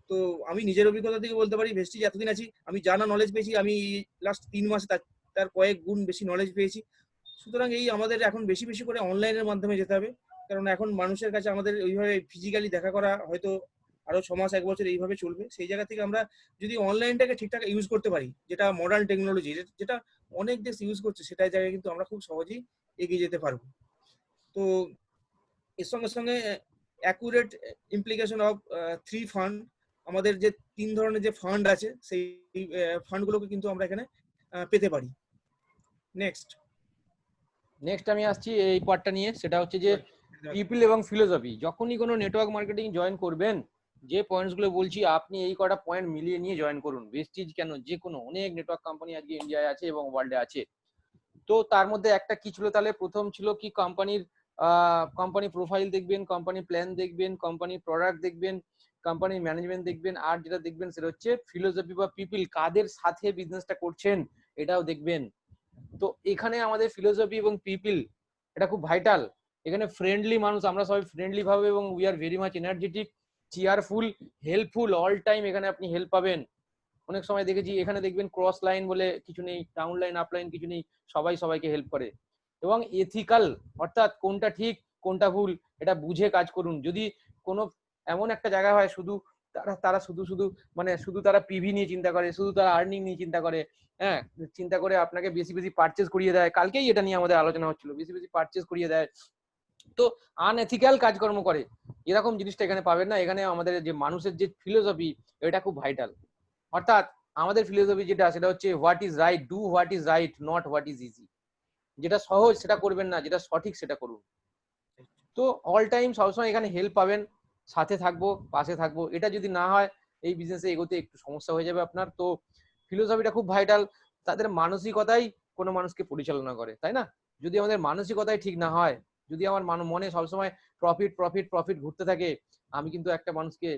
তো আমি নিজের অভিজ্ঞতা থেকে বলতে পারি, ভেস্টিজ এতদিন আছি, আমি জানা নলেজ পেয়েছি, আমি লাস্ট 3 মাসে তার কয়েক গুণ বেশি নলেজ পেয়েছি। সুতরাং এই আমাদের এখন বেশি বেশি করে অনলাইনের মাধ্যমে যেতে হবে, কারণ এখন মানুষের কাছে আমাদের ওইভাবে ফিজিক্যালি দেখা করা হয়তো আরো 6 মাস 1 বছর এইভাবে চলবে। সেই জায়গা থেকে আমরা যদি অনলাইনটাকে ঠিকঠাক ইউজ করতে পারি, যেটা মডার্ন টেকনোলজি, যেটা অনেক দেশ ইউজ করছে, সেটাই জায়গায় কিন্তু আমরা খুব সহজেই এগিয়ে যেতে পারবো। তো এর সঙ্গে সঙ্গে অ্যাকুরেট ইমপ্লিকেশন অফ 3 ফান্ড, আমাদের যে 3 ধরনের যে ফান্ড আছে, সেই ফান্ডগুলোকে কিন্তু আমরা এখানে পেতে পারি। নেক্সট আমি আসছি এই পার্টটা নিয়ে, সেটা হচ্ছে যে পিপল এবং ফিলোসফি। যখনই কোনো নেটওয়ার্ক মার্কেটিং জয়েন করবেন, যে পয়েন্টস গুলো বলছি আপনি এই কটা পয়েন্ট মিলিয়ে নিয়ে জয়েন করুন। ভেস্টিজ কেন, যে কোনো অনেক নেটওয়ার্ক কোম্পানি আজকে ইন্ডিয়ায় আছে এবং ওয়ার্ল্ডে আছে। তো তার মধ্যে একটা কি ছিল তাহলে, প্রথম ছিল কি কোম্পানি প্রোফাইল দেখবেন, কোম্পানি প্ল্যান দেখবেন, কোম্পানি প্রোডাক্ট দেখবেন, কোম্পানি ম্যানেজমেন্ট দেখবেন, আর যেটা দেখবেন সেটা হচ্ছে ফিলোসফি বা পিপল, কাদের সাথে বিজনেসটা করছেন এটাও দেখবেন। তো এখানে আমাদের ফিলোসফি এবং পিপল এটা খুব ভাইটাল। এখানে ফ্রেন্ডলি মানুষ, আমরা সবাই ফ্রেন্ডলি ভাবে এবং we are very much energetic, cheerful, helpful, all time এখানে আপনি হেল্প পাবেন। অনেক সময় দেখেছি এখানে দেখবেন ক্রস লাইন বলে কিছু নেই, ডাউন লাইন আপ লাইন কিছু নেই, সবাই সবাইকে হেল্প করে। এবং এথিক্যাল, অর্থাৎ কোনটা ঠিক কোনটা ভুল এটা বুঝে কাজ করুন। যদি কোনো এমন একটা জায়গা হয় শুধু তারা শুধু তারা পিভি নিয়ে চিন্তা করে, শুধু তারা আর্নিং নিয়ে চিন্তা করে, হ্যাঁ, চিন্তা করে আপনাকে বেশি বেশি পারচেজ করিয়ে দেয়, কালকেই এটা নিয়ে আমাদের আলোচনা হচ্ছিল, বেশি বেশি পারচেজ করিয়ে দেয়, তো আনএথিক্যাল কাজকর্ম করে, এরকম জিনিসটা এখানে পাবেন না। এখানে আমাদের যে মানুষের যে ফিলোসফি, এটা খুব ভাইটাল। অর্থাৎ আমাদের ফিলোসফি যেটা, সেটা হচ্ছে what is right, do what is right, not what is easy. যেটা সহজ সেটা করবেন না, যেটা সঠিক সেটা করুন। তো অল টাইম সবসময় এখানে হেল্প পাবেন, সাথে থাকবো, পাশে থাকবো। এটা যদি না হয় এই বিজনেসে এগোতে একটু সমস্যা হয়ে যাবে আপনার। তো ফিলোসফিটা খুব ভাইটাল। তাদের মানসিকতাই কোনো মানুষকে পরিচালনা করে, তাই না? যদি আমাদের মানসিকতাই ঠিক না হয়, যদি আমার মনে সবসময় প্রফিট প্রফিট প্রফিট ঘুরতে থাকে, আমি কিন্তু একটা মানুষকে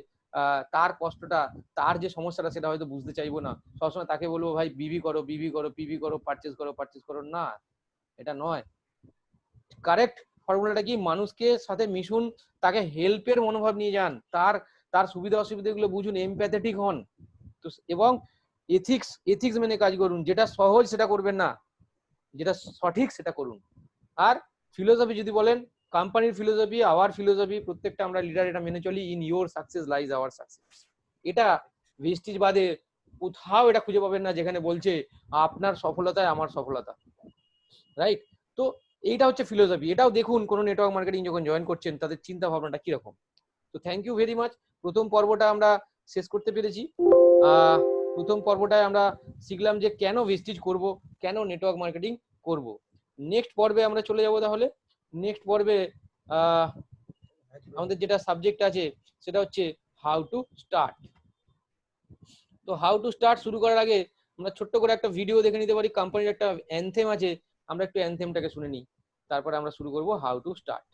তার কষ্টটা, তার যে সমস্যাটা সেটা হয়তো বুঝতে চাইবো না। সবসময় তাকে বলবো ভাই বিবি করো, পিভি করো, পারচেজ করো, না, এটা নয়। কারেক্ট ফর্মুলাটা কি, মানুষকে সাথে মিশুন, তাকে হেল্পের মনোভাব নিয়ে যান, তার সুবিধা অসুবিধাগুলো বুঝুন, এমপ্যাথেটিক হন। তো এবং এথিক্স মেনে কাজ করুন। যেটা সহজ সেটা করবেন না, যেটা সঠিক সেটা করুন। আর ফিলোসফি যদি বলেন, কোম্পানির ফিলোসফি, আওয়ার ফিলোসফি, প্রত্যেকটা আমরা লিডার এটা মেনে চলি, in your success lies hour success. এটা ভেস্টিজ বাদে কোথাও এটা খুঁজে পাবেন না যেখানে বলছে আপনার সফলতায় আমার সফলতা, রাইট? তো এইটা হচ্ছে ফিলোসফি। এটাও দেখুন কোন নেটওয়ার্ক মার্কেটিং যখন জয়েন করছেন তাদের চিন্তা ভাবনাটা কিরকম। তো থ্যাংক ইউ ভেরি মাচ। প্রথম পর্বটা আমরা শেষ করতে পেরেছি। প্রথম পর্বটায় আমরা শিখলাম যে কেন ভেস্টিজ করব, কেন নেটওয়ার্ক মার্কেটিং করব। নেক্সট পর্বে আমরা চলে যাব। তাহলে নেক্সট পর্বে আমাদের যেটা সাবজেক্ট আছে সেটা হচ্ছে হাউ টু স্টার্ট। তো হাউ টু স্টার্ট শুরু করার আগে আমরা ছোট্ট করে একটা ভিডিও দেখে নিতে পারি। কোম্পানির একটা অ্যানথেম আছে, আমরা একটু অ্যানথেমটাকে শুনে নিই, তারপরে আমরা শুরু করব হাউ টু স্টার্ট।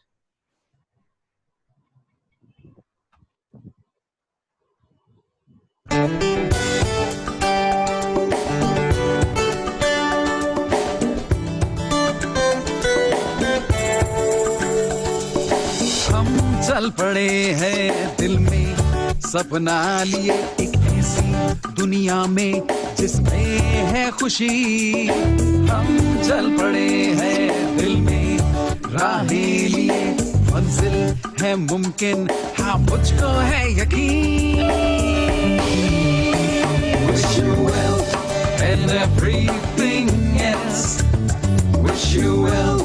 हम चल पड़े पड़े हैं दिल में सपना लिए एक ऐसी दुनिया में जिसमें है खुशी। हम चल पड़े हैं दिल में राहें लिए, मंजिल है मुमकिन, हाँ मुझको है यकीन। Wish you well and everything else. Wish you well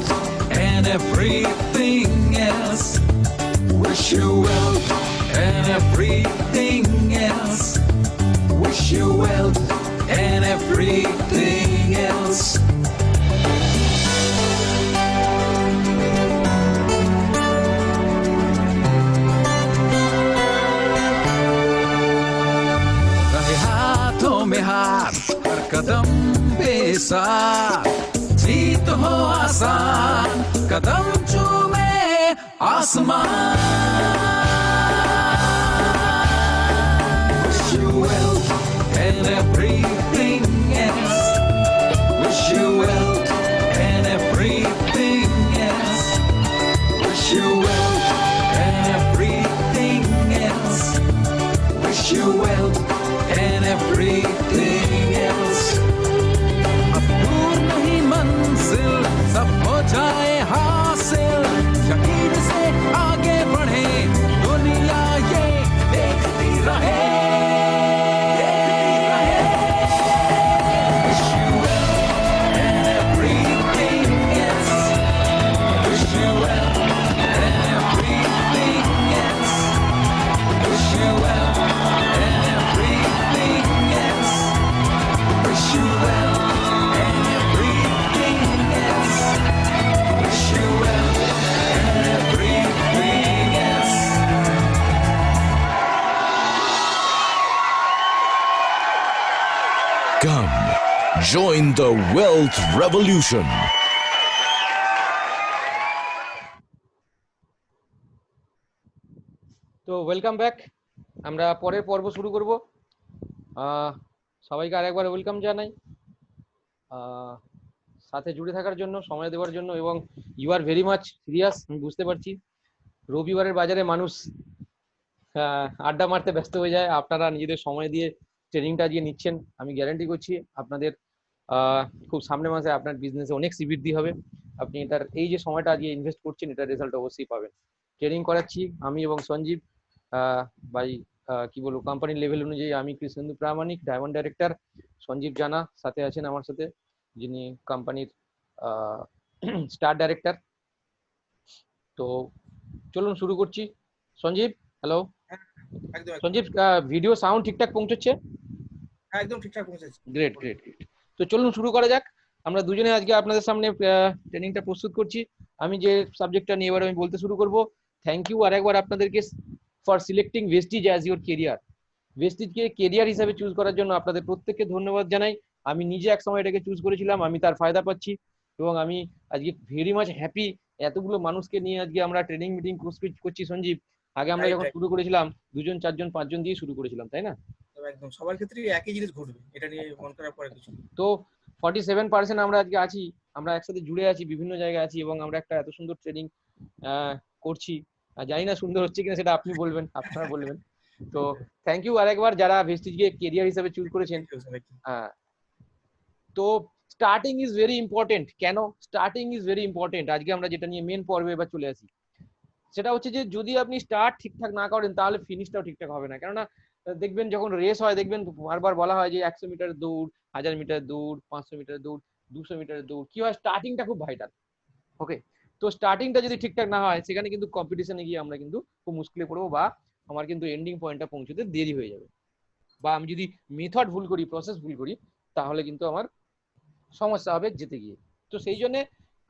and everything else. Wish you well and everything else. Wish you well and everything else. रहे हाथों में हाथ हर कदम पे साथ, जीत हो आसान कदम चूमे आसमान। Wish you well and everything else. Wish you well and everything else. Wish you well and everything else. Wish you well and everything else. अब दूर नहीं मंजिल, सब हो जाए हासिल, यकीन से आगे बढ़े दुनिया ये देखती रहे, देखती रहे। Wish you well and everything else. Wish you well and everything else. Wish you well and everything else. Wish you well and everything else. Wish you well and everything else. Come, join the wealth revolution. তো welcome back. আমরা পরের পর্ব শুরু করব। সবাইকে আরেকবার welcome জানাই, সাথে জুড়ে থাকার জন্য, সময় দেওয়ার জন্য, এবং you are very much serious. আমি বুঝতে পারছি রবিবারের বাজারে মানুষ আড্ডা মারতে ব্যস্ত হয়ে যায়, আপনারা নিজেদের সময় দিয়ে ট্রেনিংটা আজকে নিচ্ছেন। আমি গ্যারান্টি করছি আপনাদের খুব সামনের মাসে আপনার বিজনেসে অনেক বৃদ্ধি হবে। আপনি এটার এই যে সময়টা আজকে ইনভেস্ট করছেন, এটার রেজাল্ট অবশ্যই পাবেন। ট্রেনিং করাচ্ছি আমি এবং সঞ্জীব বাই কি বলবো কোম্পানির লেভেল অনুযায়ী। আমি কৃষ্ণেন্দু প্রামাণিক, ডায়মন্ড ডাইরেক্টর। সঞ্জীব জানা সাথে আছেন আমার সাথে, যিনি কোম্পানির স্টার ডাইরেক্টর। তো চলুন শুরু করছি। সঞ্জীব, হ্যালো। একদম সঞ্জীব, ভিডিও সাউন্ড ঠিকঠাক পৌঁছচ্ছে? হ্যাঁ, একদম ঠিকঠাক পৌঁছেছে। Great great great. তো চলুন শুরু করা যাক। আমরা দুজনে আজকে আপনাদের সামনে ট্রেনিংটা প্রস্তুত করছি। আমি যে সাবজেক্টটা নিয়ে এবার আমি বলতে শুরু করব। থ্যাংক ইউ আরেকবার আপনাদেরকে for selecting Vestige as your career. ভেস্টিজকে কেরিয়ার হিসাবে চুজ করার জন্য আপনাদের প্রত্যেককে ধন্যবাদ জানাই। আমি নিজে এক সময় এটাকে চুজ করেছিলাম, আমি তার ফায়দা পাচ্ছি এবং আমি আজকে ভেরি মাচ হ্যাপি। এতগুলো মানুষকে নিয়ে আজকে আমরা ট্রেনিং মিটিং করছি সঞ্জীব। আগে আমরা যখন শুরু করেছিলাম 2 জন 4 জন 5 জন দিয়ে শুরু করেছিলাম, তাই না? একদম সবার ক্ষেত্রে একই জিনিস ঘটবে, এটা নিয়ে মন খারাপ করার কিছু নেই। তো 47% আমরা আজকে আছি, আমরা একসাথে জুড়ে আছি, বিভিন্ন জায়গায় আছি এবং আমরা একটা এত সুন্দর ট্রেনিং করছি। জানি না সুন্দর হচ্ছে কিনা, সেটা আপনি বলবেন, আপনারা বলবেন। তো থ্যাংক ইউ আরেকবার যারা ভেস্টিজকে কেরিয়ার হিসেবে চুজ করেছেন। তো স্টার্টিং ইজ ভেরি ইম্পর্টেন্ট। কেন স্টার্টিং ইজ ভেরি ইম্পর্টেন্ট? আজকে আমরা যেটা নিয়ে মেন পর্বে এবার চলে আসি, সেটা হচ্ছে যে যদি আপনি স্টার্ট ঠিকঠাক না করেন তাহলে ফিনিশটাও ঠিকঠাক হবে না। কেননা দেখবেন যখন রেস হয়, দেখবেন বারবার বলা হয় যে 100 মিটার দৌড়, 1000 মিটার দৌড়, 500 মিটার দৌড়, 200 মিটার দৌড়। কি হয়, স্টার্টিংটা খুব ভাইটাল। ওকে, তো স্টার্টিংটা যদি ঠিকঠাক না হয়, সেখানে কিন্তু কম্পিটিশনে গিয়ে আমরা কিন্তু খুব মুশকিলে পড়বো, বা আমার কিন্তু এন্ডিং পয়েন্টটা পৌঁছতে দেরি হয়ে যাবে, বা আমি যদি মেথড ভুল করি, প্রসেস ভুল করি, তাহলে কিন্তু আমার সমস্যা হবে যেতে গিয়ে। তো সেই জন্য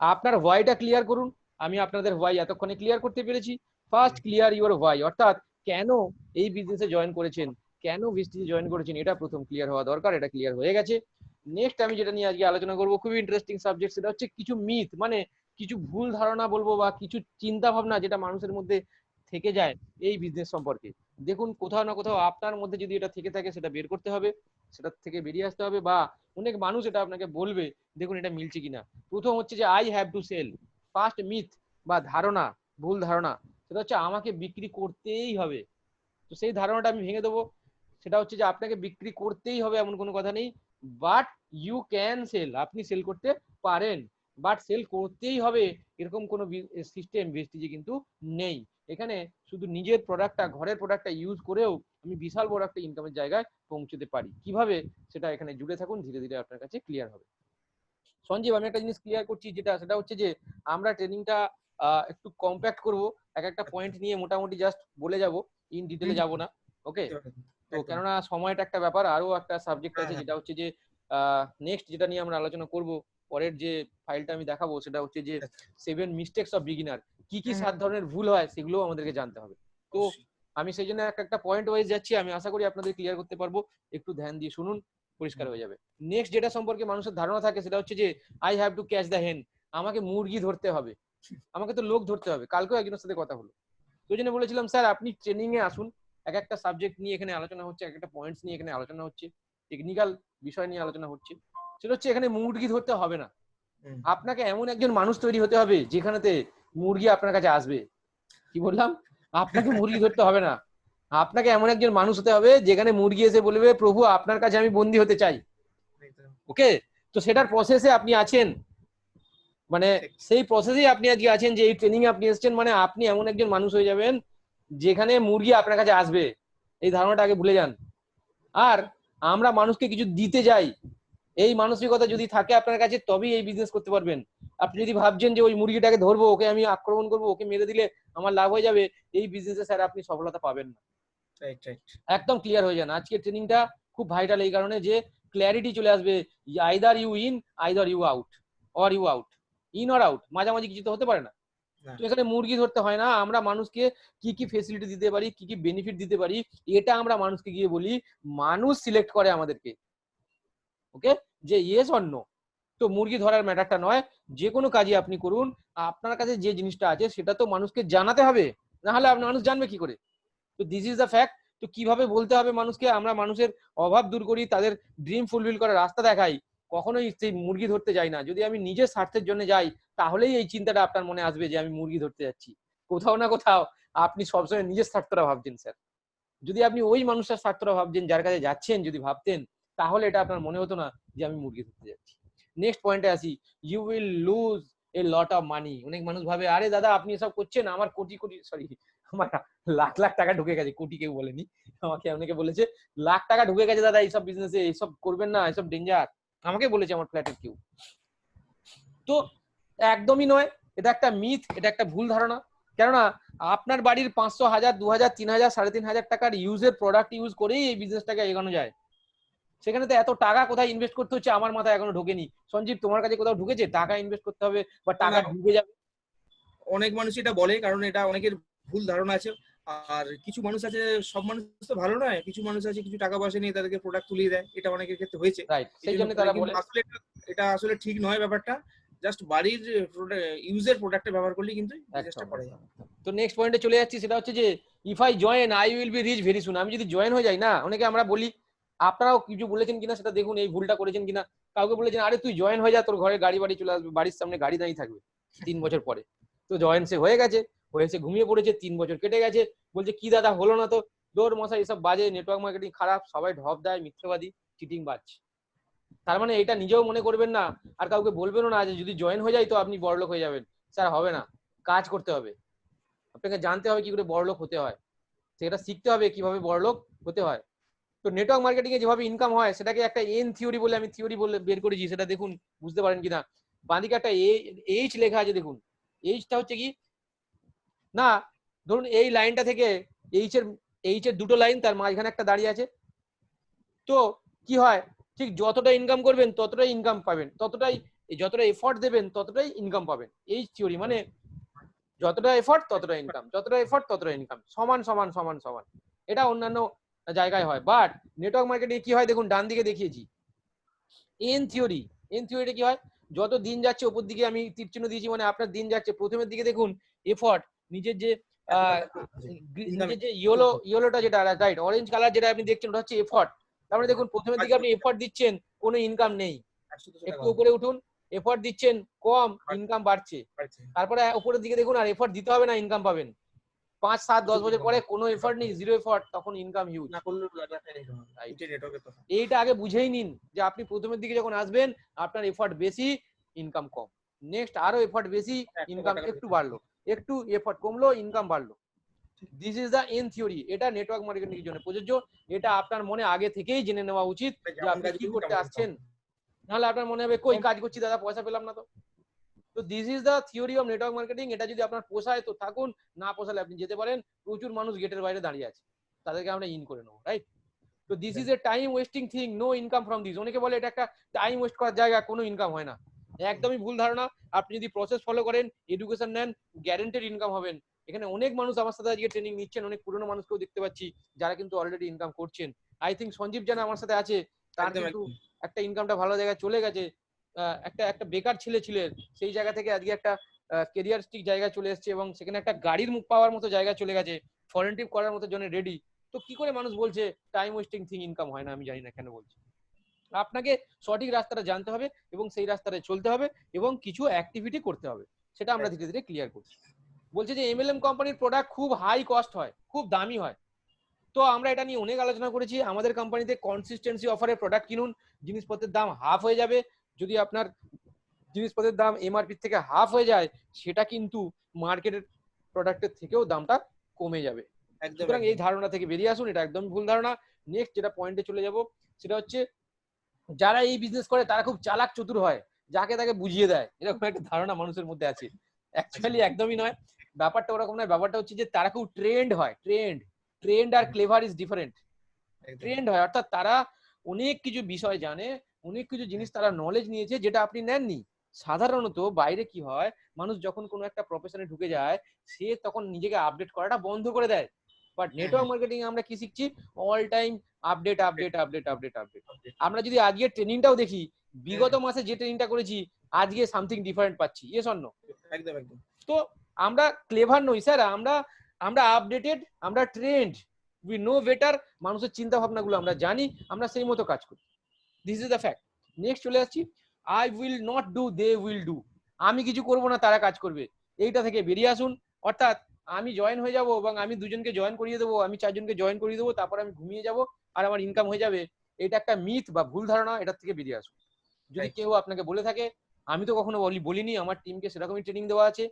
আপনার হোয়াইটা ক্লিয়ার করুন। আমি আপনাদের হোয়াই এতক্ষণে ক্লিয়ার করতে পেরেছি। ফার্স্ট ক্লিয়ার ইউর হোয়াই, অর্থাৎ কেন এই বিজনেসে জয়েন করেছেন, কেন ভেস্টিজে জয়েন করেছেন, এটা প্রথম ক্লিয়ার হওয়া দরকার। এটা ক্লিয়ার হয়ে গেছে। নেক্সট আমি যেটা নিয়ে আজকে আলোচনা করবো, খুবই ইন্টারেস্টিং সাবজেক্ট, সেটা হচ্ছে কিছু মিথ, মানে কিছু ভুল ধারণা বলবো, বা কিছু চিন্তা ভাবনা যেটা মানুষের মধ্যে থেকে যায় এই বিজনেস সম্পর্কে। দেখুন, কোথাও না কোথাও আপনার মধ্যে যদি এটা থেকে থাকে, সেটা বের করতে হবে, সেটা থেকে বেরিয়ে আসতে হবে, বা অনেক মানুষ এটা আপনাকে বলবে, দেখুন এটা মিলছে কিনা। প্রথম হচ্ছে যে I have to sell. First myth বা ধারণা, ভুল ধারণা, সেটা হচ্ছে আমাকে বিক্রি করতেই হবে। তো সেই ধারণাটা আমি ভেঙে দেবো। সেটা হচ্ছে যে আপনাকে বিক্রি করতেই হবে এমন কোনো কথা নেই, বাট ইউ ক্যান সেল, আপনি সেল করতে পারেন, বাট সেল করতেই হবে এরকম কোনো সিস্টেম ভেস্টিজে কিন্তু নেই। এখানে শুধু নিজের প্রোডাক্টটা, ঘরের প্রোডাক্টটা ইউজ করেও আমি বিশাল বড় একটা ইনকামের জায়গায় পৌঁছতে পারি। কিভাবে, সেটা এখানে জুড়ে থাকুন, ধীরে ধীরে আপনার কাছে ক্লিয়ার হবে। সঞ্জীব, আমি একটা জিনিস ক্লিয়ার করছি, সেটা হচ্ছে যে আমরা ট্রেনিংটা একটু কম্প্যাক্ট করব, একটা পয়েন্ট নিয়ে মোটামুটি জাস্ট বলে যাব, ইন ডিটেলে যাব না। ওকে, তো কেননা সময়টা একটা ব্যাপার, আরো একটা সাবজেক্ট আছে যেটা হচ্ছে যে নেক্সট যেটা নিয়ে আমরা আলোচনা করব, পরের যে ফাইলটা আমি দেখাবো সেটা হচ্ছে যে 7 মিস্টেকস অফ বিগিনার, কি কি 7 ধরনের ভুল হয় সেগুলো আমাদেরকে জানতে হবে। তো আমি সেই জন্য একটা পয়েন্ট ওয়াইজ যাচ্ছি, আমি আশা করি আপনাদের ক্লিয়ার করতে পারবো, একটু ধ্যান দিয়ে শুনুন, পরিষ্কার হয়ে যাবে। নেক্সট যেটা সম্পর্কে মানুষের ধারণা থাকে সেটা হচ্ছে যে I have to catch the হেন, আমাকে মুরগি ধরতে হবে, আমাকে তো লোক ধরতে হবে। কালকেও একজনের সাথে কথা হলো, তো জন্য বলেছিলাম স্যার আপনি ট্রেনিং এ আসুন, একটা সাবজেক্ট নিয়ে এখানে আলোচনা হচ্ছে, একটা পয়েন্টস নিয়ে এখানে আলোচনা হচ্ছে, টেকনিক্যাল বিষয় নিয়ে আলোচনা হচ্ছে, সেটা হচ্ছে এখানে মুরগি ধরতে হবে না, আপনাকে এমন একজন মানুষ তৈরি হতে হবে যেখানেতে মুরগি আপনার কাছে আসবে। কি বললাম? আপনাকে মুরগি ধরতে হবে না, আপনাকে এমন একজন মানুষ হতে হবে যেখানে মুরগি এসে বলবে প্রভু আপনার কাছে আমি বন্দী হতে চাই। ওকে, তো সেটার প্রসেসে আপনি আছেন, মানে সেই প্রসেসেই আপনি আজকে আছেন, যে এই ট্রেনিং এ আপনি এসেছেন, মানে আপনি এমন একজন মানুষ হয়ে যাবেন যেখানে মুরগি আপনার কাছে আসবে। এই ধারণাটা আগে ভুলে যান। আর আমরা মানুষকে কিছু দিতে যাই, এই মানসিকতা যদি থাকে আপনার কাছে তবেই এই বিজনেস করতে পারবেন। আপনি যদি ভাবছেন যে ওই মুরগিটাকে ধরবো, ওকে আমি আক্রমণ করবো, ওকে মেরে দিলে আমার লাভ হয়ে যাবে, এই বিজনেসে স্যার আপনি সফলতা পাবেন না। একদম ক্লিয়ার হয়ে যান। আজকের ট্রেনিংটা খুব ভাইটাল এই কারণে যে ক্ল্যারিটি চলে আসবে, either you in either you out, or you out, in or out, মাঝামাঝি কিছু তো হতে পারে না। তো এখানে মুরগি ধরতে হয় না, আমরা মানুষকে কি কি ফেসিলিটি দিতে পারি, কি কি বেনিফিট দিতে পারি, এটা আমরা মানুষকে গিয়ে বলি, মানুষ সিলেক্ট করে আমাদেরকে। ওকে, যে ইয়েস অর নো। তো মুরগি ধরার ম্যাটারটা নয়, যে কোনো কাজই আপনি করুন, আপনার কাছে যে জিনিসটা আছে সেটা তো মানুষকে জানাতে হবে, না হলে আপনার মানুষ জানবে কি করে? তো দিস ইজ দ্য ফ্যাক্ট। তো কিভাবে বলতে হবে মানুষকে, আমরা মানুষের অভাব দূর করি, তাদের ড্রিম ফুলফিল করার রাস্তা দেখাই, কখনোই সেই মুরগি ধরতে যাই না। যদি আমি নিজের স্বার্থের জন্য যাই তাহলেই এই চিন্তাটা আপনার মনে আসবে যে আমি মুরগি ধরতে যাচ্ছি। কোথাও না কোথাও আপনি সবসময় নিজের স্বার্থটা ভাবছেন স্যার। যদি আপনি ওই মানুষটার স্বার্থটা ভাবছেন যার কাছে যাচ্ছেন, যদি ভাবতেন, তাহলে এটা আপনার মনে হতো না যে আমি মুরগি ধরতে যাচ্ছি। নেক্সট পয়েন্টে আসি, you will lose a lot of money. অনেক মানুষ ভাবে আরে দাদা আপনি এসব করছেন, আমার কোটি কোটি, সরি আমার লাখ লাখ টাকা ঢুকে গেছে, কোটি কেউ বলেনি, আমাকে অনেকে বলেছে লাখ টাকা ঢুকে গেছে দাদা এইসব বিজনেসে, এইসব করবেন না, এইসব ডেঞ্জার, আমাকে বলেছে আমার ফ্ল্যাটের কেউ। তো একদমই নয়, এটা একটা মিথ, এটা একটা ভুল ধারণা। কেননা আপনার বাড়ির 500, 1000, 2000, 3000, 3500 টাকার ইউজের প্রোডাক্ট ইউজ করেই এই বিজনেসটাকে এগোনো যায়। সেখানে তো এত টাকা কোথায় ইনভেস্ট করতে হচ্ছে আমার মাথায় এখনো ঢোকেনি। সঞ্জীব, তোমার কাছে কোথাও ঢুকেছে টাকা ইনভেস্ট করতে হবে বা টাকা ঢুকে যাবে? অনেক মানুষ এটা বলে, কারণ এটা অনেকের ভুল ধারণা আছে। আর কিছু মানুষ আছে, সব মানুষ তো ভালো নয়, কিছু মানুষ আছে কিছু টাকা পয়সা নিয়ে তাদেরকে প্রোডাক্ট তুলিয়ে দেয়, এটা অনেকের ক্ষেত্রে হয়েছে। রাইট, সেই জন্য তারা বলে আসলে এটা আসলে ঠিক নয় ব্যাপারটা। জাস্ট বাড়ির ইউজের প্রোডাক্টে ব্যবহার করলে কিন্তু বিজনেসটা করা যায়। তো নেক্সট পয়েন্টে চলে যাচ্ছি, সেটা হচ্ছে যে if I join I will be rich very soon. আমি যদি জয়েন হয়ে যাই না, অনেকে আমরা বলি, আপনারাও কিছু বলেছেন কিনা সেটা দেখুন, এই ভুলটা করেছেন কিনা। কাউকে বলেছেন আরে তুই জয়েন হয়ে যা, তোর ঘরে গাড়ি বাড়ি চলে আসবে, বাড়ির সামনে গাড়ি দাঁড়িয়ে থাকবে 3 বছর পরে। তো জয়েন সে হয়ে গেছে, হয়েছে ঘুমিয়ে পড়েছে, 3 বছর কেটে গেছে, বলছে কি দাদা হলো না তো। দৌড় মশাই, এসব বাজে, নেটওয়ার্ক মার্কেটিং খারাপ, সবাই ঢপ দেয়, মিথ্যেবাদী, চিটিং বাজ। তার মানে এটা নিজেও মনে করবেন না আর কাউকে বলবেনও না যে যদি জয়েন হয়ে যায় তো আপনি বড়লোক হয়ে যাবেন। স্যার হবে না, কাজ করতে হবে, আপনাকে জানতে হবে কি করে বড়লোক হতে হয়, সেটা শিখতে হবে কিভাবে বড়লোক হতে হয়। তো নেটওয়ার্ক মার্কেটিং এ যেভাবে ইনকাম হয় সেটাকে একটা এন থিওরি বলে আমি থিওরি বলে বের করেছি, সেটা দেখুন বুঝতে পারেন কিনা। বাঁদিকে একটা এইচ লেখা আছে, দেখুন এইচটা হচ্ছে কি না, ধরুন এই লাইনটা থেকে এইচ এর দুটো লাইন, তার মাঝখানে একটা দাঁড়িয়ে আছে। তো কি হয়, ঠিক যতটা ইনকাম করবেন ততটাই ইনকাম পাবেন, যতটা এফর্ট দেবেন ততটাই ইনকাম পাবেন। এই থিওরি মানে যতটা এফর্ট ততটা ইনকাম, যতটা এফর্ট ততটা ইনকাম, সমান সমান সমান সমান। এটা অন্যান্য জায়গায় হয়, বাট নেটওয়ার্ক মার্কেটিং কি হয় দেখুন, ডান দিকে দেখিয়েছি এন থিওরিটা কি হয়, যত দিন যাচ্ছে উপর দিকে আমি তীর চিহ্ন দিয়েছি, মানে আপনার দিন যাচ্ছে, প্রথমের দিকে দেখুন এফর্ট, নিজের যে ইয়েলোটা যেটা রাইট, অরেঞ্জ কালার যেটা আপনি দেখছেন ওটা হচ্ছে এফর্ট। তারপরে দেখুন প্রথমের দিকে আপনি এফর্ট দিচ্ছেন, কোনো ইনকাম নেই, একটু উপরে উঠুন, এফর্ট দিচ্ছেন কম, ইনকাম বাড়ছে। তারপরে উপরের দিকে দেখুন আর এফর্ট দিতে হবে না, ইনকাম পাবেন। 5, 7, 10 বছর পরে কোনো এফর্ট নেই, জিরো এফর্ট, তখন ইনকাম হিউজ। না করলে নেটওয়ার্কের কথা। এইটা আগে বুঝেই নিন যে আপনি প্রথমের দিকে যখন আসবেন আপনার এফর্ট বেশি, ইনকাম কম। নেক্সট আরো এফর্ট বেশি, ইনকাম একটু বাড়লো, একটু এফর্ট কমলো, ইনকাম বাড়লো। This is the N theory. এটা নেটওয়ার্ক মার্কেটিং এর জন্য প্রযোজ্য। এটা আপনার মনে আগে থেকেই জেনে নেওয়া উচিত যে আপনি কি করতে আসছেন, নাহলে আপনার মনে হবে কই কাজ করছি দাদা, পয়সা পেলাম না তো। তো this is the theory of network marketing. এটা যদি আপনার পোষায় তো থাকুন, না পোষালে আপনি যেতে পারেন। প্রচুর মানুষ গেটের বাইরে দাঁড়িয়ে আছে, তাদেরকে আমরা ইন করে নেবো, রাইট? তো this is a time wasting thing, no income from this. অনেকে বলে এটা একটা টাইম ওয়েস্ট করার জায়গা, কোনো ইনকাম হয় না। একদমই ভুল ধারণা। আপনি যদি প্রসেস ফলো করেন, এডুকেশন নেন, গ্যারান্টেড ইনকাম হবেন। এখানে অনেক মানুষ আমার সাথে আজকে ট্রেনিং নিচ্ছেন, অনেক পুরনো মানুষকেও দেখতে পাচ্ছি যারা কিন্তু অলরেডি ইনকাম করছেন। আই থিঙ্ক সঞ্জীব জানা আমার সাথে আছে, তার কিন্তু একটা ইনকামটা ভালো জায়গায় চলে গেছে। একটা বেকার ছেলে ছিলেন, সেই জায়গা থেকে আজকে একটা ক্যারিয়ারিস্টিক জায়গায় চলে এসেছে এবং সেখানে একটা গাড়ির মুখ পাওয়ার মতো জায়গায় চলে গেছে, ফরেন ট্রিপ করার মতো জন্য রেডি। তো কি করে মানুষ বলছে টাইম ওয়েস্টিং থিং ইনকাম হয় না? আমি জানি না কেন বলছে। আপনাকে সঠিক রাস্তাটা জানতে হবে এবং সেই রাস্তায় চলতে হবে এবং কিছু অ্যাক্টিভিটি করতে হবে, সেটা আমরা ধীরে ধীরে ক্লিয়ার করছি। বলছে যে এমএলএম কোম্পানির প্রোডাক্ট খুব হাই কস্ট হয়, খুব দামি হয়। তো আমরা এটা নিয়ে অনেক আলোচনা করেছি। আমাদের কোম্পানিতে কনসিস্টেন্সি অফারে প্রোডাক্ট কিনুন, জিনিসপত্রের দাম হাফ হয়ে যাবে। যদি আপনার জিনিসপত্রের দাম এমআরপি থেকে হাফ হয়ে যায়, সেটা কিন্তু মার্কেটের প্রোডাক্টের থেকেও দামটা কমে যাবে। সুতরাং এই ধারণা থেকে বেরিয়ে আসুন, এটা একদম ভুল ধারণা। নেক্সট যেটা পয়েন্টে চলে যাব, সেটা হচ্ছে যারা এই বিজনেস করে তারা খুব চালাক চতুর হয়, যাকে তাকে বুঝিয়ে দেয়, এরকম একটা ধারণা মানুষের মধ্যে আছে। অ্যাকচুয়ালি একদমই নয়, ব্যাপারটা ওরকম নয়। ব্যাপারটা হচ্ছে যে তারা খুব ট্রেন্ড হয়। ট্রেন্ড আর ক্লেভার ইজ ডিফারেন্ট। ট্রেন্ড হয় অর্থাৎ তারা অনেক কিছু বিষয় জানে, অনেক কিছু জিনিস তারা নলেজ নিয়েছে যেটা আপনি নেননি। সাধারণত বাইরে কি হয়, মানুষ যখন কোনো একটা প্রফেশনে ঢুকে যায়, সে তখন নিজেকে আপডেট করাটা বন্ধ করে দেয়। বাট নেটওয়ার্ক মার্কেটিং আমরা কি শিখছি? All time update update update update update. আমরা যদি আজকের ট্রেনিংটাও দেখি, বিগত মাসে যে ট্রেনিংটা করেছি, আজকে সামথিং ডিফারেন্ট পাচ্ছি। Yes or no? একদম একদম। তো আমরা ক্লেভার নই স্যার, আমরা আপডেটেড, আমরা ট্রেন্ড, উই নো বেটার। মানুষের চিন্তা ভাবনাগুলো আমরা জানি, আমরা সেই মতো কাজ করি। This is the fact. Next চলে আসছি, I will not do, they will do. আমি কিছু করব না, তারা কাজ করবে। এইটা থেকে বেরিয়ে আসুন। অর্থাৎ আমি জয়েন হয়ে যাব এবং আমি দুজনকে জয়েন করিয়ে দেবো, আমি চারজনকে জয়েন করিয়ে দেবো, তারপর আমি ঘুমিয়ে যাব আর আমার ইনকাম হয়ে যাবে। এটা একটা মিথ বা ভুল ধারণা, এটার থেকে বেরিয়ে আসুন। যদি কেউ আপনাকে বলে থাকে, আমি তো কখনো বলিনি, আমার টিমকে সেরকমই ট্রেনিং দেওয়া আছে।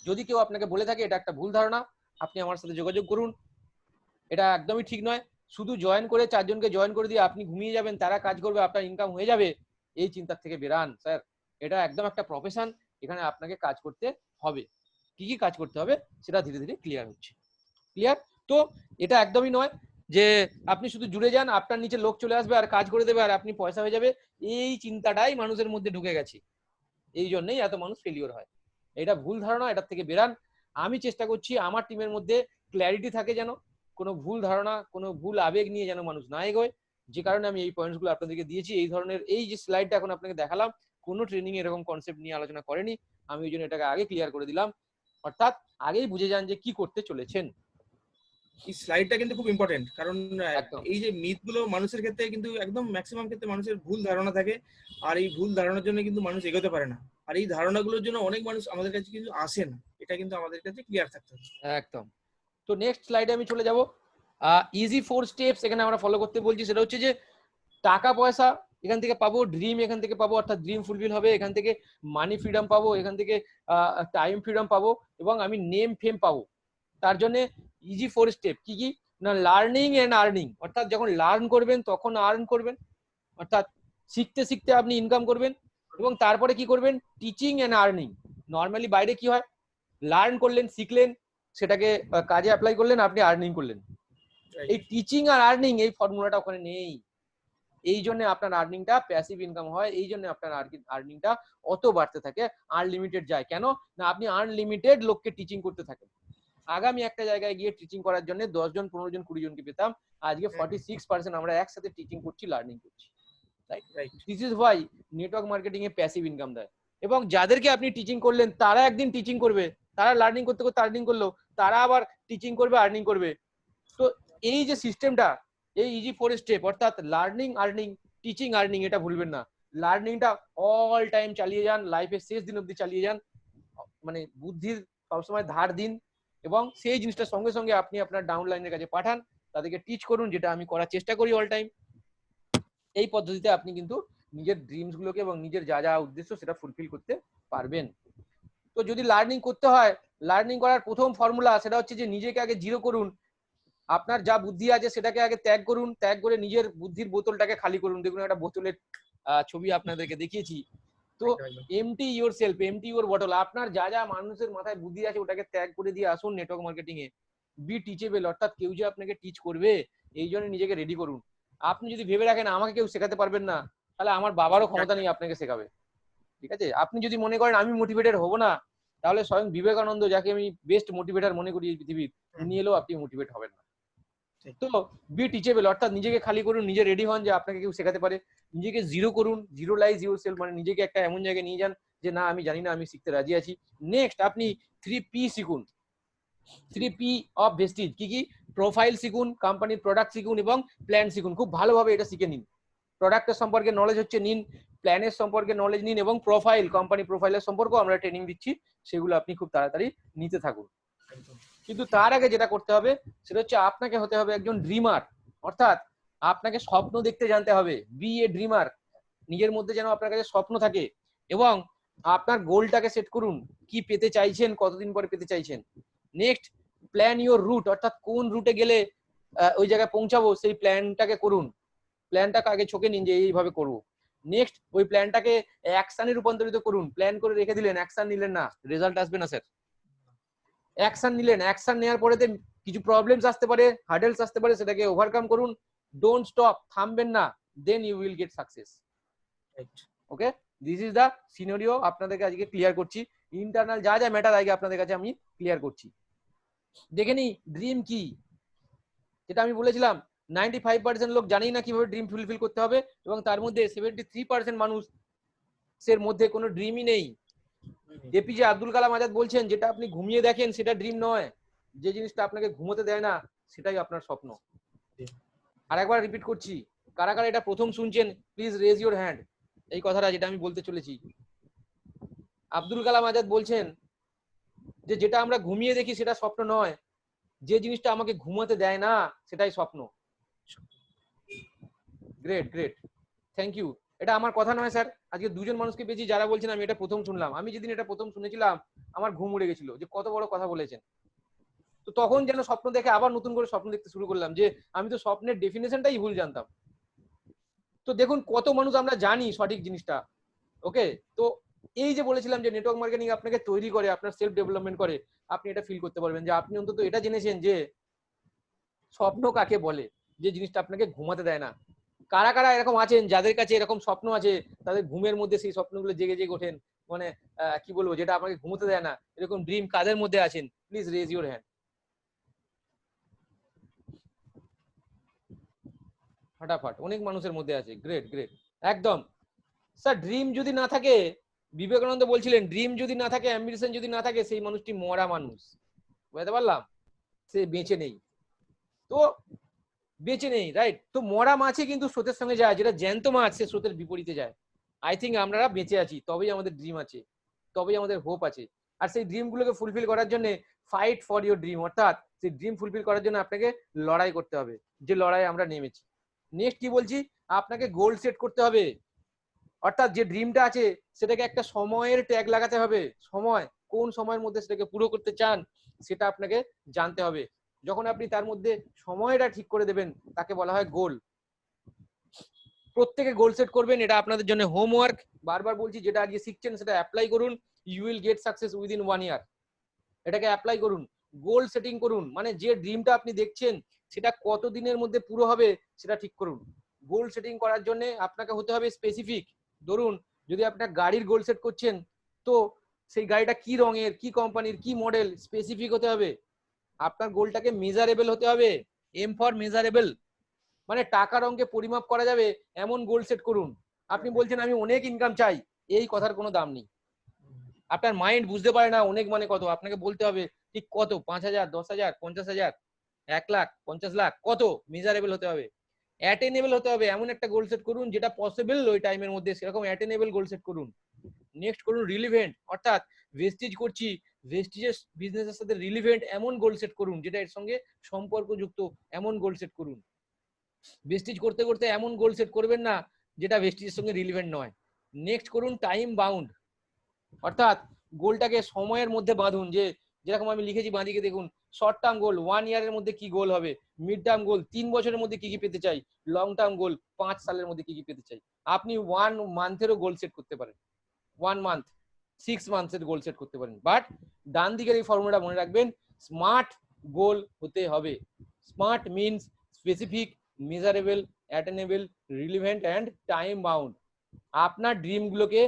যদি কেউ আপনাকে বলে থাকে এটা একটা ভুল ধারণা, আপনি আমার সাথে যোগাযোগ করুন। এটা একদমই ঠিক নয়। শুধু জয়েন করে চারজনকে জয়েন করে দিয়ে আপনি ঘুমিয়ে যাবেন, তারা কাজ করবে, আপনার ইনকাম হয়ে যাবে, এই চিন্তার থেকে বেরান স্যার। এটা একদম একটা প্রফেশন, এখানে আপনাকে কাজ করতে হবে। কি কি কাজ করতে হবে সেটা ধীরে ধীরে ক্লিয়ার হচ্ছে। ক্লিয়ার? তো এটা একদমই নয় যে আপনি শুধু জুড়ে যান, আপনার নিচে লোক চলে আসবে আর কাজ করে দেবে আর আপনি পয়সা হয়ে যাবে। এই চিন্তাটাই মানুষের মধ্যে ঢুকে গেছে, এই জন্যই এত মানুষ ফেলিওর হয়। এটা ভুল ধারণা, এটার থেকে বেরান। আমি চেষ্টা করছি আমার টিমের মধ্যে ক্ল্যারিটি থাকে, যেন কোনো ভুল ধারণা, কোনো ভুল আবেগ নিয়ে যেন মানুষ না এগোয়। যে কারণে আমি এই পয়েন্টসগুলো আপনাদেরকে দিয়েছি। এই ধরনের এই যে স্লাইডটা এখন আপনাকে দেখালাম, কোনো ট্রেনিং এরকম কনসেপ্ট নিয়ে আলোচনা করেনি আমি, ওই জন্য এটাকে আগে ক্লিয়ার করে দিলাম। অর্থাৎ আগেই বুঝে যান যে কি করতে চলেছেন। এই স্লাইডটা কিন্তু খুব ইম্পর্টেন্ট, কারণ এই যে মিথগুলো মানুষের ক্ষেত্রে কিন্তু একদম ম্যাক্সিমাম ক্ষেত্রে মানুষের ভুল ধারণা থাকে, আর এই ভুল ধারণার জন্য কিন্তু মানুষ এগোতে পারে না। আর এই ধারণাগুলোর জন্য অনেক মানুষ আমাদের কাছে কিন্তু আসে না, এটা কিন্তু আমাদের কাছে ক্লিয়ার থাকতে হবে। একদম। তো নেক্সট স্লাইডে আমি চলে যাব। ইজি 4 স্টেপস এখানে আমরা ফলো করতে বলছি। সেটা হচ্ছে যে টাকা পয়সা এখান থেকে পাবো, ড্রিম এখান থেকে পাবো, অর্থাৎ ড্রিম ফুলফিল হবে, এখান থেকে মানি ফ্রিডম পাবো, এখান থেকে টাইম ফ্রিডম পাবো এবং আমি নেম ফেম পাবো। তার জন্য ইজি 4 স্টেপ কি কি না, লার্নিং এন্ড আর্নিং। অর্থাৎ যখন লার্ন করবেন তখন আর্ন করবেন, অর্থাৎ শিখতে শিখতে আপনি ইনকাম করবেন। এবং তারপরে কি করবেন, টিচিং এন্ড আর্নিং। নর্মালি বাইরে কি হয়, লার্ন করলেন, শিখলেন, সেটাকে কাজে অ্যাপ্লাই করলেন, আপনি আর্নিং করলেন। এই টিচিং আর আর্নিং এই ফর্মুলাটা ওখানে নেই। এই জন্য আপনার আর্নিংটা প্যাসিভ ইনকাম হয়, এই জন্য আপনার আর্নিংটা অত বাড়তে থাকে, আনলিমিটেড যায়। কেন না, আপনি আনলিমিটেড লোককে টিচিং করতে থাকেন। আগামী একটা জায়গায় গিয়ে টিচিং করার জন্য 10 জন 15 জন 20 জনকে পেতাম, আজকে 46% আমরা একসাথে টিচিং করছি, লার্নিং করছি। Right? This is why network marketing A passive income দেয়। এবং যাদেরকে আপনি টিচিং করলেন তারা একদিন টিচিং করবে, তারা লার্নিং করতে করতে আর্নিং করলো, তারা আবার টিচিং করবে, আর্নিং করবে। তো এই যে সিস্টেমটা, এই ইজি 4 স্টেপ, অর্থাৎ লার্নিং আর্নিং টিচিং আর্নিং, এটা ভুলবেন না। লার্নিংটা অল টাইম চালিয়ে যান, লাইফের শেষ দিন অবধি চালিয়ে যান, মানে বুদ্ধির সবসময় ধার দিন এবং সেই জিনিসটা সঙ্গে সঙ্গে আপনি আপনার ডাউনলাইনের কাছে পাঠান, তাদেরকে টিচ করুন, যেটা আমি করার চেষ্টা করি অল টাইম। এই পদ্ধতিতে আপনি কিন্তু নিজের ড্রিমস গুলোকে এবং নিজের যা যা উদ্দেশ্য সেটা ফুলফিল করতে পারবেন। তো যদি লার্নিং করতে হয়, লার্নিং করার প্রথম ফর্মুলা সেটা হচ্ছে যে নিজেকে আগে জিরো করুন। আপনার যা বুদ্ধি আছে সেটাকে আগে ত্যাগ করুন, ত্যাগ করে নিজের বুদ্ধির বোতলটাকে খালি করুন। দেখুন একটা বোতলের ছবি আপনাদেরকে দেখিয়েছি। তো empty yourself, empty your bottle. আপনার যা যা মানুষের মাথায় বুদ্ধি আছে ওটাকে ত্যাগ করে দিয়ে আসুন নেটওয়ার্ক মার্কেটিং এ। বি টিচেবল, অর্থাৎ কেউ যে আপনাকে টিচ করবে এই জন্য নিজেকে রেডি করুন। আপনি যদি ভেবে রাখেন আমাকে কেউ শেখাতে পারবেন না, তাহলে আমার বাবারও ক্ষমতা নেই আপনাকে শেখাবে। ঠিক আছে, আপনি যদি মনে করেন আমি মোটিভেটেড হব না, তাহলে স্বয়ং বিবেকানন্দ, যাকে আমি বেস্ট মোটিভেটার মনে করি এই পৃথিবীর, উনি এলেও আপনি মোটিভেট হবেন না। তো বি টিচেবল, অর্থাৎ নিজেকে খালি করুন, নিজে রেডি হন যে আপনাকে কেউ শেখাতে পারে। নিজেকে জিরো করুন, জিরোলাইজ ইউর সেলফ, মানে নিজেকে একটা এমন জায়গায় নিয়ে যান যে না আমি জানি না, আমি শিখতে রাজি আছি। নেক্সট আপনি 3P শিখুন। 3P অফ ভেস্টিজ কি কি? প্রোফাইল শিখুন, কোম্পানির প্রোডাক্ট শিখুন এবং প্ল্যান শিখুন। খুব ভালোভাবে এটা শিখে নিন। প্রোডাক্টের সম্পর্কে নলেজ হচ্ছে নিন, প্ল্যানের সম্পর্কে নলেজ নিন এবং প্রোফাইল, কোম্পানি প্রোফাইলের সম্পর্কে আমরা ট্রেনিং দিচ্ছি, সেগুলো আপনি খুব তাড়াতাড়ি নিতে থাকুন। কিন্তু তার আগে যেটা করতে হবে সেটা হচ্ছে আপনাকে হতে হবে একজন ড্রিমার, অর্থাৎ আপনাকে স্বপ্ন দেখতে জানতে হবে। B A dreamer. নিজের মধ্যে যেন আপনার কাছে স্বপ্ন থাকে এবং আপনার গোলটাকে সেট করুন, কি পেতে চাইছেন, কতদিন পরে পেতে চাইছেন। নেক্সট প্ল্যান ইউর রুট, অর্থাৎ কোন রুটে গেলে ওই জায়গায় পৌঁছাবো সেই প্ল্যানটাকে করুন। প্ল্যানটাকে আগে ছকে নিন যে এইভাবে করবো। নেক্সট ওই প্ল্যানটাকে অ্যাকশনে রূপান্তরিত করুন। প্ল্যান করে রেখে দিলেন, অ্যাকশন নিলেন না, রেজাল্ট আসবে না স্যার। অ্যাকশন নিলেন, অ্যাকশন নেওয়ার পরে কিছু প্রবলেমস আসতে পারে, হার্ডেলস আসতে পারে, সেটাকে ওভারকাম করুন। ডোন্ট স্টপ, থামবেন না, then you will get success. Okay, this is the scenario. আপনাদেরকে আজকে ক্লিয়ার করছি, ইন্টারনাল যা যা ম্যাটার আগে আপনাদের কাছে আমি ক্লিয়ার করছি। দেখে নি ড্রিম কি, যেটা আমি বলেছিলাম 95% লোক জানেই না কিভাবে ড্রিম ফুলফিল করতে হবে, এবং তার মধ্যে 73% মানুষের মধ্যে কোনো ড্রিমই নেই। এপিজে আব্দুল কালাম আজাদ বলছেন, যেটা আপনি ঘুমিয়ে দেখেন সেটা ড্রিম নয়, যে জিনিসটা আপনাকে ঘুমোতে দেয় না সেটাই আপনার স্বপ্ন। আর একবার রিপিট করছি, কারা কারা এটা প্রথম শুনছেন প্লিজ রেজ ইউর হ্যান্ড। এই কথাটা যেটা আমি বলতে চলেছি, আব্দুল কালাম আজাদ বলছেন যে যেটা আমরা ঘুমিয়ে দেখি সেটা স্বপ্ন নয়, যে জিনিসটা আমাকে ঘুমাতে দেয় না সেটাই স্বপ্ন। Great great, thank you. এটা আমার কথা নয় স্যার, আজকে দুজন মানুষকে পেয়েছি যারা বলছেন আমি এটা প্রথম শুনলাম। আমি যেদিন এটা প্রথম শুনেছিলাম আমার ঘুম উড়ে গেছিল, যে কত বড় কথা বলেছেন। তো তখন যেন স্বপ্ন দেখে আবার নতুন করে স্বপ্ন দেখতে শুরু করলাম, যে আমি তো স্বপ্নের ডেফিনেশনটাই ভুল জানতাম। তো দেখুন কত মানুষ আমরা জানি সঠিক জিনিসটা। ওকে, তো এই যে বলেছিলাম যে নেটওয়ার্ক মার্কেটিং আপনাকে তৈরি করে, আপনার সেলফ ডেভেলপমেন্ট করে, আপনি এটা ফিল করতে পারবেন যে আপনি অন্তত এটা জেনেছেন যে স্বপ্ন কাকে বলে, যে জিনিসটা আপনাকে ঘুমাতে দেয় না। কারা কারা এরকম আছেন যাদের কাছে এরকম স্বপ্ন আছে, তাদের ঘুমের মধ্যে সেই স্বপ্নগুলো জেগে জেগে ওঠেন, মানে কি বলবো, যেটা আপনাকে ঘুমোতে দেয় না, এরকম ড্রিম কাদের মধ্যে আছেন? Please raise your hand. ফাটাফাট, অনেক মানুষের মধ্যে আছে। গ্রেট গ্রেট, একদম স্যার। ড্রিম যদি না থাকে, বিবেকানন্দ বলছিলেন ড্রিম যদি না থাকে, অ্যাম্বিশন যদি না থাকে, সেই মানুষটি মরা মানুষ। বুঝতে পারলাম, সে বেঁচে নেই। তো বেঁচে নেই, রাইট? তো মরা মাছে কিন্তু স্রোতের সঙ্গে যায়, যেটা জ্যান্ত মাছ সে স্রোতের বিপরীতে যায়। আই থিঙ্ক আমরা বেঁচে আছি, তবেই আমাদের ড্রিম আছে, তবেই আমাদের হোপ আছে। আর সেই ড্রিম গুলোকে ফুলফিল করার জন্য ফাইট ফর ইউর ড্রিম, অর্থাৎ সেই ড্রিম ফুলফিল করার জন্য আপনাকে লড়াই করতে হবে, যে লড়াই আমরা নেমেছি। নেক্সট কি বলছি, আপনাকে গোল সেট করতে হবে, অর্থাৎ যে ড্রিমটা আছে সেটাকে একটা সময়ের ট্যাগ লাগাতে হবে। সময়, কোন সময়ের মধ্যে সেটাকে পুরো করতে চান সেটা আপনাকে জানতে হবে। যখন আপনি তার মধ্যে সময়টা ঠিক করে দেবেন তাকে বলা হয় গোল। প্রত্যেকে গোল সেট করবেন, এটা আপনাদের জন্য হোমওয়ার্ক। বারবার বলছি, যেটা আজকে শিখছেন সেটা অ্যাপ্লাই করুন, you will get success within 1 year. এটাকে অ্যাপ্লাই করুন, গোল সেটিং করুন, মানে যে ড্রিমটা আপনি দেখছেন সেটা কত দিনের মধ্যে পুরো হবে সেটা ঠিক করুন। গোল সেটিং করার জন্য আপনাকে হতে হবে স্পেসিফিক। ধরুন যদি আপনার গাড়ির গোল সেট করছেন, তো সেই গাড়িটা কি রঙের, কি কোম্পানির, কি মডেল, স্পেসিফিক হতে হবে। আপনার গোলটাকে মেজারেবল হতে হবে, এম ফর মেজারেবল, মানে টাকার অঙ্কে পরিমাপ করা যাবে এমন গোল সেট করুন। আপনি বলছেন আমি অনেক ইনকাম চাই, এই কথার কোনো দাম নেই। আপনার মাইন্ড বুঝতে পারে না অনেক মানে কত, আপনাকে বলতে হবে ঠিক কত, 5,000, 10,000, 50,000, 1 লাখ, 50 লাখ, কত মেজারেবল হতে হবে, অ্যাটেনেবল হতে হবে। এমন একটা গোল সেট করুন যেটা পসিবল ওই টাইমের মধ্যে, সেরকম অ্যাটেনেবল গোল সেট করুন। নেক্সট করুন রিলিভেন্ট, অর্থাৎ ভেস্টিজ করছি, ভেস্টিজের বিজনেসের সাথে রিলিভেন্ট এমন গোল সেট করুন, যেটা এর সঙ্গে সম্পর্কযুক্ত এমন গোল সেট করুন। ভেস্টিজ করতে করতে এমন গোল সেট করবেন না যেটা ভেস্টিজের সঙ্গে রিলিভেন্ট নয়। নেক্সট করুন টাইম বাউন্ড, অর্থাৎ গোলটাকে সময়ের মধ্যে বাঁধুন। যে যেরকম আমি লিখেছি বাঁদিকে দেখুন, শর্ট টার্ম গোল 1 ইয়ারের মধ্যে কি গোল হবে, মিড টার্ম গোল 3 বছরের মধ্যে কি কি পেতে চাই, লং টার্ম গোল 5 সালের মধ্যে কি কি পেতে চাই। আপনি 1 মান্থেরও গোল সেট করতে পারেন, 1 মান্থ 6 মান্থসের গোল সেট করতে পারেন। বাট ডান দিকের এই ফর্মুলাটা মনে রাখবেন, স্মার্ট গোল হতে হবে। Smart means specific, measurable, attainable, relevant and time bound. আপনার ড্রিমগুলোকে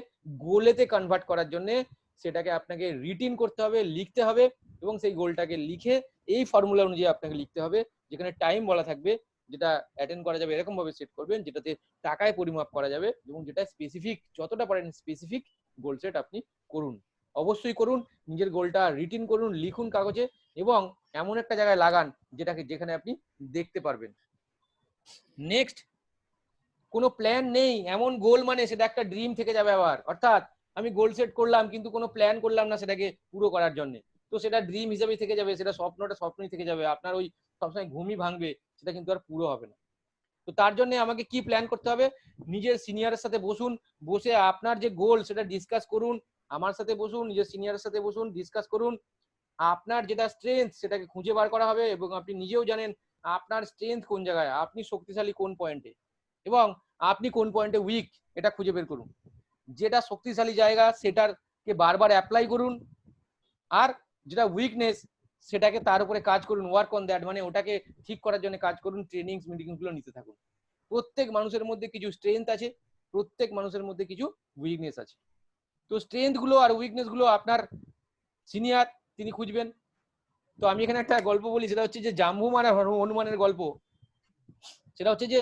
গোলেতে কনভার্ট করার জন্য সেটাকে আপনাকে রিটিন করতে হবে, লিখতে হবে, এবং সেই গোলটাকে লিখে এই ফর্মুলা অনুযায়ী আপনাকে লিখতে হবে, যেখানে টাইম বলা থাকবে, যেটা অ্যাটেন্ড করা যাবে এরকম ভাবে সেট করবেন যেটাতে টাকায় পরিমাপ করা যাবে, এবং যেটা স্পেসিফিক, যতটা পারেন স্পেসিফিক গোল সেট আপনি করুন। অবশ্যই করুন, নিজের গোলটা রিটিন করুন, লিখুন কাগজে, এবং এমন একটা জায়গায় লাগান যেখানে আপনি দেখতে পারবেন। নেক্সট, কোনো প্ল্যান নেই এমন গোল মানে সেটা একটা ড্রিম থেকে যাবে আবার। অর্থাৎ আমি গোল সেট করলাম কিন্তু কোনো প্ল্যান করলাম না সেটাকে পুরো করার জন্য, তো সেটা ড্রিম হিসেবেই থেকে যাবে, সেটা স্বপ্নই থেকে যাবে। আপনার ওই সবসময় ঘুমই ভাঙবে, সেটা কিন্তু আর পুরো হবে না। তো তার জন্য আমাকে কি প্ল্যান করতে হবে, নিজের সিনিয়রের সাথে বসুন, বসে আপনার যে গোল সেটা ডিসকাস করুন। আমার সাথে বসুন, নিজের সিনিয়রের সাথে বসুন, ডিসকাস করুন। আপনার যেটা স্ট্রেংথ সেটাকে খুঁজে বার করা হবে, এবং আপনি নিজেও জানেন আপনার স্ট্রেংথ কোন জায়গায়, আপনি শক্তিশালী কোন পয়েন্টে, এবং আপনি কোন পয়েন্টে উইক, এটা খুঁজে বের করুন। যেটা শক্তিশালী জায়গা সেটাকে বারবার অ্যাপ্লাই করুন, আর যেটা উইকনেস সেটাকে তার উপরে কাজ করুন, ওয়ার্ক অন দ্যাট, মানে ওটাকে ঠিক করার জন্য কাজ করুন, ট্রেনিং মিটিং গুলো নিতে থাকুন। প্রত্যেক মানুষের মধ্যে কিছু স্ট্রেংথ আছে, প্রত্যেক মানুষের মধ্যে কিছু উইকনেস আছে। তো স্ট্রেংথ গুলো আর উইকনেস গুলো আপনার সিনিয়র তিনি খুঁজবেন। তো আমি এখানে একটা গল্প বলি, সেটা হচ্ছে যে জাম্বুমান আর হনুমানের গল্প। সেটা হচ্ছে যে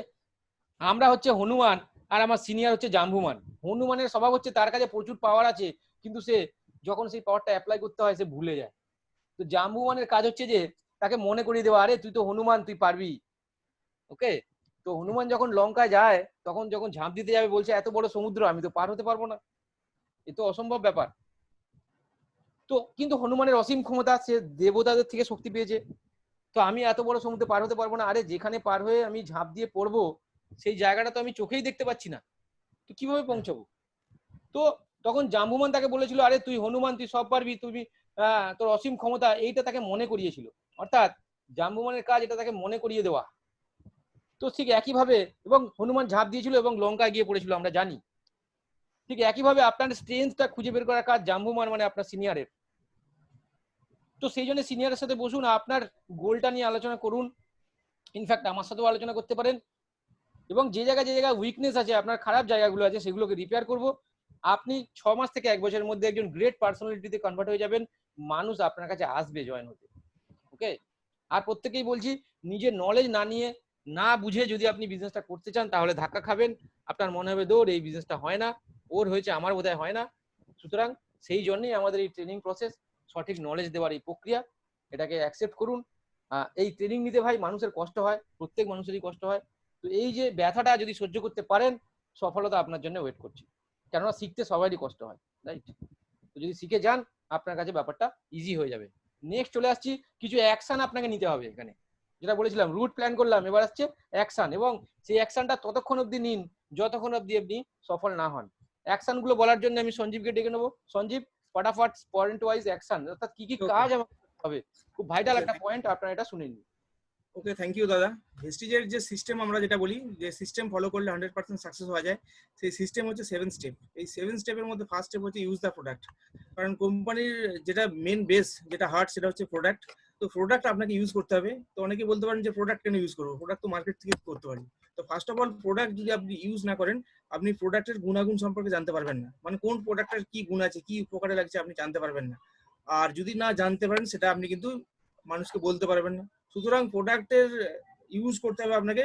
আমরা হচ্ছে হনুমান আর আমার সিনিয়র হচ্ছে জাম্বুমান। হনুমানের স্বভাব হচ্ছে তার কাছে প্রচুর পাওয়ার আছে, কিন্তু সে যখন সেই পাওয়ারটা অ্যাপ্লাই করতে হয় সে ভুলে যায়। তো জাম্বুমানের কাজ হচ্ছে যে তাকে মনে করিয়ে দেওয়া, আরে তুই তো হনুমান, তুই পারবি। ওকে, তো হনুমান যখন লঙ্কায় যায়, তখন যখন ঝাঁপ দিতে যাবে বলছে এত বড় সমুদ্র আমি তো পার হতে পারবো না, এ তো অসম্ভব ব্যাপার। তো কিন্তু হনুমানের অসীম ক্ষমতা, সে দেবতাদের থেকে শক্তি পেয়েছে। তো আমি এত বড় সমুদ্রে পার হতে পারবো না, আরে যেখানে পার হয়ে আমি ঝাঁপ দিয়ে পড়বো সেই জায়গাটা তো আমি চোখেই দেখতে পাচ্ছি না, তো কিভাবে পৌঁছাবো। তো তখন জাম্বুমান তাকে বলেছিল, আরে তুই হনুমান, তুই সব পারবি, তুমি তোর অসীম ক্ষমতা, এইটা তাকে মনে করিয়েছিল। অর্থাৎ জাম্বুমানের কাজ এটা তাকে মনে করিয়ে দেওয়া। তো ঠিক একইভাবে, এবং হনুমান ঝাঁপ দিয়েছিল এবং লঙ্কায় গিয়ে পড়েছিল আমরা জানি। ঠিক একইভাবে আপনার স্ট্রেংথটা খুঁজে বের করার কাজ জাম্বুমান মানে আপনার সিনিয়রের। তো সেই জন্য সিনিয়রের সাথে বসুন, আপনার গোলটা নিয়ে আলোচনা করুন। ইনফ্যাক্ট আমার সাথেও আলোচনা করতে পারেন, এবং যে জায়গায় উইকনেস আছে, আপনার খারাপ জায়গাগুলো আছে, সেগুলোকে রিপেয়ার করব। আপনি 6 মাস থেকে 1 বছরের মধ্যে একজন গ্রেট পার্সোনালিটিতে কনভার্ট হয়ে যাবেন। মানুষ আপনার কাছে আসবে জয়েন হতে। ওকে, আর প্রত্যেকেই বলছি, নিজের নলেজ না নিয়ে, না বুঝে যদি আপনি বিজনেসটা করতে চান তাহলে ধাক্কা খাবেন। আপনার মনে হবে দৌড়, এই বিজনেসটা হয় না, ওর হয়েছে আমার বোধহয় হয় না। সুতরাং সেই জন্যই আমাদের এই ট্রেনিং প্রসেস, সঠিক নলেজ দেওয়ার এই প্রক্রিয়া, এটাকে অ্যাকসেপ্ট করুন। এই ট্রেনিং নিতে ভাই মানুষের কষ্ট হয়, প্রত্যেক মানুষেরই কষ্ট হয়। তো এই যে ব্যথাটা যদি সহ্য করতে পারেন, সফলতা আপনার জন্য ওয়েট করছে। কেননা শিখতে সবারই কষ্ট হয়, রাইট? তো যদি শিখে যান, আপনার কাছে ব্যাপারটা ইজি হয়ে যাবে। নেক্সট চলে আসছি, কিছু অ্যাকশন আপনাকে নিতে হবে এখানে। যেটা বলেছিলাম, রুট প্ল্যান করলাম, এবার আসছে অ্যাকশন, এবং সেই অ্যাকশনটা ততক্ষণ অবধি নিন যতক্ষণ অবধি আপনি সফল না হন। অ্যাকশন গুলো বলার জন্য আমি সঞ্জীবকে ডেকে নেবো। সঞ্জীব, ফটাফট পয়েন্ট ওয়াইজ অ্যাকশন, অর্থাৎ কি কি কাজ আমাকে করতে হবে, খুব ভাইটাল একটা পয়েন্ট, আপনারা এটা শুনে নিন। ওকে, থ্যাংক ইউ দাদা। ভেস্টিজের যে সিস্টেম আমরা যেটা বলি, যে সিস্টেম ফলো করলে 100% সাকসেস হওয়া যায়, সেই সিস্টেম হচ্ছে 7 স্টেপ। এই 7 স্টেপের মধ্যে ফার্স্ট স্টেপ হচ্ছে ইউজ দ্য প্রোডাক্ট। কারণ কোম্পানির যেটা মেন বেস, যেটা হার্ট, সেটা হচ্ছে প্রোডাক্ট। তো প্রোডাক্ট আপনাকে ইউজ করতে হবে। তো অনেকে বলতে পারেন যে প্রোডাক্ট কেন ইউজ করবো, প্রোডাক্ট তো মার্কেট থেকে করতে পারি। তো ফার্স্ট অফ অল, প্রোডাক্ট যদি আপনি ইউজ না করেন, আপনি প্রোডাক্টের গুণাগুণ সম্পর্কে জানতে পারবেন না। মানে কোন প্রোডাক্টের কি গুণ আছে, কি উপকারে লাগছে, আপনি জানতে পারবেন না। আর যদি না জানতে পারেন, সেটা আপনি কিন্তু মানুষকে বলতে পারবেন না। সুতরাং প্রোডাক্টের ইউজ করতে হবে আপনাকে,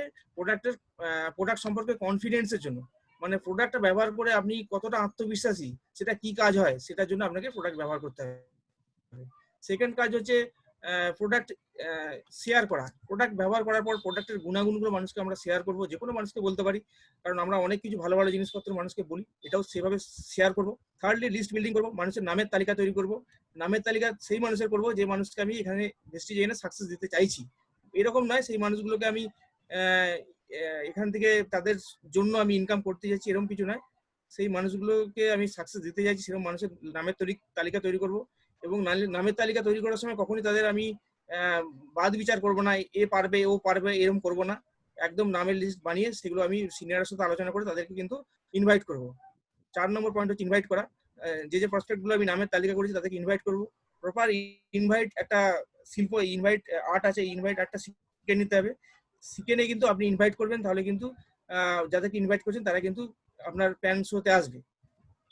প্রোডাক্ট সম্পর্কে কনফিডেন্সের জন্য। মানে প্রোডাক্টটা ব্যবহার করে আপনি কতটা আত্মবিশ্বাসী, সেটা কি কাজ হয়, সেটার জন্য আপনাকে প্রোডাক্ট ব্যবহার করতে হবে। সেকেন্ড কাজ হচ্ছে প্রোডাক্ট শেয়ার করা, প্রোডাক্ট ব্যবহার করার পর প্রোডাক্টের গুণাগুণগুলো মানুষকে আমরা শেয়ার করবো, যে কোনো মানুষকে বলতে পারি, কারণ আমরা অনেক কিছু ভালো ভালো জিনিসপত্র মানুষকে বলি, এটাও সেভাবে শেয়ার করবো। থার্ডলি লিস্ট বিল্ডিং করবো, মানুষের নামের তালিকা তৈরি করবো। নামের তালিকা সেই মানুষের করবো যে মানুষকে আমি এখানে ভেস্টিজ এনে সাকসেস দিতে চাইছি। এরকম নয় সেই মানুষগুলোকে আমি এখান থেকে তাদের জন্য আমি ইনকাম করতে চাইছি, এরকম কিছু নয়। সেই মানুষগুলোকে আমি সাকসেস দিতে চাইছি, সেরকম মানুষের নামের তালিকা তৈরি করব। এবং নামের তালিকা তৈরি করার সময় কখনই তাদের আমি বাদ বিচার করব না, এ পারবে ও পারবে এরকম করব না। একদম নামের লিস্ট বানিয়ে সেগুলো আমি সিনিয়রের সাথে আলোচনা করে তাদেরকে কিন্তু ইনভাইট করব। 4 নম্বর পয়েন্ট হচ্ছে ইনভাইট করা। যে প্রসপেক্ট গুলো আমি নামের তালিকা করেছি তাদেরকে ইনভাইট করব। প্রপার ইনভাইট একটা শিল্প, ইনভাইট আর্ট আছে, ইনভাইট আর্টটা শিখে নিতে হবে। শিখে নিয়ে কিন্তু আপনি ইনভাইট করবেন, তাহলে কিন্তু যাদেরকে ইনভাইট করছেন তারা কিন্তু আপনার প্ল্যান শোতে আসবে।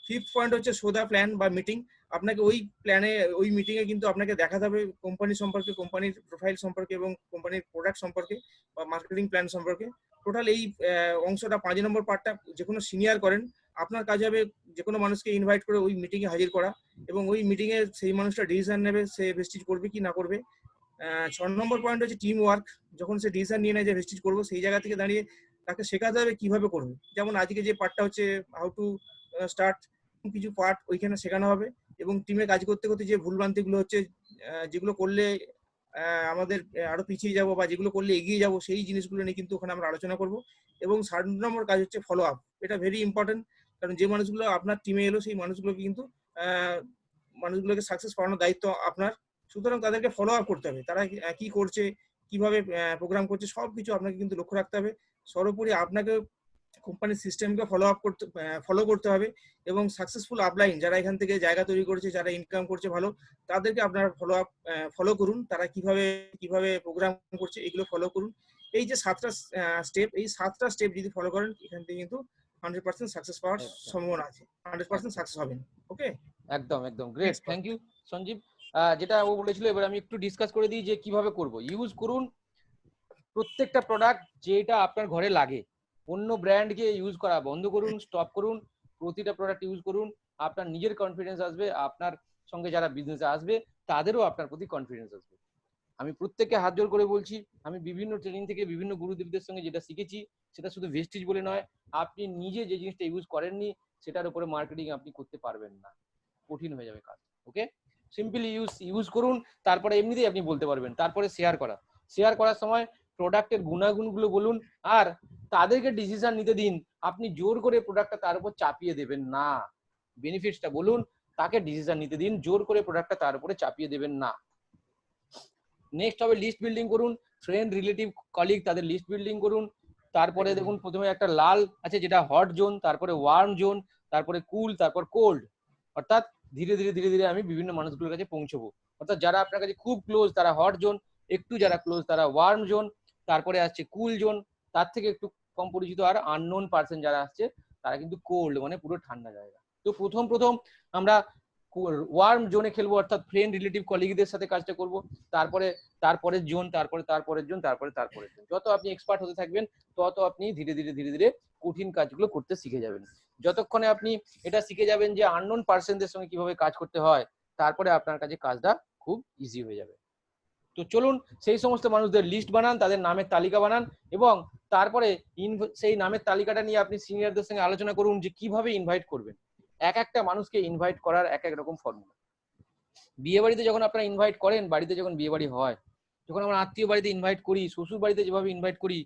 5th পয়েন্ট হচ্ছে শো দা প্ল্যান বা মিটিং। আপনাকে ওই প্ল্যানে, ওই মিটিং এ কিন্তু আপনাকে দেখাতে হবে কোম্পানি সম্পর্কে, কোম্পানির প্রোফাইল সম্পর্কে এবং কোম্পানির প্রোডাক্ট সম্পর্কে বা মার্কেটিং প্ল্যান সম্পর্কে। টোটাল এই অংশটা 5 নম্বর পার্টটা যে কোনো সিনিয়র করেন, আপনার কাজ হবে যে কোনো মানুষকে ইনভাইট করে ওই মিটিং এ হাজির করা, এবং ওই মিটিং এ সেই মানুষটা ডিসিশন নেবে সে ভেস্টিজ করবে কি না করবে। 6 নম্বর পয়েন্ট হচ্ছে টিম ওয়ার্ক। যখন সে ডিসিশন নিয়ে নেয় যে ভেস্টিজ করবো, সেই জায়গা থেকে দাঁড়িয়ে তাকে শেখাতে হবে কিভাবে করবে। যেমন আজকে যে পার্টটা হচ্ছে হাউ টু স্টার্ট, কিছু পার্ট ওইখানে শেখানো হবে। এবং টিমে কাজ করতে করতে যে ভুলভ্রান্তিগুলো হচ্ছে, যেগুলো করলে আমাদের আরো পিছিয়ে যাব বা যেগুলো করলে এগিয়ে যাব, সেই জিনিসগুলো নিয়ে কিন্তু ওখানে আমরা আলোচনা করব। এবং 7 নম্বর কাজ হচ্ছে ফলো আপ। এটা ভেরি ইম্পর্টেন্ট, কারণ যে মানুষগুলো আপনার টিমে এলো সেই মানুষগুলোকে কিন্তু মানুষগুলোকে সাকসেস করানোর দায়িত্ব আপনার। সুতরাং তাদেরকে ফলো আপ করতে হবে, তারা কি করছে, কিভাবে প্রোগ্রাম করছে, সবকিছু আপনাকে কিন্তু লক্ষ্য রাখতে হবে। সর্বোপরি আপনাকে কোম্পানির সিস্টেমকে ফলো করতে হবে। এবং সাকসেসফুল আপলাইন যারা এখান থেকে জায়গা তৈরি করছে, যারা ইনকাম করছে ভালো, তাদেরকে আপনারা ফলো করুন। তারা কিভাবে প্রোগ্রাম করছে এগুলো ফলো করুন। এই যে 7টা স্টেপ, এই 7টা স্টেপ যদি ফলো করেন, এখান থেকে কিন্তু 100% সাকসেস পাওয়ার সম্ভাবনা আছে, 100% সাকসেস হবেন। ওকে, একদম একদম গ্রেট, থ্যাংক ইউ সঞ্জীব। যেটা ও বলেছিল এবার আমি একটু ডিসকাস করে দিই যে কিভাবে করব। ইউজ করুন প্রত্যেকটা প্রোডাক্ট যেটা আপনার ঘরে লাগে, অন্য ব্র্যান্ডকে ইউজ করা বন্ধ করুন, স্টপ করুন। প্রতিটা প্রোডাক্ট ইউজ করুন, আপনার নিজের কনফিডেন্স আসবে, আপনার সঙ্গে যারা বিজনেসে আসবে তাদেরও আপনার প্রতি কনফিডেন্স আসবে। আমি প্রত্যেককে হাত জোর করে বলছি, আমি বিভিন্ন ট্রেনিং থেকে বিভিন্ন গুরুদেবদের সঙ্গে যেটা শিখেছি, সেটা শুধু ভেস্টিজ বলে নয়, আপনি নিজে যে জিনিসটা ইউজ করেননি সেটার উপরে মার্কেটিং আপনি করতে পারবেন না, কঠিন হয়ে যাবে কাজ। ওকে, সিম্পলি ইউজ করুন, তারপরে এমনিতেই আপনি বলতে পারবেন। তারপরে শেয়ার করার সময় প্রোডাক্টের গুণাগুণগুলো বলুন, আর তাদেরকে ডিসিশন নিতে দিন। আপনি জোর করে প্রোডাক্টটা তার উপর চাপিয়ে দেবেন না, বেনিফিটসটা বলুন, তাকে ডিসিশন নিতে দিন, জোর করে প্রোডাক্টটা তার উপরে চাপিয়ে দেবেন না। নেক্সট হবে লিস্ট বিল্ডিং করুন, ফ্রেন্ড রিলেটিভ কলিগ তাদের লিস্ট বিল্ডিং করুন। তারপরে দেখুন প্রথমে একটা লাল আছে যেটা হট জোন, তারপরে ওয়ার্ম জোন, তারপরে কুল, তারপর কোল্ড। অর্থাৎ ধীরে ধীরে ধীরে ধীরে আমি বিভিন্ন মানুষগুলোর কাছে পৌঁছবো। অর্থাৎ যারা আপনার কাছে খুব ক্লোজ তারা হট জোন, একটু যারা ক্লোজ তারা ওয়ার্ম জোন, তারপরে আসছে কুল জোন, তার থেকে একটু কম পরিচিত আর আননোন পার্সন যারা আসছে তারা কিন্তু কোল্ড, মানে পুরো ঠান্ডা জায়গা। তো প্রথম আমরা ওয়ার্ম জোনে খেলবো, অর্থাৎ ফ্রেন্ড রিলেটিভ কলিগদের সাথে কাজটা করব। তারপরের জোন, তারপরের জোন, তারপরের জোন। যত আপনি এক্সপার্ট হতে থাকবেন তত আপনি ধীরে ধীরে কঠিন কাজগুলো করতে শিখে যাবেন। যতক্ষণে আপনি এটা শিখে যাবেন যে আননোন পার্সনদের সঙ্গে কিভাবে কাজ করতে হয়, তারপরে আপনার কাছে কাজটা খুব ইজি হয়ে যাবে। তো চলুন সেই সমস্ত মানুষদের লিস্ট বানান, তাদের নামের তালিকা বানান, এবং তারপরে সেই নামের তালিকাটা নিয়ে আপনি সিনিয়রদের সঙ্গে আলোচনা করুন যে কিভাবে ইনভাইট করবেন। এক একটা মানুষকে ইনভাইট করার এক এক রকম ফর্মুলা। বিয়ে বাড়িতে যখন আপনারা ইনভাইট করেন, বাড়িতে যখন বিয়ে বাড়ি হয়, যখন আমরা আত্মীয় বাড়িতে ইনভাইট করি, শ্বশুর বাড়িতে যেভাবে ইনভাইট করি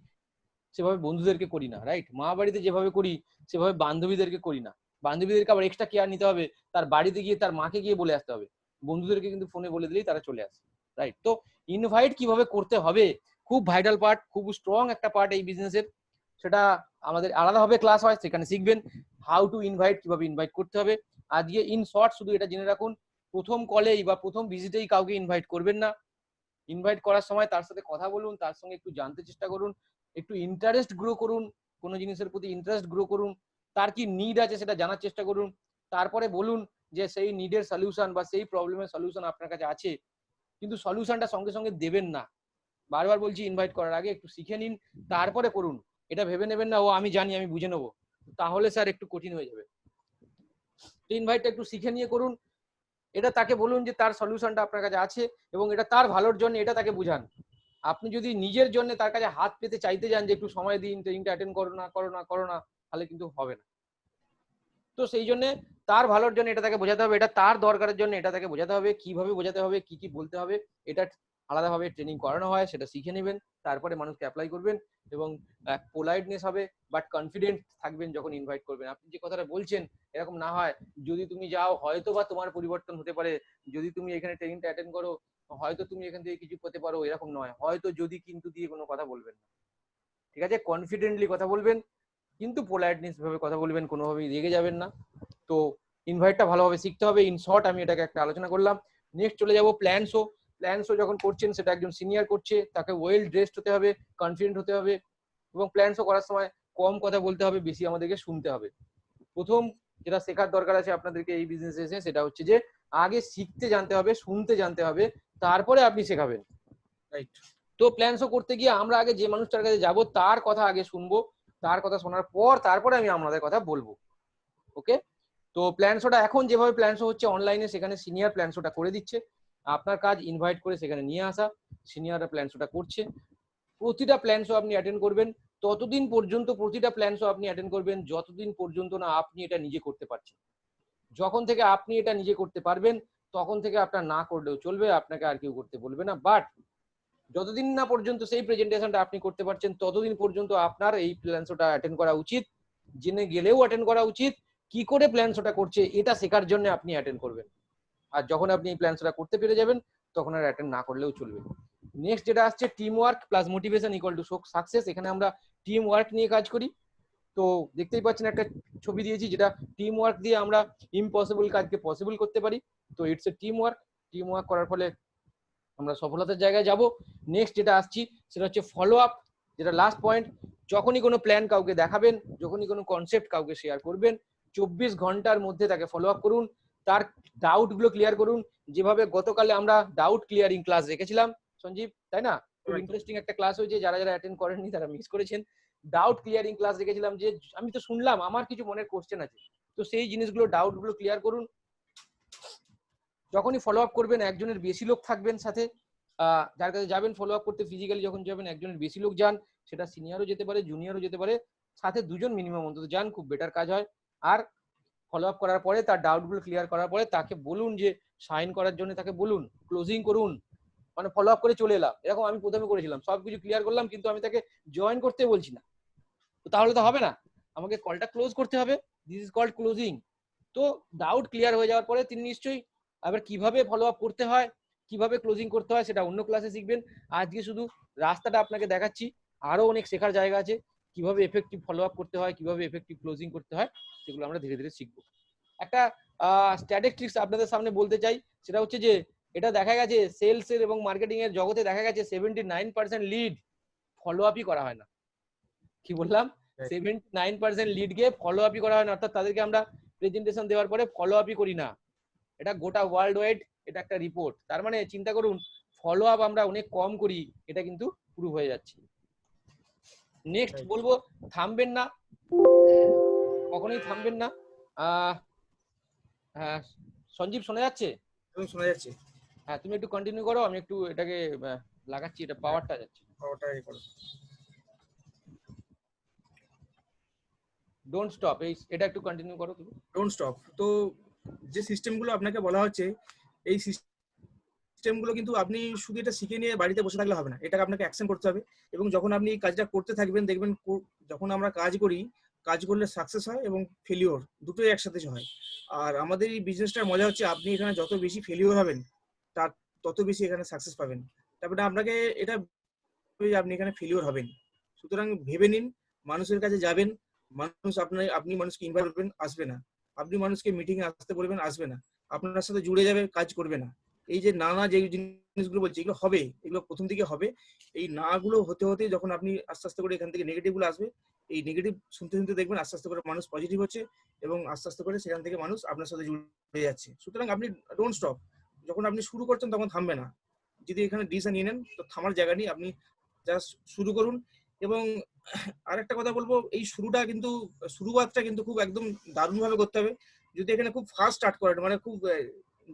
সেভাবে বন্ধুদেরকে করি না, রাইট? মা বাড়িতে যেভাবে করি সেভাবে বান্ধবীদেরকে করি না। বান্ধবীদেরকে আবার এক্সট্রা কেয়ার নিতে হবে, তার বাড়িতে গিয়ে তার মাকে গিয়ে বলে আসতে হবে। বন্ধুদেরকে কিন্তু ফোনে বলে দিলেই তারা চলে আসে, রাইট? তো ইনভাইট কিভাবে করতে হবে খুব ভাইটাল পার্ট, খুব স্ট্রং একটা পার্ট এই বিজনেসের। সেটা আমাদের আলাদাভাবে ক্লাস হয়, সেখানে শিখবেন হাউ টু ইনভাইট, কিভাবে ইনভাইট করতে হবে। আজকে ইন শর্ট শুধু এটা জেনে রাখুন, প্রথম কলেই বা প্রথম ভিজিটেই কাউকে ইনভাইট করবেন না। ইনভাইট করার সময় তার সাথে কথা বলুন, তার সঙ্গে একটু জানতে চেষ্টা করুন, একটু ইন্টারেস্ট গ্রো করুন, কোনো জিনিসের প্রতি ইন্টারেস্ট গ্রো করুন, তার কি নিড আছে সেটা জানার চেষ্টা করুন। তারপরে বলুন যে সেই নিডের সলিউশন বা সেই প্রবলেমের সলিউশন আপনার কাছে আছে, কিন্তু সলিউশনটা সঙ্গে সঙ্গে দেবেন না। বারবার বলছি, ইনভাইট করার আগে একটু শিখে নিন, তারপরে করুন। এটা ভেবে নেবেন না ও আমি জানি আমি বুঝে নেবো, তাহলে স্যার একটু কঠিন হয়ে যাবে। তো ইনভাইটটা একটু শিখে নিয়ে করুন। এটা তাকে বলুন যে তার সলিউশনটা আপনার কাছে আছে এবং এটা তার ভালোর জন্য, এটা তাকে বুঝান। আপনি যদি নিজের জন্য তার কাছে হাত পেতে চাইতে যান যে একটু সময় দিন, ট্রেনিংটা অ্যাটেন্ড করো না, তাহলে কিন্তু হবে না। তো সেই জন্য তার ভালোর জন্য এটা তাকে বোঝাতে হবে, এটা তার দরকারের জন্য এটা তাকে বোঝাতে হবে, কিভাবে বোঝাতে হবে, কি কি বলতে হবে, এটা আলাদাভাবে ট্রেনিং করানো হয়, সেটা শিখে নেবেন, তারপরে মানুষকে অ্যাপ্লাই করবেন এবং পোলাইটনেস হবে বাট কনফিডেন্ট থাকবেন যখন ইনভাইট করবেন। আপনি যে কথাটা বলছেন এরকম না হয়, যদি তুমি যাও হয়তো বা তোমার পরিবর্তন হতে পারে, যদি তুমি এখানে ট্রেনিংটা অ্যাটেন্ড করো হয়তো তুমি এখান থেকে কিছু পেতে পারো, এরকম নয়। হয়তো যদি কিন্তু দিয়ে কোনো কথা বলবেন না, ঠিক আছে? কনফিডেন্টলি কথা বলবেন, কিন্তু পোলাইটনেস ভাবে কথা বলবেন, কোনোভাবেই রেগে যাবেন না। তো ইনভাইটটা ভালোভাবে শিখতে হবে। ইন শর্ট আমি এটাকে একটা আলোচনা করলাম। নেক্সট চলে যাব প্ল্যান শো। প্ল্যান শো যখন করছেন সেটা একজন সিনিয়র করছে, তাকে ওয়েল ড্রেসড হতে হবে, কনফিডেন্ট হতে হবে এবং প্ল্যান শো করার সময় কম কথা বলতে হবে, বেশি আমাদেরকে শুনতে হবে। প্রথম যেটা শেখার দরকার আছে আপনাদেরকে এই বিজনেসে এসে, সেটা হচ্ছে যে আগে শিখতে জানতে হবে, শুনতে জানতে হবে, তারপরে আপনি শেখাবেন। রাইট। তো প্ল্যান শো করতে গিয়ে আমরা আগে যে মানুষটার কাছে যাব তার কথা আগে শুনবো, তার কথা শোনার পর তারপরে আমি আপনাদের কথা বলবো। ওকে? তো প্ল্যান শোটা এখন যেভাবে প্ল্যান শো হচ্ছে অনলাইনে, সেখানে সিনিয়র প্ল্যান শোটা করে দিচ্ছে। আপনার কাজ ইনভাইট করে সেখানে নিয়ে আসা, সিনিয়ররা প্ল্যান শোটা করছে। প্রতিটা প্ল্যান শো আপনি অ্যাটেন্ড করবেন, ততদিন পর্যন্ত প্রতিটা প্ল্যান শো আপনি অ্যাটেন্ড করবেন যতদিন পর্যন্ত না আপনি এটা নিজে করতে পারছেন। যখন থেকে আপনি এটা নিজে করতে পারবেন তখন থেকে আপনার না করলেও চলবে, আপনাকে আর কেউ করতে বলবে না। বাট যতদিন না পর্যন্ত সেই প্রেজেন্টেশনটা আপনি করতে পারছেন ততদিন পর্যন্ত আপনার এই প্ল্যান শোটা অ্যাটেন্ড করা উচিত, জেনে গেলেও অ্যাটেন্ড করা উচিত। কি করে প্ল্যান শোটা করছে এটা শেখার জন্য আপনি অ্যাটেন্ড করবেন। আর যখন আপনি এই প্ল্যান শোটা করতে পেরে যাবেন তখন আর অ্যাটেন্ড না করলেও চলবে। নেক্সট যেটা আসছে team work plus motivation equal to success. এখানে আমরা টিম ওয়ার্ক নিয়ে কাজ করি। তো দেখতেই পাচ্ছেন একটা ছবি দিয়েছি, যেটা টিম ওয়ার্ক দিয়ে আমরা ইম্পসিবল কাজকে পসিবল করতে পারি। তো it's a team work. Team work করার ফলে আমরা সফলতার জায়গায় যাব। নেক্সট যেটা আসছি সেটা হচ্ছে ফলো আপ, যেটা লাস্ট পয়েন্ট। যখনই কোনো প্ল্যান কাউকে দেখাবেন, যখনই কোনো কনসেপ্ট কাউকে শেয়ার করবেন, 24 ঘন্টার মধ্যে তাকে ফলো আপ করুন, তার ডাউট গুলো ক্লিয়ার করুন। যেভাবে গতকালে আমরা ডাউট ক্লিয়ারিং ক্লাস রেখেছিলাম সঞ্জীব, তাই না? খুব ইন্টারেস্টিং একটা ক্লাস হয়েছে, যারা যারা অ্যাটেন্ড করেননি তারা মিস করেছেন। ডাউট ক্লিয়ারিং ক্লাস রেখেছিলাম, যে আমি তো শুনলাম আমার কিছু মনের কোশ্চেন আছে, তো সেই জিনিসগুলো ডাউট গুলো ক্লিয়ার করুন। যখনই ফলো আপ করবেন একজনের বেশি লোক থাকবেন সাথে, যার কাছে যাবেন ফলো আপ করতে, ফিজিক্যালি যখন যাবেন একজনের বেশি লোক যান, সেটা সিনিয়রও যেতে পারে জুনিয়রও যেতে পারে, সাথে দুজন মিনিমাম অন্তত যান, খুব বেটার কাজ হয়। আর ফলো আপ করার পরে তার ডাউট গুলো ক্লিয়ার করার পরে তাকে বলুন যে সাইন করার জন্য, তাকে বলুন ক্লোজিং করুন। মানে ফলো আপ করে চলে এলাম, এরকম আমি প্রথমে করেছিলাম, সবকিছু ক্লিয়ার করলাম কিন্তু আমি তাকে জয়েন করতে বলছি না, তো তাহলে তো হবে না, আমাকে কলটা ক্লোজ করতে হবে। This is called closing. তো ডাউট ক্লিয়ার হয়ে যাওয়ার পরে তিনি নিশ্চয়ই আবার কিভাবে ফলো আপ করতে হয়, কিভাবে ক্লোজিং করতে হয় সেটা অন্য ক্লাসে শিখবেন। আজকে শুধু রাস্তাটা আপনাকে দেখাচ্ছি, আরো অনেক শেখার জায়গা আছে, কিভাবে এফেক্টিভ ফলো আপ করতে হয়, কিভাবে এফেক্টিভ ক্লোজিং করতে হয়, সেগুলো আমরা ধীরে ধীরে শিখবো। একটা স্ট্যাটিস্টিক্স আপনাদের সামনে বলতে চাই, সেটা হচ্ছে যে এটা দেখা গেছে সেলস এর এবং মার্কেটিং এর জগতে দেখা গেছে 79% লিড ফলো আপই করা হয় না। কি বললাম? 79% লিডকে ফলো আপই করা হয় না, অর্থাৎ তাদেরকে আমরা প্রেজেন্টেশন দেওয়ার পরে ফলো আপই করি না। এটা গোটা ওয়ার্ল্ড ওয়াইড এটা একটা রিপোর্ট। তার মানে চিন্তা করুন, ফলো আপ আমরা অনেক কম করি, এটা কিন্তু প্রুভ হয়ে যাচ্ছে। নেক্সট বলবো, থামবেন না, কখনোই থামবেন না। হ্যাঁ সঞ্জীব শোনা যাচ্ছে? শোনা যাচ্ছে। হ্যাঁ তুমি একটু কন্টিনিউ করো, আমি একটু এটাকে লাগাচ্ছি, এটা পাওয়ারটা যাচ্ছে। ডোন্ট স্টপ, এটা একটু কন্টিনিউ করো তুমি। Don't stop. তো যে সিস্টেমগুলো আপনাকে বলা হচ্ছে, এই সিস্টেমগুলো কিন্তু আপনি শুধু এটা শিখে নিয়ে বাড়িতে বসে থাকলে হবে না, এটাকে আপনাকে অ্যাকশন করতে হবে। এবং যখন আপনি কাজটা করতে থাকবেন দেখবেন যখন আমরা কাজ করি, কাজ করলে সাকসেস হয় এবং ফেলিওর দুটোই একসাথে হয়। আর আমাদের এই বিজনেসটার মজা হচ্ছে আপনি এখানে যত বেশি ফেলিওর হবেন তার তত বেশি এখানে সাকসেস পাবেন। তারপরে আপনাকে এটা আপনি এখানে ফেলিওর হবেন, সুতরাং ভেবে নিন। মানুষের কাছে যাবেন, আপনি মানুষকে ইনভাইট করবেন, আসবে না। আপনি মানুষকে মিটিং এ আসতে বলবেন, আসবে না। আপনার সাথে জুড়ে যাবে, কাজ করবে না। এই যে নানা যে জিনিসগুলো বলছি, এগুলো হবে, এগুলো প্রথম দিকে হবে। এই না গুলো হতে হতে যখন আপনি আস্তে আস্তে করে এখান থেকে নেগেটিভ গুলো আসবে, এই নেগেটিভ শুনতে শুনতে দেখবেন আস্তে আস্তে করে মানুষ পজিটিভ হচ্ছে এবং আস্তে আস্তে করে সেখান থেকে মানুষ আপনার সাথে জুড়ে যাচ্ছে। সুতরাং আপনি ডোন্ট স্টপ। যখন আপনি শুরু করছেন তখন থামবে না। যদি এখানে ডিসিশন নিয়ে নেন তো থামার জায়গা নেই, আপনি জাস্ট শুরু করুন। এবং আরেকটা কথা বলবো, এই শুরুয়াতটা কিন্তু খুব একদম দারুণ ভাবে করতে হবে। যদি এখানে খুব ফাস্ট স্টার্ট করেন, মানে খুব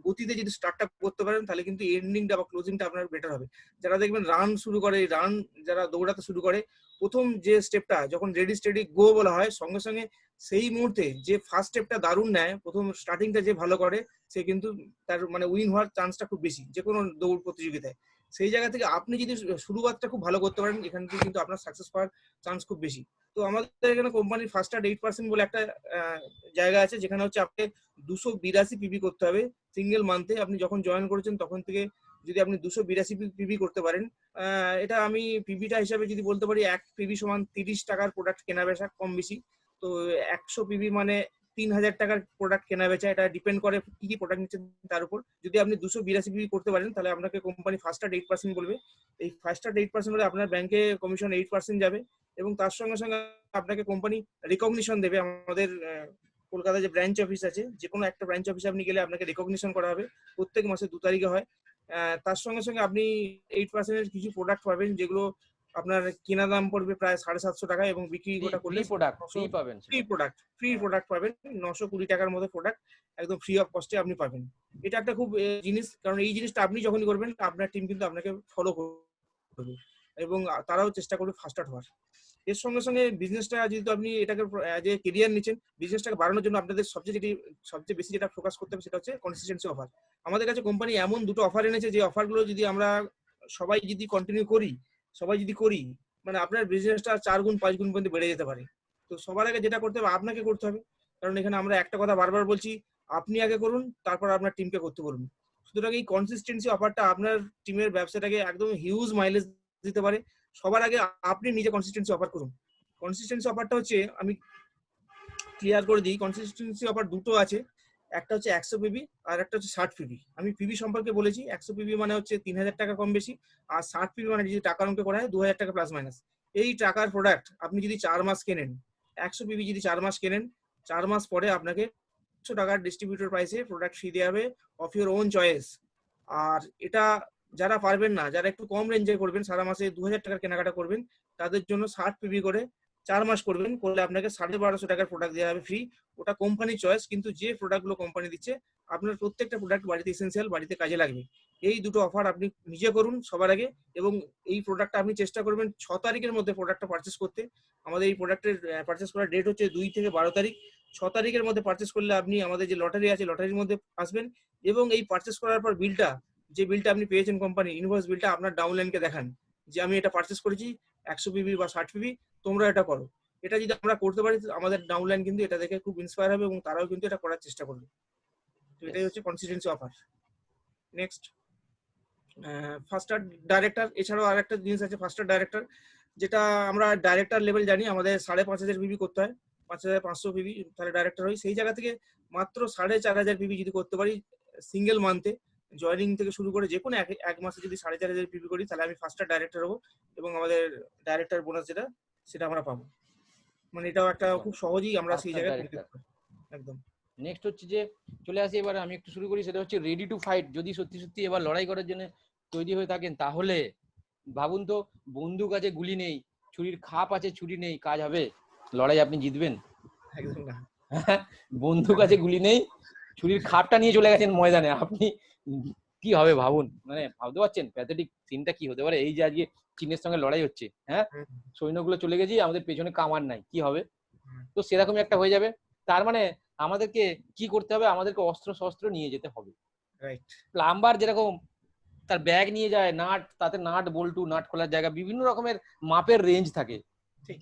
গতিতে যদি স্টার্টটা করতে পারেন তাহলে কিন্তু এন্ডিংটা বা ক্লোজিংটা আপনার বেটার হবে। যারা দেখবেন রান শুরু করে, যারা দৌড়াতে শুরু করে, প্রথম যে স্টেপটা যখন রেডি স্টেডি গো বলা হয়, সঙ্গে সঙ্গে সেই মুহূর্তে যে ফার্স্ট স্টেপটা দারুণ নেয়, প্রথম স্টার্টিংটা যে ভালো করে, সে কিন্তু তার মানে উইন হওয়ার চান্সটা খুব বেশি যে কোনো দৌড় প্রতিযোগিতায়। সেই জায়গা থেকে আপনি যদি শুরুয়াতটা খুব ভালো করতে পারেন, এখান থেকে কিন্তু আপনার সাকসেস পাওয়ার চান্স খুব বেশি। তো আমাদের এখানে কোম্পানির ফার্স্ট স্টার্ট 8% বলে একটা জায়গা আছে, যেখানে হচ্ছে আপনি 282 পিবি করতে হবে সিঙ্গেল মান্থে। আপনি যখন জয়েন করেছেন তখন থেকে যদি আপনি 282 পিবি করতে পারেন, এটা আমি পিবিটা হিসাবে যদি বলতে পারি, 1 পিবি সমান 30 টাকার প্রোডাক্ট কেনা বেচা কম বেশি। তো 100 পিবি মানে 3000 টাকার প্রোডাক্ট কেনা বেচা, এটা ডিপেন্ড করে কি কি প্রোডাক্ট নিচ্ছেন তার উপর। যদি আপনি 282 পিবি করতে পারেন তাহলে আপনাকে কোম্পানি ফার্স্ট স্টার্ট 8% বলবে। এই ফার্স্ট স্টার্ট 8% হলে আপনার ব্যাংকে কমিশন 8% যাবে, এবং তার সঙ্গে সঙ্গে আপনাকে কোম্পানি রিকগনিশন দেবে। আমাদের কলকাতায় যে ব্রাঞ্চ অফিস আছে, যে কোনো একটা ব্রাঞ্চ অফিসে আপনি গেলে আপনাকে রিকগনিশন করা হবে, প্রত্যেক মাসে 2 তারিখে হয়। তার সঙ্গে সঙ্গে আপনি 8% কিছু প্রোডাক্ট পাবেন, যেগুলো আপনার কেনা দাম পড়বে প্রায় 750 টাকা, এবং বিক্রি গোটা করলে ফ্রি পাবেন, ফ্রি প্রোডাক্ট পাবেন 920 টাকার মধ্যে প্রোডাক্ট একদম ফ্রি অফ কস্টে আপনি পাবেন। এটা একটা খুব জিনিস, কারণ এই জিনিসটা আপনি যখনই করবেন আপনার টিম কিন্তু আপনাকে ফলো করবে, এবং তারাও চেষ্টা করবে ফার্স্ট স্টার্ট হওয়ার। এর সঙ্গে সঙ্গে বিজনেসটা যেহেতু আপনি এটাকে যে কেরিয়ার নিচ্ছেন, বিজনেসটাকে বাড়ানোর জন্য আপনাদের সবচেয়ে বেশি যেটা ফোকাস করতে হবে সেটা হচ্ছে কনসিস্টেন্সি অফার। আমাদের কাছে কোম্পানি এমন দুটো অফার এনেছে, যে অফারগুলো যদি আমরা সবাই যদি কন্টিনিউ করি, মানে আপনার বিজনেসটা 4 গুণ 5 গুণ পর্যন্ত বেড়ে যেতে পারে। তো সবার আগে যেটা করতে হবে আপনাকে করতে হবে, কারণ এখানে আমরা একটা কথা বারবার বলছি, আপনি আগে করুন, তারপর আপনার টিমকে করতে বলুন। সুতরাং এই কনসিস্টেন্সি অফারটা আপনার টিমের ব্যবসাটাকে একদম হিউজ মাইলেজ দিতে পারে। সবার আগে আপনি নিজে কনসিস্টেন্সি অফার করুন। কনসিস্টেন্সি অফারটা হচ্ছে, আমি ক্লিয়ার করে দিই, কনসিস্টেন্সি অফার দুটো আছে, একটা হচ্ছে 100 পিবি আর একটা হচ্ছে 60 পিবি। আমি পিবি সম্পর্কে বলেছি, 100 পিবি মানে হচ্ছে 3000 টাকা কম বেশি, আর 60 পিবি মানে যদি টাকার অঙ্কে করা হয় 2000 টাকা প্লাস মাইনাস। এই টাকার প্রোডাক্ট আপনি যদি 4 মাস কেনেন, 100 পিবি যদি 4 মাস কেনেন, 4 মাস পরে আপনাকে 100 টাকার ডিস্ট্রিবিউটর প্রাইসে প্রোডাক্ট ফ্রি দেওয়া হবে অফ ইউর ওন চয়েস। আর এটা যারা পারবেন না, যারা একটু কম রেঞ্জে করবেন, সারা মাসে 2000 টাকার কেনাকাটা করবেন, তাদের জন্য 60 পিবি করে 4 মাস করবেন, করলে আপনাকে 1250 টাকার প্রোডাক্ট দেওয়া হবে ফ্রি। ওটা কোম্পানি চয়েস, কিন্তু যে প্রোডাক্টগুলো কোম্পানি দিচ্ছে আপনার প্রত্যেকটা প্রোডাক্ট বাড়িতে এসেনশিয়াল, বাড়িতে কাজে লাগবে। এই দুটো অফার আপনি নিজে করুন সবার আগে, এবং এই প্রোডাক্টটা আপনি চেষ্টা করবেন 6 তারিখের মধ্যে প্রোডাক্টটা পারচেস করতে। আমাদের এই প্রোডাক্টের পারচেস করার ডেট হচ্ছে 2 থেকে 12 তারিখ। 6 তারিখের মধ্যে পারচেস করলে আপনি আমাদের যে লটারি আছে, লটারির মধ্যে আসবেন, এবং এই পারচেস করার পর যে বিলটা আপনি পেয়েছেন কোম্পানি ইনভয়েস বিলটা, আপনার ডাউনলাইনকে দেখান যে আমি এটা পারচেস করেছি 100 পিবি বা 60 পিবি, তোমরা এটা করো। এটা যদি আমরা করতে পারি, আমাদের ডাউনলাইন কিন্তু এটা দেখে খুব ইন্সপায়ার হবে, এবং তারাও কিন্তু এটা করার চেষ্টা করবে। তো এটাই হচ্ছে consistency offer. Next, faster director. এছাড়াও আর একটা জিনিস আছে ফার্স্টার ডাইরেক্টর, যেটা আমরা ডাইরেক্টর লেভেল জানি আমাদের 5500 পিবি করতে হয়, 5500 পিবি তাহলে ডাইরেক্টর হয়। সেই জায়গা থেকে মাত্র 4500 পিবি যদি করতে পারি সিঙ্গেল মান্থে, জয়নিং থেকে শুরু করে যে কোনো এক মাসে যদি 4500 পিবি করি, তাহলে আমি ফার্স্টার ডাইরেক্টর হবো, এবং আমাদের ডাইরেক্টর বোনাস যেটা সেটা আমরা পাবো। মানে এটাও একটা খুব সহজেই আমরা সেই জায়গায় করতে পারি একদম। নেক্সট হচ্ছে যে চলে আসি, এবার আমি একটু শুরু করি, সেটা হচ্ছে রেডি টু ফাইট। যদি সত্যি সত্যি এবার লড়াই করার জন্য তৈরি হয়ে থাকেন, তাহলে ভাবুন তো, বন্দুক আছে গুলি নেই, ছুরির খাপ আছে ছুরি নেই, কাজ হবে? লড়াই আপনি জিতবেন? একদম না। বন্দুক আছে গুলি নেই, ছুরির খাপটা নিয়ে চলে গেছেন ময়দানে, আপনি কি হবে ভাবুন। মানে ভাবতে পারছেন প্যাথেটিক সিনটা কি হতে পারে? এই যে আজকে চীনের সঙ্গে লড়াই হচ্ছে, হ্যাঁ, সৈন্যগুলো চলে গেছি, আমাদের পেছনে কামান নাই, কি হবে? তো সেরকমই একটা হয়ে যাবে। তার মানে আমাদেরকে কি করতে হবে? আমাদেরকে অস্ত্র শস্ত্র নিয়ে যেতে হবে। প্লাম্বার যেরকম তার ব্যাগ নিয়ে যায়, নাট, তাতে নাট বল্টু, নাট খোলার জায়গা, বিভিন্ন রকমের মাপের রেঞ্জ থাকে। ঠিক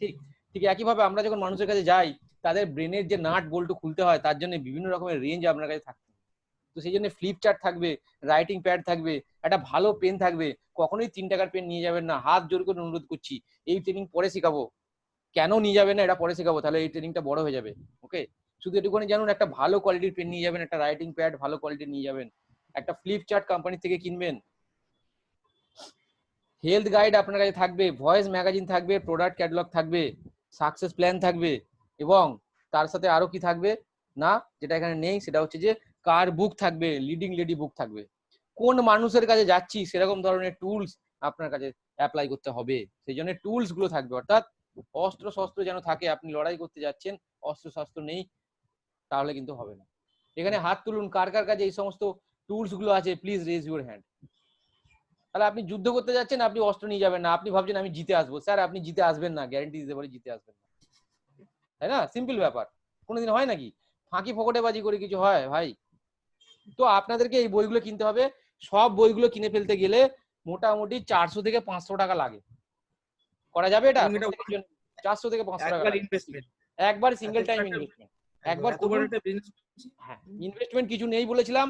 ঠিক একইভাবে আমরা যখন মানুষের কাছে যাই, তাদের ব্রেনের যে নাট বল্টু খুলতে হয়, তার জন্য বিভিন্ন রকমের রেঞ্জ আপনার কাছে থাকবে। তো সেই জন্য ফ্লিপ চার্ট থাকবে, রাইটিং প্যাড থাকবে, একটা ভালো পেন থাকবে। কখনোই 3 টাকার পেন নিয়ে যাবেন না, হাত জোর করে অনুরোধ করছি। এই ট্রেনিং পরে শেখাবো, কেন নিয়ে যাবেন না এটা পরে শেখাবো, তাহলে এই ট্রেনিংটা বড় হয়ে যাবে। ওকে, শুধু এটুকুনি জানুন, একটা ভালো কোয়ালিটির পেন নিয়ে যাবেন, একটা রাইটিং প্যাড ভালো কোয়ালিটির নিয়ে যাবেন, একটা ফ্লিপ চার্ট কোম্পানি থেকে কিনবেন, হেলথ গাইড আপনার কাছে থাকবে, ভয়েস ম্যাগাজিন থাকবে, প্রোডাক্ট ক্যাটালগ থাকবে, সাকসেস প্ল্যান থাকবে, এবং তার সাথে আরো কি থাকবে না, যেটা এখানে নেই, সেটা হচ্ছে যে কার বুক থাকবে, লিডিং লেডি বুক থাকবে। কোন মানুষের কাছে যাচ্ছি সেরকম ধরনের টুলস আপনার কাছে অ্যাপ্লাই করতে হবে, সেই জন্য টুলস গুলো থাকবে। অর্থাৎ অস্ত্র শস্ত্র যেন থাকে, আপনি লড়াই করতে যাচ্ছেন, অস্ত্র শস্ত্র নেই, তাহলে কিন্তু হবে না। এখানে হাত তুলুন, কার কার কাছে এই সমস্ত টুলস গুলো আছে, প্লিজ রেজ ইউর হ্যান্ড। তাহলে আপনি যুদ্ধ করতে যাচ্ছেন, আপনি অস্ত্র নিয়ে যাবেন না, আপনি ভাবছেন আমি জিতে আসবো। স্যার আপনি জিতে আসবেন না, গ্যারান্টি দিতে পারি জিতে আসবেন না, তাই না? সিম্পল ব্যাপার। কোনোদিন হয় নাকি ফাঁকি ফোকটেবাজি করে কিছু হয় ভাই? তো আপনাদেরকে এই বইগুলো কিনতে হবে। সব বইগুলো কিনে ফেলতে গেলে মোটামুটি 400 থেকে 500 টাকা লাগে। করা যাবে এটা? এবং এটা 400 থেকে 500 টাকা একবার লাগে ইনভেস্টমেন্ট, একবার এত সিঙ্গেল টাইম একটা ইনভেস্টমেন্ট। একবার এত বড় করুন। একটা বিজনেস। হ্যাঁ, ইনভেস্টমেন্ট কিছু নেই বলেছিলাম,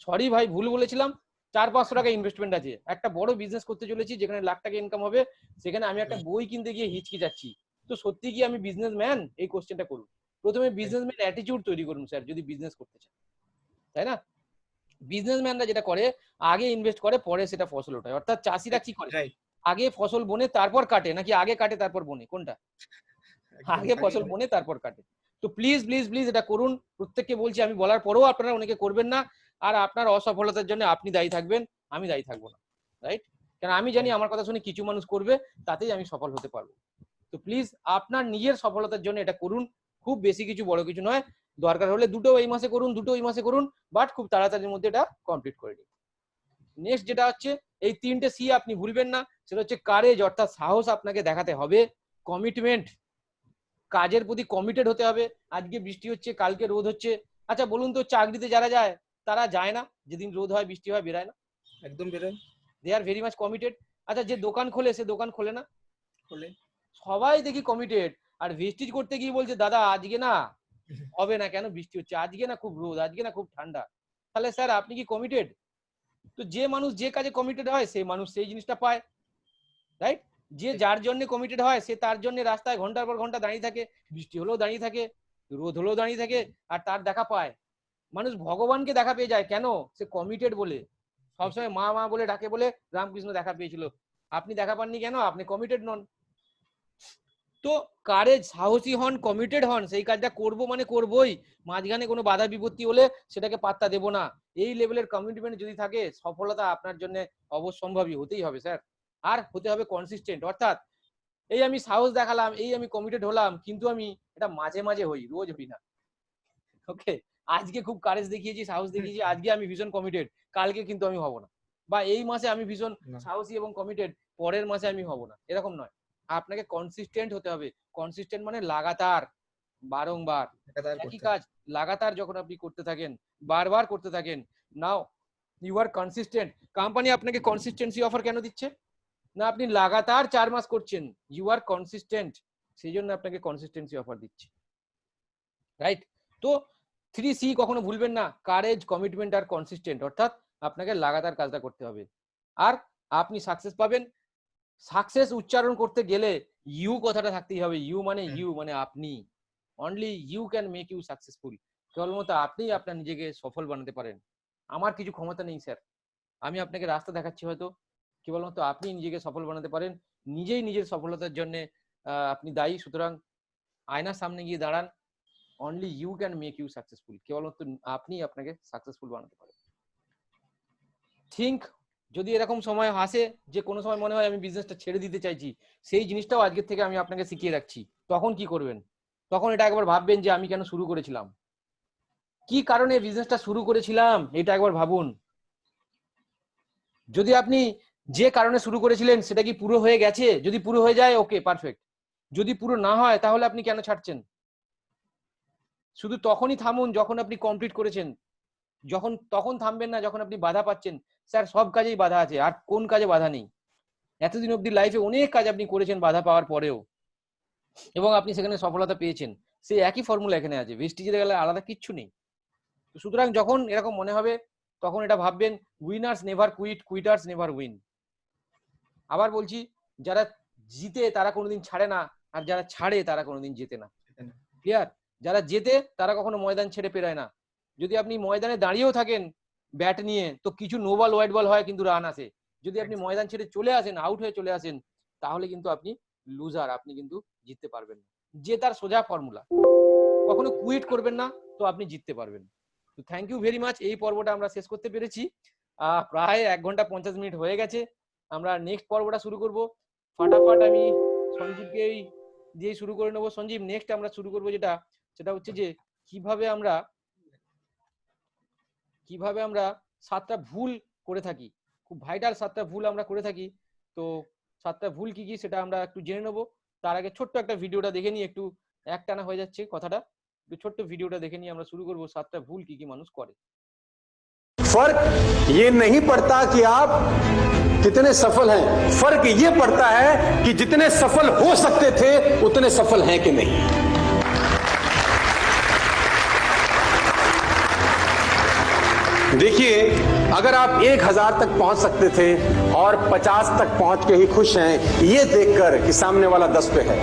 সরি ভাই ভুল বলেছিলাম। 400-500 টাকা ইনভেস্টমেন্ট আছে। একটা বড় বিজনেস করতে চলেছি যেখানে লাখ টাকা ইনকাম হবে, সেখানে আমি একটা বই কিনতে গিয়ে হিচকি যাচ্ছি। তো সত্যি কি আমি বিজনেসম্যান? এই কোশ্চেনটা করুন। প্রথমে বিজনেসম্যান অ্যাটিটিউড তৈরি করুন স্যার, যদি বিজনেস করতে চান, তাই না? বিজনেসম্যানরা যেটা করে, আগে ইনভেস্ট করে পরে সেটা ফসল ওঠায়। অর্থাৎ চাষিরা কি করে, রাইট, আগে ফসল বোনে তারপর কাটে, নাকি আগে কাটে তারপর বোনে? কোনটা? আগে ফসল বোনে তারপর কাটে। তো প্লিজ প্লিজ প্লিজ এটা করুন। প্রত্যেককে বলছি, আমি বলার পরেও আপনারা অনেকে করবেন না। আর আপনার অসফলতার জন্য আপনি দায়ী থাকবেন, আমি দায়ী থাকবো না, রাইট? কারণ আমি জানি আমার কথা শুনে কিছু মানুষ করবে, তাতেই আমি সফল হতে পারবো। তো প্লিজ আপনার নিজের সফলতার জন্য এটা করুন। খুব বেশি কিছু, বড় কিছু নয়। দরকার হলে দুটো এই মাসে করুন, দুটো এই মাসে করুন, বাট খুব তাড়াতাড়ির মধ্যে এটা কমপ্লিট করে দিন। নেক্সট যেটা হচ্ছে, এই 3টে সি আপনি ভুলবেন না। সেটা হচ্ছে কারেজ, অর্থাৎ সাহস আপনাকে দেখাতে হবে। কমিটমেন্ট, কাজের প্রতি কমিটেড হতে হবে। আজকে বৃষ্টি হচ্ছে, কালকে রোদ হচ্ছে। আচ্ছা বলুন তো, চাকরিতে যারা যায় তারা যায় না? যেদিন রোদ হয় বৃষ্টি হয় বেরায় না? একদম বেরোয়, দে আর ভেরি মাচ কমিটেড। আচ্ছা যে দোকান খোলে সে দোকান খোলে না? খোলে। সবাই দেখি কমিটেড। আর ভেস্টিজ করতে গিয়ে বলছে দাদা আজকে না হবে না, কেন বৃষ্টি হচ্ছে, আজকে না খুব রোদ, আজকে না খুব ঠান্ডা। তাহলে স্যার আপনি কি কমিটেড? তো যে মানুষ যে কাজে কমিটেড হয় সেই মানুষ সেই জিনিসটা পায়, রাইট? যে যার জন্য কমিটেড হয় সে তার জন্য রাস্তায় ঘন্টার পর ঘন্টা দাঁড়িয়ে থাকে, বৃষ্টি হলেও দাঁড়িয়ে থাকে, রোদ হলেও দাঁড়িয়ে থাকে, আর তার দেখা পায়। মানুষ ভগবানকে দেখা পেয়ে যায়, কেন? সে কমিটেড বলে। সবসময় মা মা বলে ডাকে বলে রামকৃষ্ণ দেখা পেয়েছিল। আপনি দেখা পাননি কেন? আপনি কমিটেড নন। তো কারেজ, সাহসী হন, কমিটেড হন, সেই কাজটা করব মানে করবই। মাঝখানে কোনো বাধা বিপত্তি হলে সেটাকে পাত্তা দেব না। এই লেভেলের কমিটমেন্ট যদি থাকে, সফলতা আপনার জন্য অবশ্যম্ভাবী, হতেই হবে স্যার। আর হতে হবে কনসিস্টেন্ট, অর্থাৎ এই আমি সাহস দেখালাম, এই আমি কমিটেড হলাম, কিন্তু আমি এটা মাঝে মাঝে হই, রোজ হই না। ওকে, আজকে খুব কারেজ দেখিয়েছি, সাহস দেখিয়েছি, আজকে আমি ভীষণ কমিটেড, কালকে কিন্তু আমি হব না। বা এই মাসে আমি ভীষণ সাহসী এবং কমিটেড, পরের মাসে আমি হব না, এরকম নয়। আপনাকে কনসিস্টেন্ট হতে হবে। কনসিস্টেন্ট মানে লাগাতার, বারংবার একই কাজ লাগাতার যখন আপনি করতে থাকেন, বারবার করতে থাকেন, now you are consistent. Company আপনাকে কনসিস্টেন্সি অফার কেন দিচ্ছে? না আপনি লাগাতার 4 মাস করছেন, ইউ আর কনসিস্টেন্ট, সেই জন্য আপনাকে কনসিস্টেন্সি অফার দিচ্ছে, রাইট? তো 3C কখনো ভুলবেন না, কারেজ, কমিটমেন্ট আর কনসিস্টেন্ট। অর্থাৎ আপনাকে লাগাতার কাজটা করতে হবে, আর আপনি সাকসেস পাবেন। সাকসেস উচ্চারণ করতে গেলে ইউ কথাটা থাকতেই হবে। ইউ মানে আপনি। Only you can make you successful. কেবলমাত্র আপনি আপনার নিজেকে সফল বানাতে পারেন। আমার কিছু ক্ষমতা নেই স্যার, আমি আপনাকে রাস্তা দেখাচ্ছি, হয়তো কেবলমাত্র আপনি নিজেকে সফল বানাতে পারেন। নিজেই নিজের সফলতার জন্য আপনি দায়ী। সুতরাং আয়নার সামনে গিয়ে দাঁড়ান। Only you can make you successful. কেবলমাত্র আপনি আপনাকে সাকসেসফুল বানাতে পারেন। থিঙ্ক, যদি এরকম সময় আসে যে কোনো সময় মনে হয় আমি বিজনেসটা ছেড়ে দিতে চাইছি, সেই জিনিসটাও আজকের থেকে আমি আপনাকে শিখিয়ে রাখছি। তখন কি করবেন? তখন এটা একবার ভাববেন যে আমি কেন শুরু করেছিলাম, কি কারণে বিজনেসটা শুরু করেছিলাম, এটা একবার ভাবুন। যদি আপনি যে কারণে শুরু করেছিলেন সেটা কি পুরো হয়ে গেছে? যদি পুরো হয়ে যায়, ওকে পারফেক্ট। যদি পুরো না হয়, তাহলে আপনি কেন ছাড়ছেন? শুধু তখনই থামুন যখন আপনি কমপ্লিট করেছেন। তখন থামবেন না যখন আপনি বাধা পাচ্ছেন। স্যার সব কাজেই বাধা আছে, আর কোন কাজে বাধা নেই? এতদিন অব্দি লাইফে অনেক কাজ আপনি করেছেন বাধা পাওয়ার পরেও, এবং আপনি সেখানে সফলতা পেয়েছেন। সেই একই ফর্মুলা এখানে আছে, ভেস্টিজে গেলে আলাদা কিচ্ছু নেই। সুতরাং যখন এরকম মনে হবে, তখন এটা ভাববেন, winners never quit, quitters never win. আবার বলছি, যারা জিতে তারা কোনোদিন ছাড়ে না, আর যারা ছাড়ে তারা কোনোদিন জেতে না। ক্লিয়ার? যারা জেতে তারা কখনো ময়দান ছেড়ে পেরায় না। যদি আপনি ময়দানে দাঁড়িয়েও থাকেন ব্যাট নিয়ে, তো কিছু নো বল ওয়াইড বল হয়, কিন্তু রান আসে। যদি আপনি ময়দান ছেড়ে চলে আসেন, আউট হয়ে চলে আসেন, তাহলে কিন্তু আপনি লুজার, আপনি কিন্তু জিততে পারবেন না। জেতার সোজা ফর্মুলা, কখনো কুইট করবেন না, তো আপনি জিততে পারবেন। তো থ্যাংক ইউ ভেরি মাচ। এই পর্বটা আমরা শেষ করতে পেরেছি। প্রায় 1 ঘন্টা 50 মিনিট হয়ে গেছে। আমরা নেক্সট পর্বটা শুরু করব ফাটাফাট। আমি সঞ্জীবকেই দিয়ে শুরু করে নেবো। সঞ্জীব, নেক্সট আমরা শুরু করবো সেটা হচ্ছে যে কিভাবে আমরা সাতটা ভুল করে থাকি, খুব ভাইটাল 7টা ভুল আমরা করে থাকি। তো 7টা ভুল কি কি সেটা আমরা একটু জেনে নেবো। তার আগে ছোট্ট একটা ভিডিওটা দেখে নিই, একটু একটানা হয়ে যাচ্ছে কথাটা, একটু ছোট্ট ভিডিওটা দেখে নিয়ে আমরা শুরু করবো 7টা ভুল কি কি মানুষ করে। फर्क ये नहीं पड़ता कि आप कितने सफल हैं, फर्क ये पड़ता है कि जितने सफल हो सकते थे उतने सफल हैं कि नहीं। देखिए, अगर आप 1000 तक पहुंच सकते थे और 50 तक पहुंच के ही खुश हैं ये देखकर कि सामने वाला 10 पे है,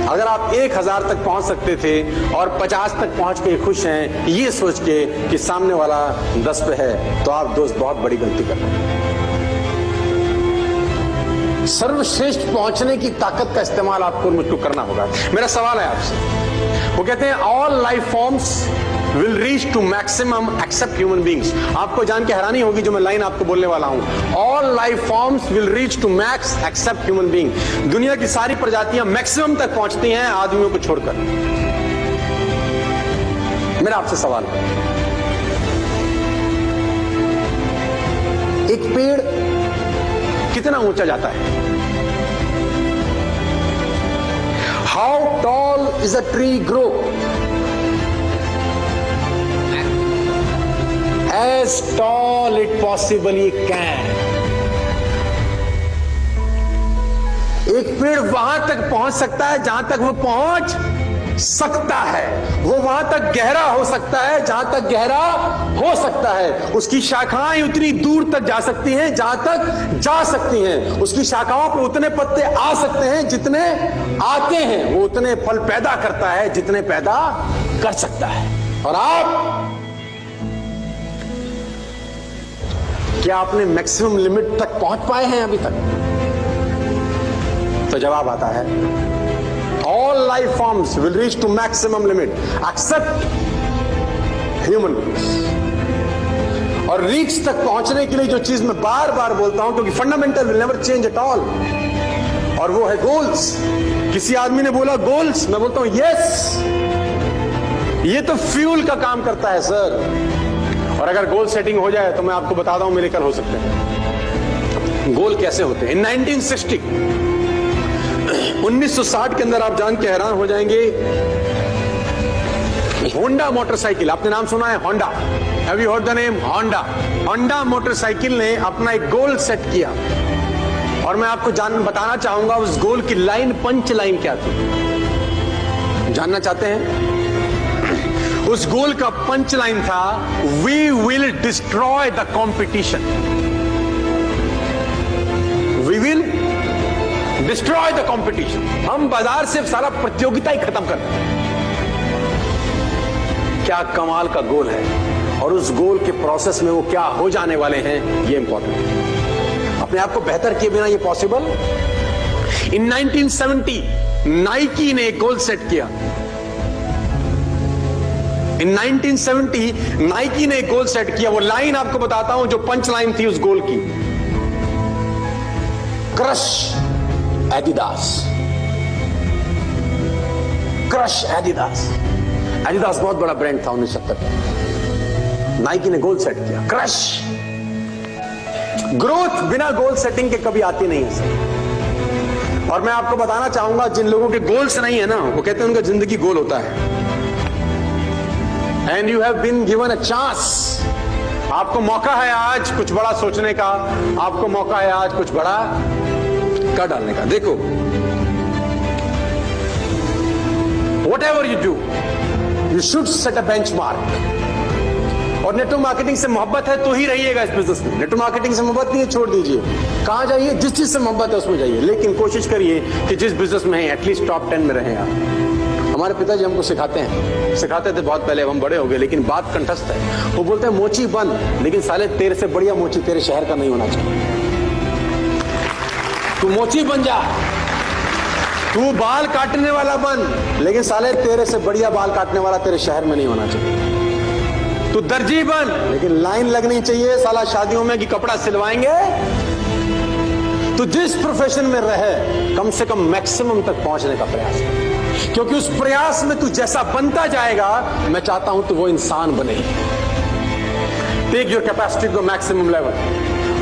अगर आप 1000 तक पहुंच सकते थे और 50 तक पहुंच के खुश हैं ये सोच के कि सामने वाला 10 पे है, तो आप दोस्त बहुत बड़ी गलती कर रहे हैं। सर्वश्रेष्ठ पहुंचने की ताकत का इस्तेमाल आपको मुझको करना होगा। मेरा सवाल है आपसे, वो कहते हैं all life forms will reach to maximum except human beings. आपको जान के हैरानी होगी जो मैं लाइन आपको बोलने वाला हूं, all life forms will reach to max except human being. दुनिया की सारी प्रजातियां मैक्सिमम तक पहुंचती हैं आदमियों को छोड़कर। मेरा आपसे सवाल है, एक पेड़ कितना ऊंचा जाता है? How tall is a tree grow? As tall it possibly can. एक पेड़ वहां तक पहुंच सकता है जहां तक वो पहुंच सकता है, वो वहां तक गहरा हो सकता है जहां तक गहरा हो सकता है, उसकी शाखाएं उतनी दूर तक जा सकती हैं जहां तक जा सकती हैं, उसकी शाखाओं पर उतने पत्ते आ सकते हैं जितने आते हैं, वो उतने फल पैदा करता है जितने पैदा कर सकता है। और आप क्या आपने मैक्सिमम लिमिट तक पहुंच पाए हैं अभी तक? तो जवाब आता है all life forms will reach to maximum limit except human beings. और रीच तक पहुंचने के लिए जो चीज मैं बार बार बोलता हूं, क्योंकि fundamental will never change at all, और वो है गोल्स। किसी आदमी ने बोला गोल्स, मैं बोलता हूं यस, ये तो फ्यूल का काम करता है सर। और अगर गोल सेटिंग हो जाए तो मैं आपको बताता हूं मिरेकल हो सकते हैं। गोल कैसे होते हैं? इन 1960 के अंदर आप जान के हैरान हो जाएंगे, होंडा मोटरसाइकिल, आपने नाम सुना है Honda? Have you heard the name Honda? Honda motorcycle ने अपना एक गोल सेट किया, और मैं आपको बताना चाहूंगा उस गोल की लाइन, पंच लाइन क्या थी। जानना चाहते हैं? उस गोल का पंच लाइन था, we will destroy the competition, we will destroy the competition. हम बाजार से सारा प्रतियोगिता ही खत्म कर दें। क्या कमाल का गोल है, और उस गोल के प्रोसेस में वो क्या हो जाने वाले हैं ये इंपॉर्टेंट है। अपने आप को बेहतर किए बिना ये पॉसिबल? इन 1970 नाइकी ने एक गोल सेट किया। इन 1970 नाइकी ने एक गोल सेट किया। वो लाइन आपको बताता हूं जो पंच लाइन थी उस गोल की, crush Adidas, crush Adidas. Adidas बहुत बड़ा ब्रांड था 1970 में। नाइकी ने गोल सेट किया, क्रश। ग्रोथ बिना गोल सेटिंग के कभी आती नहीं है सर। और मैं आपको बताना चाहूंगा, जिन लोगों के गोल्स नहीं है ना, वो कहते हैं उनका जिंदगी गोल होता है। And you have been given a chance. आपको मौका है आज कुछ बड़ा सोचने का, आपको मौका है आज कुछ बड़ा कर डालने का। देखो, whatever you do, you should set a benchmark. और नेटवर्क मार्केटिंग से मोहब्बत है तो ही रहिएगा इस बिजनेस में। नेटवर्क मार्केटिंग से मोहब्बत नहीं है, छोड़ दीजिए। कहां जाइए? जिस चीज से मोहब्बत है उसमें जाइए, लेकिन कोशिश करिए कि जिस बिजनेस में है एटलीस्ट टॉप 10 में रहें आप। हमारे पिताजी हमको सिखाते थे बहुत पहले, अब हम बड़े हो गए, लेकिन बात कंठस्थ है। वो बोलते हैं मोची बन, लेकिन साले तेरे से बढ़िया मोची तेरे शहर का नहीं होना चाहिए। तू मोची बन जा, तू बाल काटने वाला बन, लेकिन साले तेरे से बढ़िया बाल काटने वाला तेरे शहर में नहीं होना चाहिए। तू दर्जी बन, लेकिन लाइन लगनी चाहिए साला शादियों में कि कपड़ा सिलवाएंगे। तो जिस प्रोफेशन में रहे कम से कम मैक्सिमम तक पहुंचने का प्रयास कर, क्योंकि उस प्रयास में तू जैसा बनता जाएगा मैं चाहता हूं तो वो इंसान बने। Take your capacity to maximum level.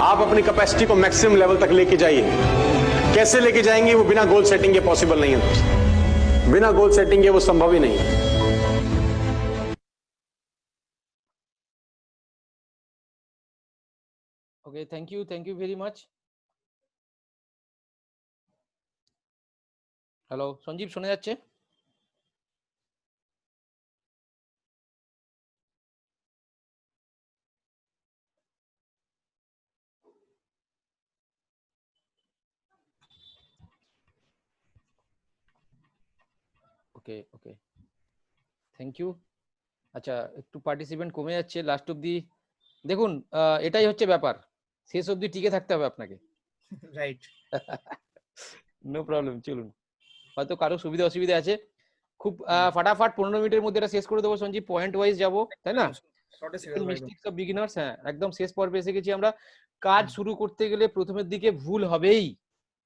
आप अपनी कैपेसिटी को मैक्सिमम लेवल तक लेके जाइए. कैसे लेके जाएंगे वो बिना गोल सेटिंग के पॉसिबल नहीं है दोस्त. बिना गोल सेटिंग के वो संभव ही नहीं है. Okay, thank you very much. Hello Sanjeev, শোনা যাচ্ছে? Okay okay, thank you. আচ্ছা, একটু পার্টিসিপেন্ট কমে যাচ্ছে লাস্ট অব্দি। দেখুন, এটাই হচ্ছে ব্যাপার, শেষ অব্দি টিকে থাকতে হবে আপনাকে। রাইট, নো প্রবলেম, চলুন। হয়তো কারো সুবিধা অসুবিধা আছে, খুব ফাটাফাট 15 মিনিটের মধ্যে এটা শেষ করে দেবো সঞ্জীব, পয়েন্ট ওয়াইজ যাবো, তাই না? মিস্টেকস অফ বিগিনার্স, হ্যাঁ একদম শেষ পর্বে এসে গেছি আমরা। কাজ শুরু করতে গেলে প্রথমের দিকে ভুল হবেই,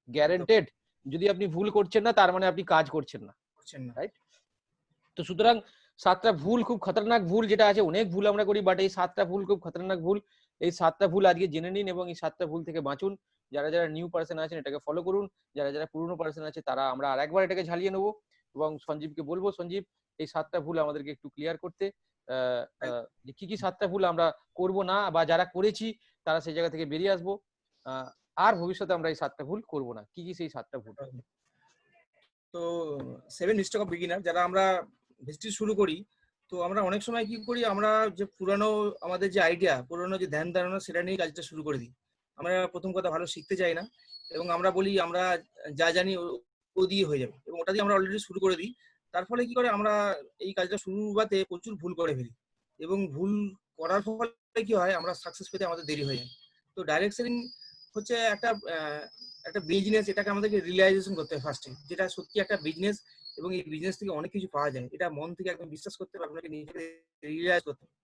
গ্যারান্টেড। যদি আপনি ভুল করছেন না, তার মানে আপনি কাজ করছেন না, রাইট? তো সুতরাং 7টা ভুল, খুব খতরনাক ভুল যেটা আছে, অনেক ভুল আমরা করি, বাট এই 7টা ভুল খুব খতরনাক ভুল। এই 7টা ভুল আজকে জেনে নিন এবং এই 7টা ভুল থেকে বাঁচুন। যারা যারা নিউ পার্সন আছেন এটাকে ফলো করুন, যারা যারা পুরনো পার্সন আছে তারা আমরা আরেকবার এটাকে ঝালিয়ে নেবো এবং সঞ্জীবকে বলবো, সঞ্জীব এই 7টা ভুল আমাদেরকে একটু ক্লিয়ার করতে, যে কি কি 7টা ভুল আমরা করব না, বা যারা করেছি তারা সেই জায়গা থেকে বেরিয়ে আসবো, আর ভবিষ্যতে আমরা এই 7টা ভুল করব না। কি কি সেই 7টা ভুল? তো 7 মিস্টেক অফ বিগিনার, যারা আমরা ভিজিট শুরু করি, তো আমরা অনেক সময় কি করি, আমরা যে পুরানো আমাদের যে আইডিয়া, পুরানো যে ধ্যান ধারণা, সেটা নিয়ে কাজটা শুরু করে দিই। আমরা প্রথম কথা ভালো শিখতে চাই না এবং আমরা বলি আমরা যা জানি ও দিয়ে হয়ে যাবে, এবং ওটা দিয়ে আমরা অলরেডি শুরু করে দিই। তার ফলে কি করে, আমরা এই কাজটা শুরুতে প্রচুর ভুল করে ফেলি এবং ভুল করার ফলে কি হয়, আমরা সাকসেস পেতে আমাদের দেরি হয়ে যায়। তো ডাইরেক্ট সেলিং হচ্ছে একটা বিজনেস, এটাকে আমাদেরকে রিয়েলাইজেশন করতে হয় ফার্স্টে, যেটা সত্যি একটা বিজনেস এবং এই বিজনেস থেকে অনেক কিছু পাওয়া যায়। এটা মন থেকে একদম বিশ্বাস করতে হবে, আপনাকে নিজেকে রিয়েলাইজ করতে হবে।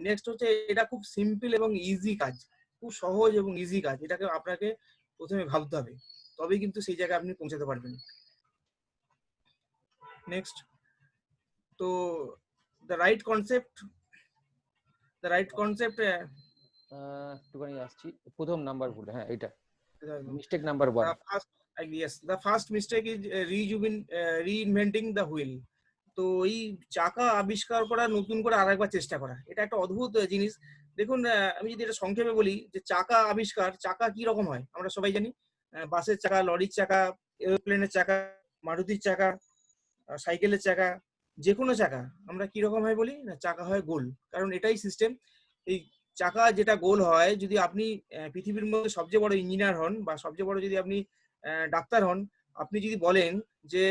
নেক্সট হচ্ছে, এটা খুব সিম্পল এবং ইজি কাজ, খুব সহজ এবং ইজি কাজ। এটাকে আপনাকে প্রথমে ভাবতে হবে, তবেই কিন্তু সেই জায়গায় আপনি পৌঁছাতে পারবেন। নেক্সট, তো দ্য রাইট কনসেপ্ট একটুখানি আসছি, প্রথম নাম্বার ভুল, হ্যাঁ এটা mistake number 1। Yes, the first mistake is reinventing the wheel. তো এই চাকা আবিষ্কার করা, নতুন করে আরেকবার চেষ্টা করা, এটা একটা অদ্ভুত জিনিস। দেখুন, আমি যদি এটা সংক্ষেপে বলি, যে চাকা আবিষ্কার, চাকা কি রকম হয় আমরা সবাই জানি। বাসের চাকা, লরির চাকা, এরোপ্লেনের চাকা, মারুতির চাকা, সাইকেলের চাকা, যে কোনো চাকা আমরা কি রকম হয় বলি না, চাকা হয় গোল। কারণ এটাই সিস্টেম। এই চাকা যেটা গোল হয়, যদি আপনি পৃথিবীর মধ্যে সবচেয়ে বড় ইঞ্জিনিয়ার হন, বা সবচেয়ে বড় যদি আপনি ডাক্তার হন, আপনি যদি বলেন যে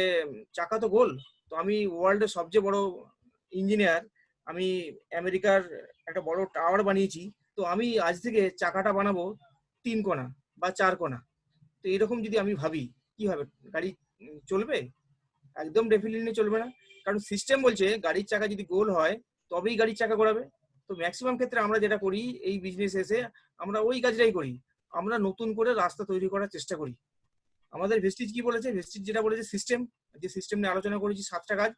চাকা তো গোল, তো আমি ওয়ার্ল্ডের সবচেয়ে বড় ইঞ্জিনিয়ার, আমি আমেরিকার একটা বড় টাওয়ার বানিয়েছি, তো আমি আজ থেকে চাকাটা বানাবো 3 কোণা বা 4 কোণা। তো এরকম যদি আমি ভাবি, কি হবে, গাড়ি চলবে? একদম ডেফিনেটলি চলবে না। কারণ সিস্টেম বলছে গাড়ির চাকা যদি গোল হয় তবেই গাড়ির চাকা ঘোরাবে। তো ম্যাক্সিমাম ক্ষেত্রে আমরা যেটা করি এই বিজনেস এসে, আমরা ওই কাজটাই করি, আমরা নতুন করে রাস্তা তৈরি করার চেষ্টা করি। আমাদের ভেস্টিজ কি বলেছে, ভেস্টিজ যেটা বলেছে সিস্টেম, যে সিস্টেম নিয়ে আলোচনা করেছি 7টা কাজ,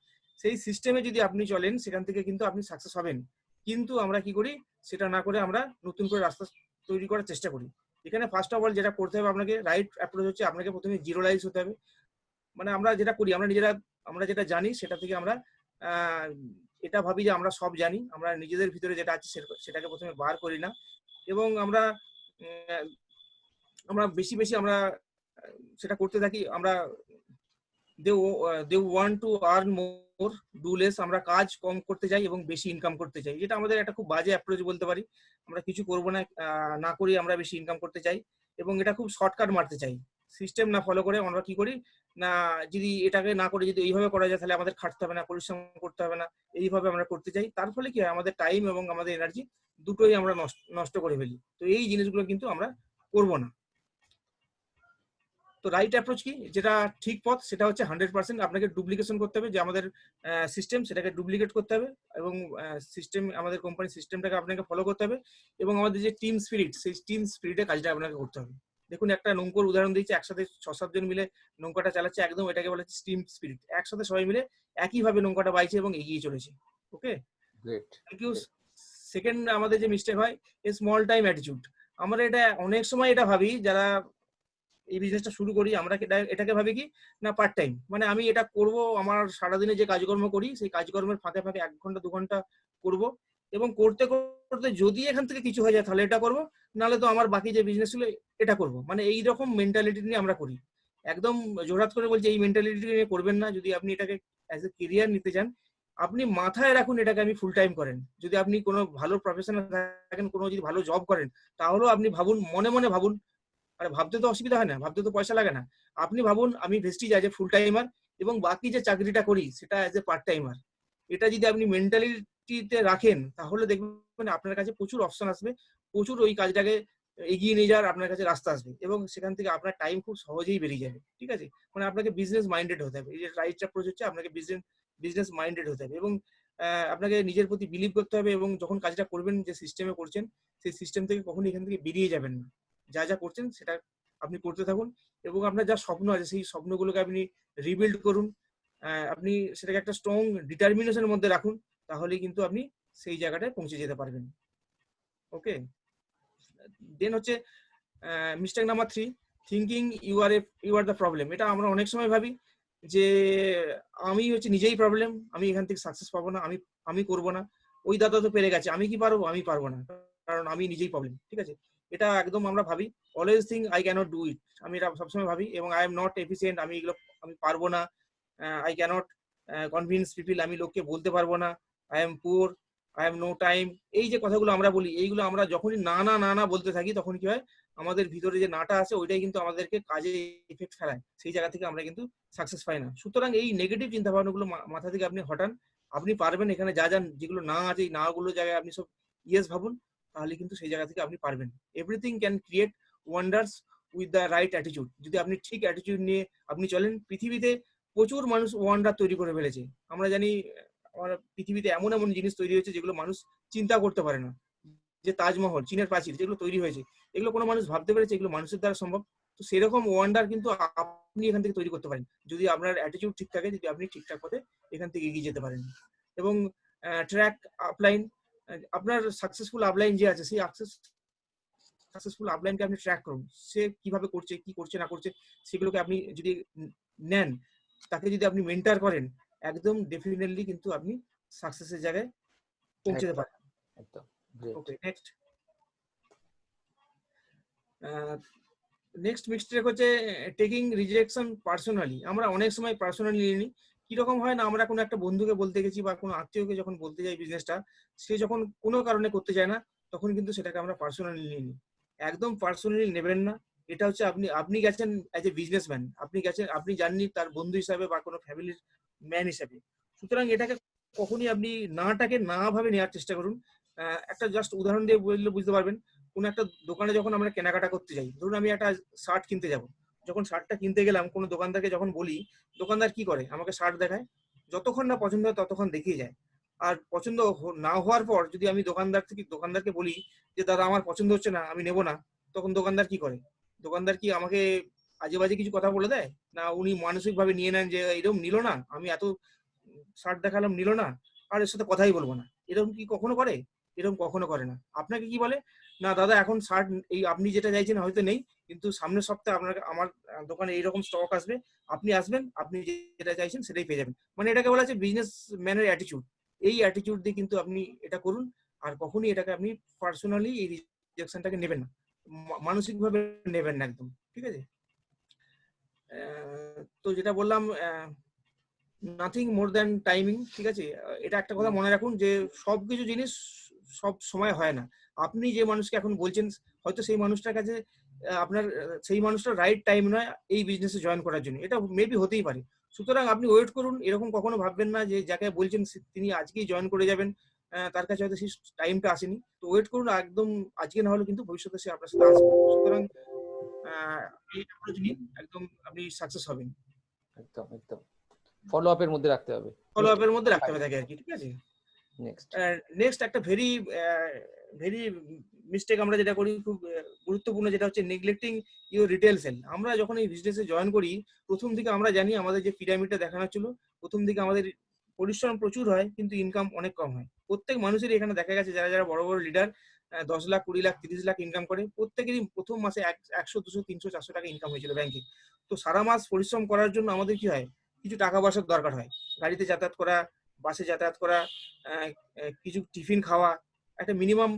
সেই সিস্টেমে যদি আপনি চলেন সেখান থেকে কিন্তু আপনি সাকসেস হবেন। কিন্তু আমরা কি করি, সেটা না করে আমরা নতুন করে রাস্তা তৈরি করার চেষ্টা করি। এখানে ফার্স্ট অফ অল যেটা করতে হবে আপনাকে, রাইট অ্যাপ্রোচ হচ্ছে আপনাকে প্রথমে জিরোলাইজ হতে হবে। মানে আমরা যেটা করি, আমরা যেটা জানি সেটা থেকে আমরা এটা ভাবি যে আমরা সব জানি। আমরা নিজেদের ভিতরে যেটা আছে সেটাকে প্রথমে বার করি না, এবং আমরা বেশি বেশি আমরা সেটা করতে থাকি। আমরা they want to earn more, do less, আমরা কাজ কম করতে চাই এবং বেশি ইনকাম করতে চাই, যেটা আমাদের একটা খুব বাজে অ্যাপ্রোচ বলতে পারি। আমরা কিছু করবো না করি, আমরা বেশি ইনকাম করতে চাই এবং এটা খুব শর্টকাট মারতে চাই। সিস্টেম না ফলো করে আমরা কি করি না, যদি এটাকে না করে যদি এইভাবে করা যায়, তাহলে আমাদের খাটতে হবে না, পরিশ্রম করতে হবে না, এইভাবে আমরা করতে চাই। তার ফলে কি হয়, আমাদের টাইম এবং আমাদের এনার্জি দুটোই আমরা নষ্ট করে ফেলি। তো এই জিনিসগুলো কিন্তু আমরা করবো না। তো রাইট অ্যাপ্রোচ কি, যেটা ঠিক পথ, সেটা হচ্ছে 100% আপনাকে ডুপ্লিকেশন করতে হবে, যে আমাদের সিস্টেম সেটাকে ডুপ্লিকেট করতে হবে এবং সিস্টেম, আমাদের কোম্পানির সিস্টেমটাকে আপনাকে ফলো করতে হবে, এবং আমাদের যে টিম স্পিরিট, সেই টিম স্পিরিটে কাজটা আপনাকে করতে হবে। দেখুন, একটা নৌকোর উদাহরণ দিয়েছে, একসাথে 6-7 জন মিলে নৌকাটা চালাচ্ছে, একদম এটাকে বলা হচ্ছে টিম স্পিরিট। একসাথে সবাই মিলে একইভাবে নৌকাটা বাইছে এবং এগিয়ে চলেছে। ওকে, গ্রেট, থ্যাংক ইউ সেকেন্ড আমাদের যে মিস্টেক হয় এই স্মল টাইম অ্যাটিটিউড। আমরা এটা অনেক সময় এটা ভাবি যারা এই বিজনেসটা শুরু করি, আমরা এটাকে ভাবি কি না পার্ট টাইম, মানে আমি এটা করব, আমার সারাদিনে যে কাজকর্ম করি সেই কাজকর্মের ফাঁকে ফাঁকে 1 ঘন্টা 2 ঘন্টা করব, এবং করতে করতে যদি এখান থেকে কিছু হয়ে যায় তাহলে এটা করব, নাহলে তো আমার বাকি যে বিজনেস ছিল এটা করব। মানে এই রকম মেন্টালিটি নিয়ে আমরা করি। একদম জোরাত করে বলছি এই মেন্টালিটি নিয়ে করবেন না। যদি আপনি এটাকে অ্যাজ এ কেরিয়ার নিতে চান, আপনি মাথায় রাখুন এটাকে আপনি ফুল টাইম করেন। যদি আপনি কোনো ভালো প্রফেশনাল থাকেন, কোনো যদি ভালো জব করেন, তাহলেও আপনি ভাবুন, মনে মনে ভাবুন, আরে ভাবতে তো অসুবিধা হয় না, ভাবতে তো পয়সা লাগে না। আপনি ভাবুন আমি Vestige as a full timer এবং বাকি যে চাকরিটা করি সেটা অ্যাজ এ পার্ট টাইমার। এটা যদি আপনি মেন্টালিটিতে রাখেন তাহলে দেখবেন আপনার কাছে প্রচুর অপশন আসবে, প্রচুর ওই কাজটাকে এগিয়ে নিয়ে যাওয়ার আপনার কাছে রাস্তা আসবে, এবং সেখান থেকে আপনার টাইম খুব সহজেই বেরিয়ে যাবে। ঠিক আছে, মানে আপনাকে বিজনেস মাইন্ডেড হতে হবে। এই যে রাইট অ্যাপ্রোচ হচ্ছে, আপনাকে বিজনেস মাইন্ডেড হতে হবে, এবং আপনাকে নিজের প্রতি বিলিভ করতে হবে, এবং যখন কাজটা করবেন যে সিস্টেমে করছেন সেই সিস্টেম থেকে কখনো এখান থেকে বেরিয়ে যাবেন না। যা যা করছেন সেটা আপনি করতে থাকুন, এবং আপনার যা স্বপ্ন আছে সেই স্বপ্নগুলোকে আপনি রিবিল্ড করুন। আপনি সেটাকে একটা স্ট্রং ডিটারমিনেশনের মধ্যে রাখুন, তাহলেই কিন্তু আপনি সেই জায়গাটায় পৌঁছে যেতে পারবেন। ওকে, দেন হচ্ছে mistake number 3, thinking you are the problem. এটা আমরা অনেক সময় ভাবি যে আমি হচ্ছে নিজেই প্রবলেম, আমি এখান থেকে সাকসেস পাবো না, আমি করবো না, ওই দাদা তো পেরে গেছে, আমি কি পারবো? আমি পারবো না, কারণ আমি নিজেই প্রবলেম। ঠিক আছে, এটা একদম আমরা ভাবি। Always think I can't do it, আমি এটা সবসময় ভাবি, এবং আই এম নট এফিসিয়েন্ট, আমি পারবো না। আই ক্যানট কনভিন্স পিপল, আমি লোককে বলতে পারবো না। I am poor, I am no time. এই যে কথাগুলো আমরা বলি, এইগুলো আমরা যখনই না না না না বলতে থাকি, তখন কি হয়, আমাদের ভিতরে যে নাটা আছে ওইটাই কিন্তু আমাদেরকে কাজে ইফেক্ট ফেলায়, সেই জায়গা থেকে আমরা কিন্তু সাকসেস পাই না। সুতরাং এই নেগেটিভ চিন্তা ভাবনাগুলো মাথা থেকে আপনি হটান। আপনি পারবেন, এখানে যা যেগুলো না আছে এই না গুলো জায়গায় আপনি সব ইয়েস ভাবুন, তাহলে কিন্তু সেই জায়গা থেকে আপনি পারবেন। Everything can create wonders with the right attitude. যদি আপনি ঠিক অ্যাটিটিউড নিয়ে আপনি চলেন, পৃথিবীতে প্রচুর মানুষ ওয়ান্ডার তৈরি করে ফেলেছে। আমরা জানি আমার পৃথিবীতে এমন এমন জিনিস তৈরি হয়েছে যেগুলো মানুষ চিন্তা করতে পারে না। যে তাজমহল, চীনের প্রাচীর যেগুলো তৈরি হয়েছে, এগুলো কোনো মানুষ ভাবতে পেরেছে এগুলো মানুষের দ্বারা সম্ভব? তো সেরকম ওয়ান্ডার কিন্তু আপনি এখান থেকে তৈরি করতে পারেন, যদি আপনার অ্যাটিটিউড ঠিক থাকে, যদি আপনি ঠিকঠাক পথে এখান থেকে এগিয়ে যেতে পারেন। এবং ট্র্যাক আপলাইন, আপনার সাকসেসফুল আপলাইন যে আছে, সেই সাকসেসফুল আপলাইনকে আপনি ট্র্যাক করুন। সে কিভাবে করছে, কি করছে না করছে, সেগুলোকে আপনি যদি নেন, তাকে যদি আপনি মেন্টার করেন, একদম ডেফিনেটলি কিন্তু আপনি সাকসেসের জায়গায় পৌঁছতে পারেন। একদম ওকে, নেক্সট মিস্টেক হচ্ছে টেকিং রিজেকশন পার্সোনালি। আমরা অনেক সময় পার্সোনালি নিয়ে নিই। কিরকম হয় না, আমরা কোনো একটা বন্ধুকে বলতে গেছি বা কোনো আত্মীয়কে যখন বলতে যাই বিজনেসটা, সে যখন কোনো কারণে করতে চায় না, তখন কিন্তু সেটাকে আমরা পার্সোনালি নিয়ে নিই। একদম পার্সোনালি নেবেন না। এটা হচ্ছে আপনি গেছেন অ্যাজ এ বিজনেসম্যান, আপনি জাননি তার বন্ধু হিসাবে বা কোনো ফ্যামিলির ম্যান হিসাবে। সুতরাং এটাকে কখনই আপনি নাটাকে না ভাবে নেওয়ার চেষ্টা করুন। একটা জাস্ট উদাহরণ দিয়ে বললে বুঝতে পারবেন। কোনো একটা দোকানে যখন আমরা কেনাকাটা করতে যাই, ধরুন আমি একটা শার্ট কিনতে যাব, যখন শার্টটা কিনতে গেলাম কোনো দোকানদারকে যখন বলি, দোকানদার কি করে, আমাকে শার্ট দেখায়, যতক্ষণ না পছন্দ হয় ততক্ষণ দেখিয়ে যায়। আর পছন্দ না হওয়ার পর যদি আমি দোকানদারকে বলি যে দাদা আমার পছন্দ হচ্ছে না, আমি নেবো না, তখন দোকানদার কি করে? দোকানদার কি আমাকে আজে বাজে কিছু কথা বলে দেয়, না উনি মানসিক ভাবে নিয়ে নেন যে এরকম নিল না, আমি এত শার্ট দেখালাম নিল না, আর এর সাথে কথাই বলবো না? এরকম কি কখনো করে? এরকম কখনো করে না। আপনাকে কি বলে, না দাদা এখন শার্ট এই আপনি যেটা চাইছেন হয়তো নেই, কিন্তু সামনের সপ্তাহে আমার দোকানে এইরকম স্টক আসবে, আপনি আসবেন, আপনি যেটা চাইছেন সেটাই পেয়ে যাবেন। মানে এটাকে বলা হচ্ছে বিজনেস ম্যানের অ্যাটিটিউড। এই অ্যাটিটিউড দিয়ে কিন্তু আপনি এটা করুন, আর কখনই এটাকে আপনি পার্সোনালি এই রিজেকশনটাকে নেবেন না, মানসিক ভাবে নেবেন না একদম। ঠিক আছে, তো যেটা বললাম নাথিং মোর দ্যান টাইমিং। ঠিক আছে, এটা একটা কথা মনে রাখুন যে সবকিছু জিনিস সব সময় হয় না। আপনি যে মানুষকে এখন বলছেন, হয়তো সেই মানুষটার কাছে আপনার সেই মানুষটা রাইট টাইম নয় এই বিজনেসে জয়েন করার জন্য, এটা মেবি হতেই পারে। সুতরাং আপনি ওয়েট করুন। এরকম কখনো ভাববেন না যে যাকে বলছেন তিনি আজকেই জয়েন করে যাবেন, তার কাছে হয়তো সেই টাইমটা আসেনি। তো ওয়েট করুন, একদম আজকে না হলে কিন্তু ভবিষ্যতে সে আপনার সাথে আসবে। সুতরাং এই অ্যাপ্রোচ নিন, একদম আপনি সাকসেস হবেন। একদম একদম ফলো আপের মধ্যে রাখতে হবে, ফলো আপের মধ্যে রাখতে হবে তাকে আর কি। ঠিক আছে, নেক্সট একটা ভেরি মিস্টেক আমরা যেটা করি, খুব গুরুত্বপূর্ণ, যেটা হচ্ছে নেগলেক্টিং ইউর রিটেল সেল। আমরা যখন এই বিজনেসে জয়েন করি, প্রথম দিকে আমরা জানি আমাদের যে পিরামিডটা দেখানো ছিল, প্রথম দিকে আমাদের পরিশ্রম প্রচুর হয় কিন্তু ইনকাম অনেক কম হয়। প্রত্যেক মানুষেরই এখানে দেখা গেছে যারা যারা বড় বড় লিডার 10 লাখ 20 লাখ 30 লাখ ইনকাম করে, প্রত্যেকেরই প্রথম মাসে 100 200 300 400 টাকা ইনকাম হয়েছিল ব্যাংকে। তো সারা মাস পরিশ্রম করার জন্য আমাদের কি হয়, কিছু টাকা পয়সার দরকার হয়। গাড়িতে যাতায়াত করা, বাসে যাতায়াত করা, কিছু টিফিন খাওয়া, একটা মিনিমাম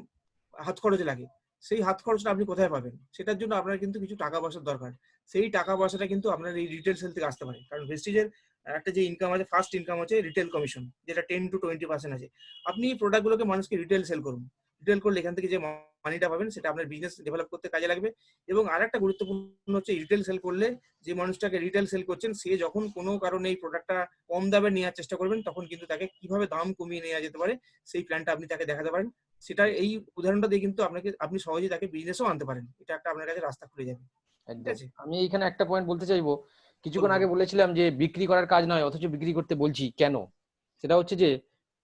হাত খরচ লাগে। সেই হাত খরচটা আপনি কোথায় পাবেন? সেটার জন্য আপনার কিন্তু কিছু টাকা পয়সার দরকার। সেই টাকা পয়সাটা কিন্তু আপনার এই রিটেল সেল থেকে আসতে পারে। কারণ ভেস্টিজের একটা যে ইনকাম আছে, ফার্স্ট ইনকাম হচ্ছে রিটেল কমিশন, যেটা 10 to 20% আছে। আপনি এই প্রোডাক্টগুলোকে মানুষকে রিটেল সেল করুন। রিটেল করলে এখান থেকে যে মানিটা পাবেন সেটা আপনার বিজনেস ডেভেলপ করতে কাজে লাগবে। এবং আরেকটা গুরুত্বপূর্ণ হচ্ছে, রিটেল সেল করলে যে মানুষটাকে রিটেল সেল করছেন, সে যখন কোনো কারণে এই প্রোডাক্টটা কম দামে নেওয়ার চেষ্টা করবেন, তখন কিন্তু তাকে কিভাবে দাম কমিয়ে নেওয়া যেতে পারে সেই প্ল্যানটা আপনি তাকে দেখাতে পারেন। সেটা এই উদাহরণটা দিয়ে কিন্তু আপনি সহজেই তাকে বিজনেসও আনতে পারেন। এটা একটা আপনার কাছে রাস্তা খুলে যাবে। ঠিক একদম। আছে? আমি এইখানে একটা পয়েন্ট বলতে চাইবো, কিছুক্ষণ বলুন। আগে বলেছিলাম যে বিক্রি করার কাজ নয়, অথচ বিক্রি করতে বলছি কেন। সেটা হচ্ছে যে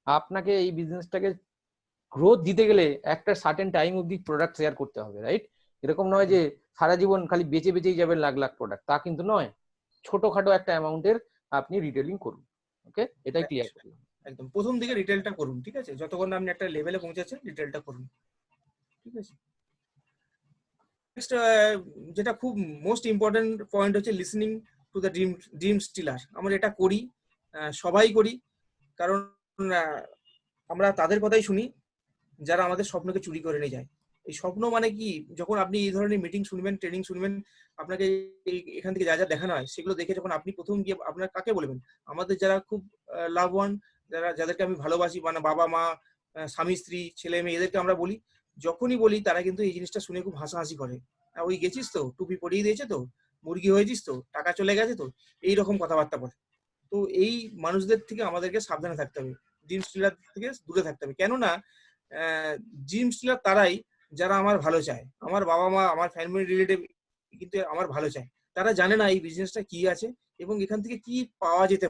আপনাকে এই বিজনেসটাকে গ্রোথ দিতে গেলে একটা সার্টেন টাইম অবধি প্রোডাক্ট শেয়ার করতে হবে, রাইট? এরকম নয় যে সারা জীবন খালি বেচে বেচেই যাবেন লাখ লাখ প্রোডাক্ট, তা কিন্তু নয়। ছোটখাটো একটা অ্যামাউন্টের আপনি রিটেলিং করুন। ওকে, এটাই ক্লিয়ার করলাম। একদম প্রথম দিকে রিটেলটা করুন, ঠিক আছে? যতক্ষণ না আপনি একটা লেভেলে পৌঁছাচ্ছেন, রিটেলটা করুন, ঠিক আছে? নেক্সট, যেটা খুব মোস্ট ইম্পর্টেন্ট পয়েন্ট হচ্ছে listening to the dream Stiller. আমরা এটা করি, সবাই করি। কারণ আহ, আমরা তাদের কথাই শুনি যারা আমাদের স্বপ্নকে চুরি করে নিয়ে যায়। এই স্বপ্ন মানে কি, যখন আপনি এই ধরনের মিটিং শুনবেন, ট্রেনিং শুনবেন, আপনাকে এখান থেকে যা যা দেখানো হয় সেগুলো দেখে যখন আপনি প্রথম গিয়ে আপনার কাকে বলবেন, আমাদের যারা খুব লাভ ওয়ান, যাদেরকে আমি ভালোবাসি, মানে বাবা মা, স্বামী স্ত্রী ছেলে মেয়ে, এদেরকে আমরা বলি। যখনই বলি তারা কিন্তু এই জিনিসটা শুনে খুব হাসাহাসি করে। ওই গেছিস তো, টুপি পরিয়ে দিয়েছে তো, মুরগি হয়েছিস তো, টাকা চলে গেছে তো, এইরকম কথাবার্তা বলে। তো এই মানুষদের থেকে আমাদেরকে সাবধানে থাকতে হবে, ড্রিম স্টিলার থেকে দূরে থাকতে হবে। কেননা ড্রিম স্টিলার তারাই যারা আমার ভালো চায়, আমার বাবা মা, আমার ফ্যামিলি রিলেটিভ কিন্তু আমার ভালো চায়। তারা জানে না এই বিজনেসটা কি আছে এবং এখান থেকে কি পাওয়া যেতে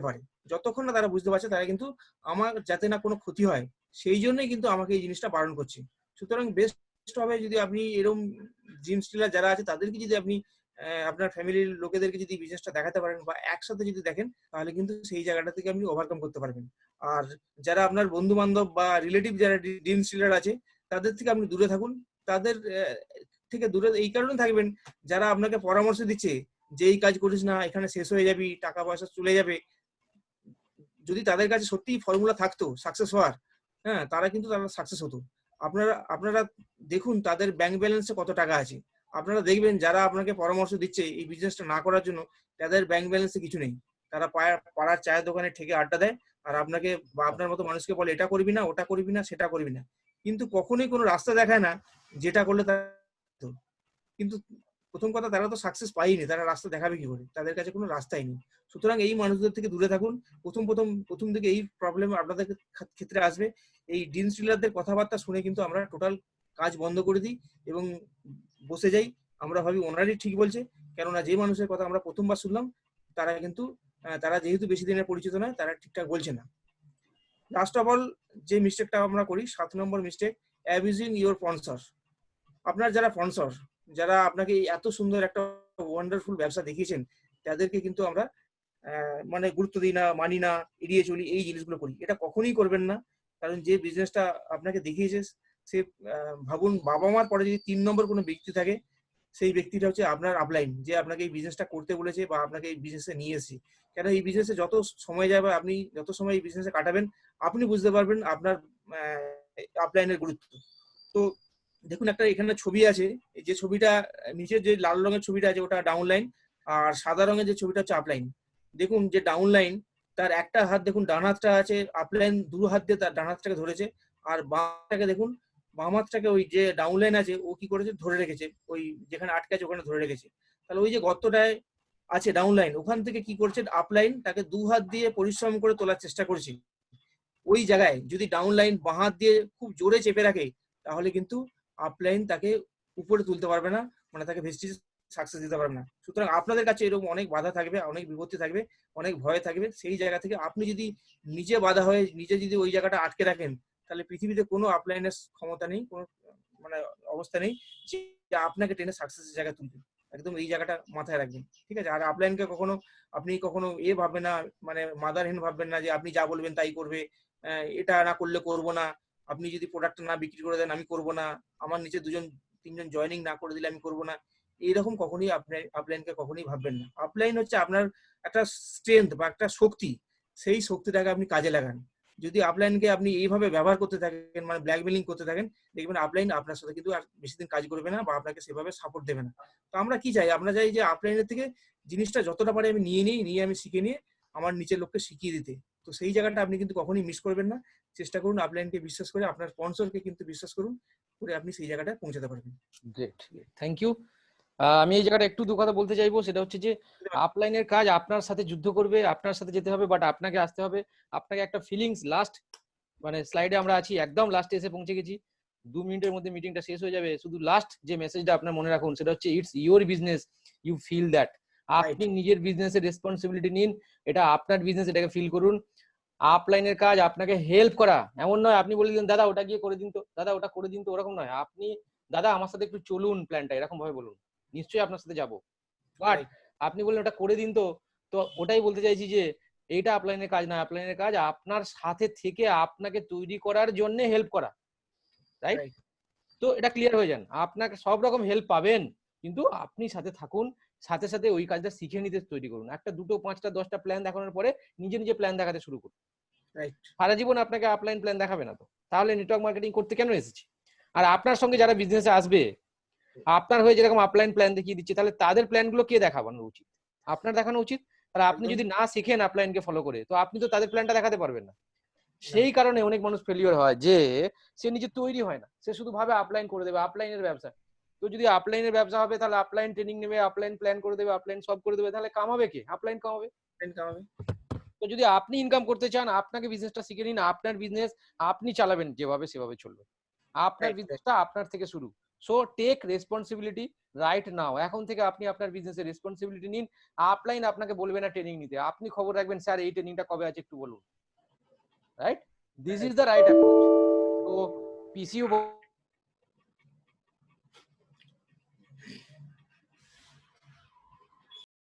পারে। যতক্ষণ না তারা বুঝতে পারছে, তারা কিন্তু আমার যাতে না কোনো ক্ষতি হয় সেই জন্যই কিন্তু আমাকে এই জিনিসটা বারণ করছে। সুতরাং বেস্ট হবে যদি আপনি এরকম ড্রিম স্টিলার যারা আছে তাদেরকে যদি আপনি আপনার ফ্যামিলির লোকেদেরকে যদি বিজনেসটা দেখাতে পারেন বা একসাথে যদি দেখেন, তাহলে কিন্তু সেই জায়গাটা থেকে আপনি ওভারকাম করতে পারবেন। আর যারা আপনার বন্ধু বান্ধব বা রিলেটিভ যারা ড্রিম স্টিলার আছে, তাদের থেকে আপনি দূরে থাকুন। তাদের থেকে দূরে এই কারণে থাকবেন, যারা আপনাকে পরামর্শ দিচ্ছে যে এই কাজ করিস না, এখানে শেষ হয়ে যাবি, টাকা পয়সা চলে যাবে। যদি তাদের কাছে সত্যি ফর্মুলা থাকতো সাকসেস হওয়ার, হ্যাঁ, তারা কিন্তু তারা সাকসেস হতো। আপনারা দেখুন তাদের ব্যাংক ব্যালেন্সে কত টাকা আছে। আপনারা দেখবেন যারা আপনাকে পরামর্শ দিচ্ছে এই বিজনেসটা না করার জন্য, তাদের ব্যাংক ব্যালেন্সে কিছু নেই। তারা পাড়ার চায়ের দোকানে ঠেকে আড্ডা দেয় আর আপনাকে বা আপনার মতো মানুষকে বলে এটা করবি না, ওটা করবি না, সেটা করবি না, কিন্তু কখনোই কোনো রাস্তা দেখায় না যেটা করলে তার। কিন্তু প্রথম কথা, তারা তো সাকসেস পায়নি, তারা রাস্তা দেখাবে কি করে? তাদের কাছে কোনো রাস্তাই নেই। সুতরাং এই মানুষদের থেকে দূরে থাকুন। প্রথম দিকে এই প্রবলেম আপনাদের ক্ষেত্রে আসবে। এই ড্রিম স্টিলারদের কথাবার্তা শুনে কিন্তু আমরা টোটাল কাজ বন্ধ করে দিই এবং বসে যাই। আমরা ভাবি ওনারই ঠিক বলছে, কেননা যে মানুষের কথা আমরা প্রথমবার শুনলাম তারা কিন্তু তারা যেহেতু বেশি দিনের পরিচিত নয়, তারা ঠিকঠাক বলছে না। লাস্ট অফ অল যে মিস্টেকটা আমরা করি, 7 নম্বর মিস্টেক, অ্যাবিউজিং ইওর স্পন্সর। আপনার যারা স্পন্সর, যারা আপনাকে এত সুন্দর একটা ওয়ান্ডারফুল ব্যবসা দেখিয়েছেন, তাদেরকে কিন্তু আমরা মানে গুরুত্ব দিই না, মানি না, এড়িয়ে চলি, এই জিনিসগুলো করি। এটা কখনোই করবেন না। কারণ যে বিজনেসটা আপনাকে দেখিয়েছে, সে ভাবুন বাবা মার পরে যদি 3 নম্বর কোনো ব্যক্তি থাকে, সেই ব্যক্তিটা হচ্ছে আপনার আপলাইন, যে আপনাকে এই বিজনেসটা করতে বলেছে বা আপনাকে এই বিজনেসে নিয়ে এসেছে। কেন এই বিজনেসে যত সময় যাবে, আপনি যত সময় এই বিজনেসে কাটাবেন, আপনি বুঝতে পারবেন আপনার আপলাইনের গুরুত্ব। তো দেখুন একটা এখানে ছবি আছে, এই যে ছবিটা নিচের যে লাল রঙের ছবিটা আছে ওটা ডাউনলাইন, আর সাদা রঙের যে ছবিটা হচ্ছে আপলাইন। দেখুন যে ডাউনলাইন, তার একটা হাত দেখুন ডান হাতটা আছে, আপলাইন 2 হাত দিয়ে তার ডান হাতটাকে ধরেছে, আর বাম হাতটাকে দেখুন, বাম হাতটাকে ওই যে ডাউনলাইন আছে ও কি করেছে, ধরে রেখেছে, ওই যেখানে আটকে আছে ওখানে ধরে রেখেছে। তাহলে ওই যে গর্তটায় আছে ডাউনলাইন, ওখান থেকে কি করছে আপলাইন, তাকে 2 হাত দিয়ে পরিশ্রম করে তোলার চেষ্টা করছে। ওই জায়গায় যদি ডাউনলাইন বাঁ হাত দিয়ে খুব জোরে চেপে রাখে, তাহলে কিন্তু আপলাইন তাকে উপরে তুলতে পারবে না, মানে তাকে ভেস্টিজ সাকসেস দিতে পারবে না। সুতরাং আপনাদের কাছে এরকম অনেক বাধা থাকবে, অনেক বিপত্তি থাকবে, অনেক ভয় থাকবে। সেই জায়গা থেকে আপনি যদি নিজে বাধা হয়ে নিজে যদি ওই জায়গাটা আটকে রাখেন, তাহলে পৃথিবীতে কোনো আপলাইনের ক্ষমতা নেই, কোনো মানে অবস্থা নেই যে আপনাকে টেনে সাকসেসের জায়গায় তুলবে। একদম এই জায়গাটা মাথায় রাখবেন, ঠিক আছে? আর আপলাইনকে আপনি কখনো ভাববেন না, মানে মাদারহীন ভাববেন না যে আপনি যা বলবেন তাই করবে, এটা না করলে করবো না, আপনি যদি প্রোডাক্টটা না বিক্রি করে দেন আমি করবো না, আমার নিচে 2-3 জন জয়েনিং না করে দিলে আমি করবো না, এইরকম কখনোই আপলাইনকে কখনোই ভাববেন না। আপলাইন হচ্ছে আপনার একটা স্ট্রেংথ বা একটা শক্তি, সেই শক্তিটাকে আপনি কাজে লাগান। যদি আপলাইনকে আপনি এইভাবে ব্যবহার করতে থাকেন, মানে ব্ল্যাকমেলিং করতে থাকেন, দেখবেন আপলাইন আপনার সাথে কিন্তু আর বেশি দিন কাজ করবে না বা আপনাকে সেভাবে সাপোর্ট দেবে না। তো আমরা কি চাই, আমরা চাই যে আপলাইনের থেকে জিনিসটা যতটা পারে আমি নিয়ে আমি শিখে নিয়ে আমার নিচের লোককে শিখিয়ে দিতে। তো সেই জায়গাটা আপনি কিন্তু কখনোই মিস করবেন না। চেষ্টা করুন আপলাইনকে বিশ্বাস করে, আপনার স্পন্সরকে কিন্তু বিশ্বাস করুন, করে আপনি সেই জায়গাটায় পৌঁছাতে পারবেন। Great, thank you. আমি এই জায়গাটা একটু দু কথা বলতে চাইবো, সেটা হচ্ছে যে আপলাইনের কাজ আপনার সাথে যুদ্ধ করবে, আপনার সাথে যেতে হবে, বাট আপনাকে আসতে হবে। আপনাকে একটা ফিলিংস, লাস্ট মানে স্লাইডে আমরা আছি, একদম লাস্টে এসে পৌঁছে গেছি, 2 মিনিটের মধ্যে মিটিংটা শেষ হয়ে যাবে। শুধু লাস্ট যে মেসেজটা আপনার মনে রাখুন সেটা হচ্ছে it's your business, you feel that. আপনি নিজের বিজনেসের রেসপন্সিবিলিটি নিন, এটা আপনার বিজনেস, এটাকে ফিল করুন। আপলাইনের কাজ আপনাকে হেল্প করা, এমন নয় আপনি বলে দিন দাদা ওটা গিয়ে করে দিন তো, দাদা ওটা করে দিন তো, ওরকম নয়। আপনি দাদা আমার সাথে একটু চলুন প্ল্যানটা, এরকম ভাবে বলুন, নিশ্চয়ই আপনার সাথে যাবো। বাট আপনি বললেন ওটা করে দিন তো, তো ওটাই বলতে চাইছি যে এইটা আপলাইনের কাজ না। আপলাইনের কাজ আপনার সাথে থেকে আপনাকে তৈরি করার জন্য হেল্প করা, রাইট? তো এটা ক্লিয়ার হয়ে যান, আপনাকে সব রকম হেল্প পাবেন, কিন্তু আপনি সাথে থাকুন, সাথে সাথে ওই কাজটা শিখে নিতে তৈরি করুন। একটা 2টো 5টা 10টা প্ল্যান দেখানোর পরে নিজে নিজে প্ল্যান দেখাতে শুরু করুন। সারা জীবন আপনাকে আপলাইন প্ল্যান দেখাবে না তো, তাহলে নেটওয়ার্ক মার্কেটিং করতে কেন এসেছি? আর আপনার সঙ্গে যারা বিজনেসে আসবে, আপনার হয়ে যেরকম আপলাইন প্ল্যান দেখিয়ে দিচ্ছে, তাহলে তাদের প্ল্যান গুলো কে দেখানো উচিত? আপনার দেখানো উচিত। আর আপনি যদি না শিখেন আপলাইনকে ফলো করে, তো আপনি তো তাদের প্ল্যানটা দেখাতে পারবেন না। সেই কারণে অনেক মানুষ ফেলিওর হয়, যে সে নিজে তৈরি হয় না, সে শুধু ভাবে আপলাইন করে দেবে, আপলাইনের ব্যবসা। তো যদি আপলাইনের ব্যবসা হবে, তাহলে আপলাইন ট্রেনিং নেবে, আপলাইন প্ল্যান করে দেবে, আপলাইন সব করে দেবে, তাহলে কামাবে কে? আপলাইন কামাবে। তো যদি আপনি ইনকাম করতে চান, আপনাকে বিজনেসটা শিখে নিন, আপনার বিজনেস আপনি চালাবেন, যেভাবে সেভাবে চলবে, আপনার বিজনেসটা আপনার থেকে শুরু। So take responsibility right now, এখন থেকে আপনি আপনার বিজনেসের রেসপন্সিবিলিটি নিন। আপলাইন আপনাকে বলবে না ট্রেনিং নিতে, আপনি খবর রাখবেন স্যার এই ট্রেনিংটা কবে আছে একটু বলুন, right? This is the right approach. তো পিসিও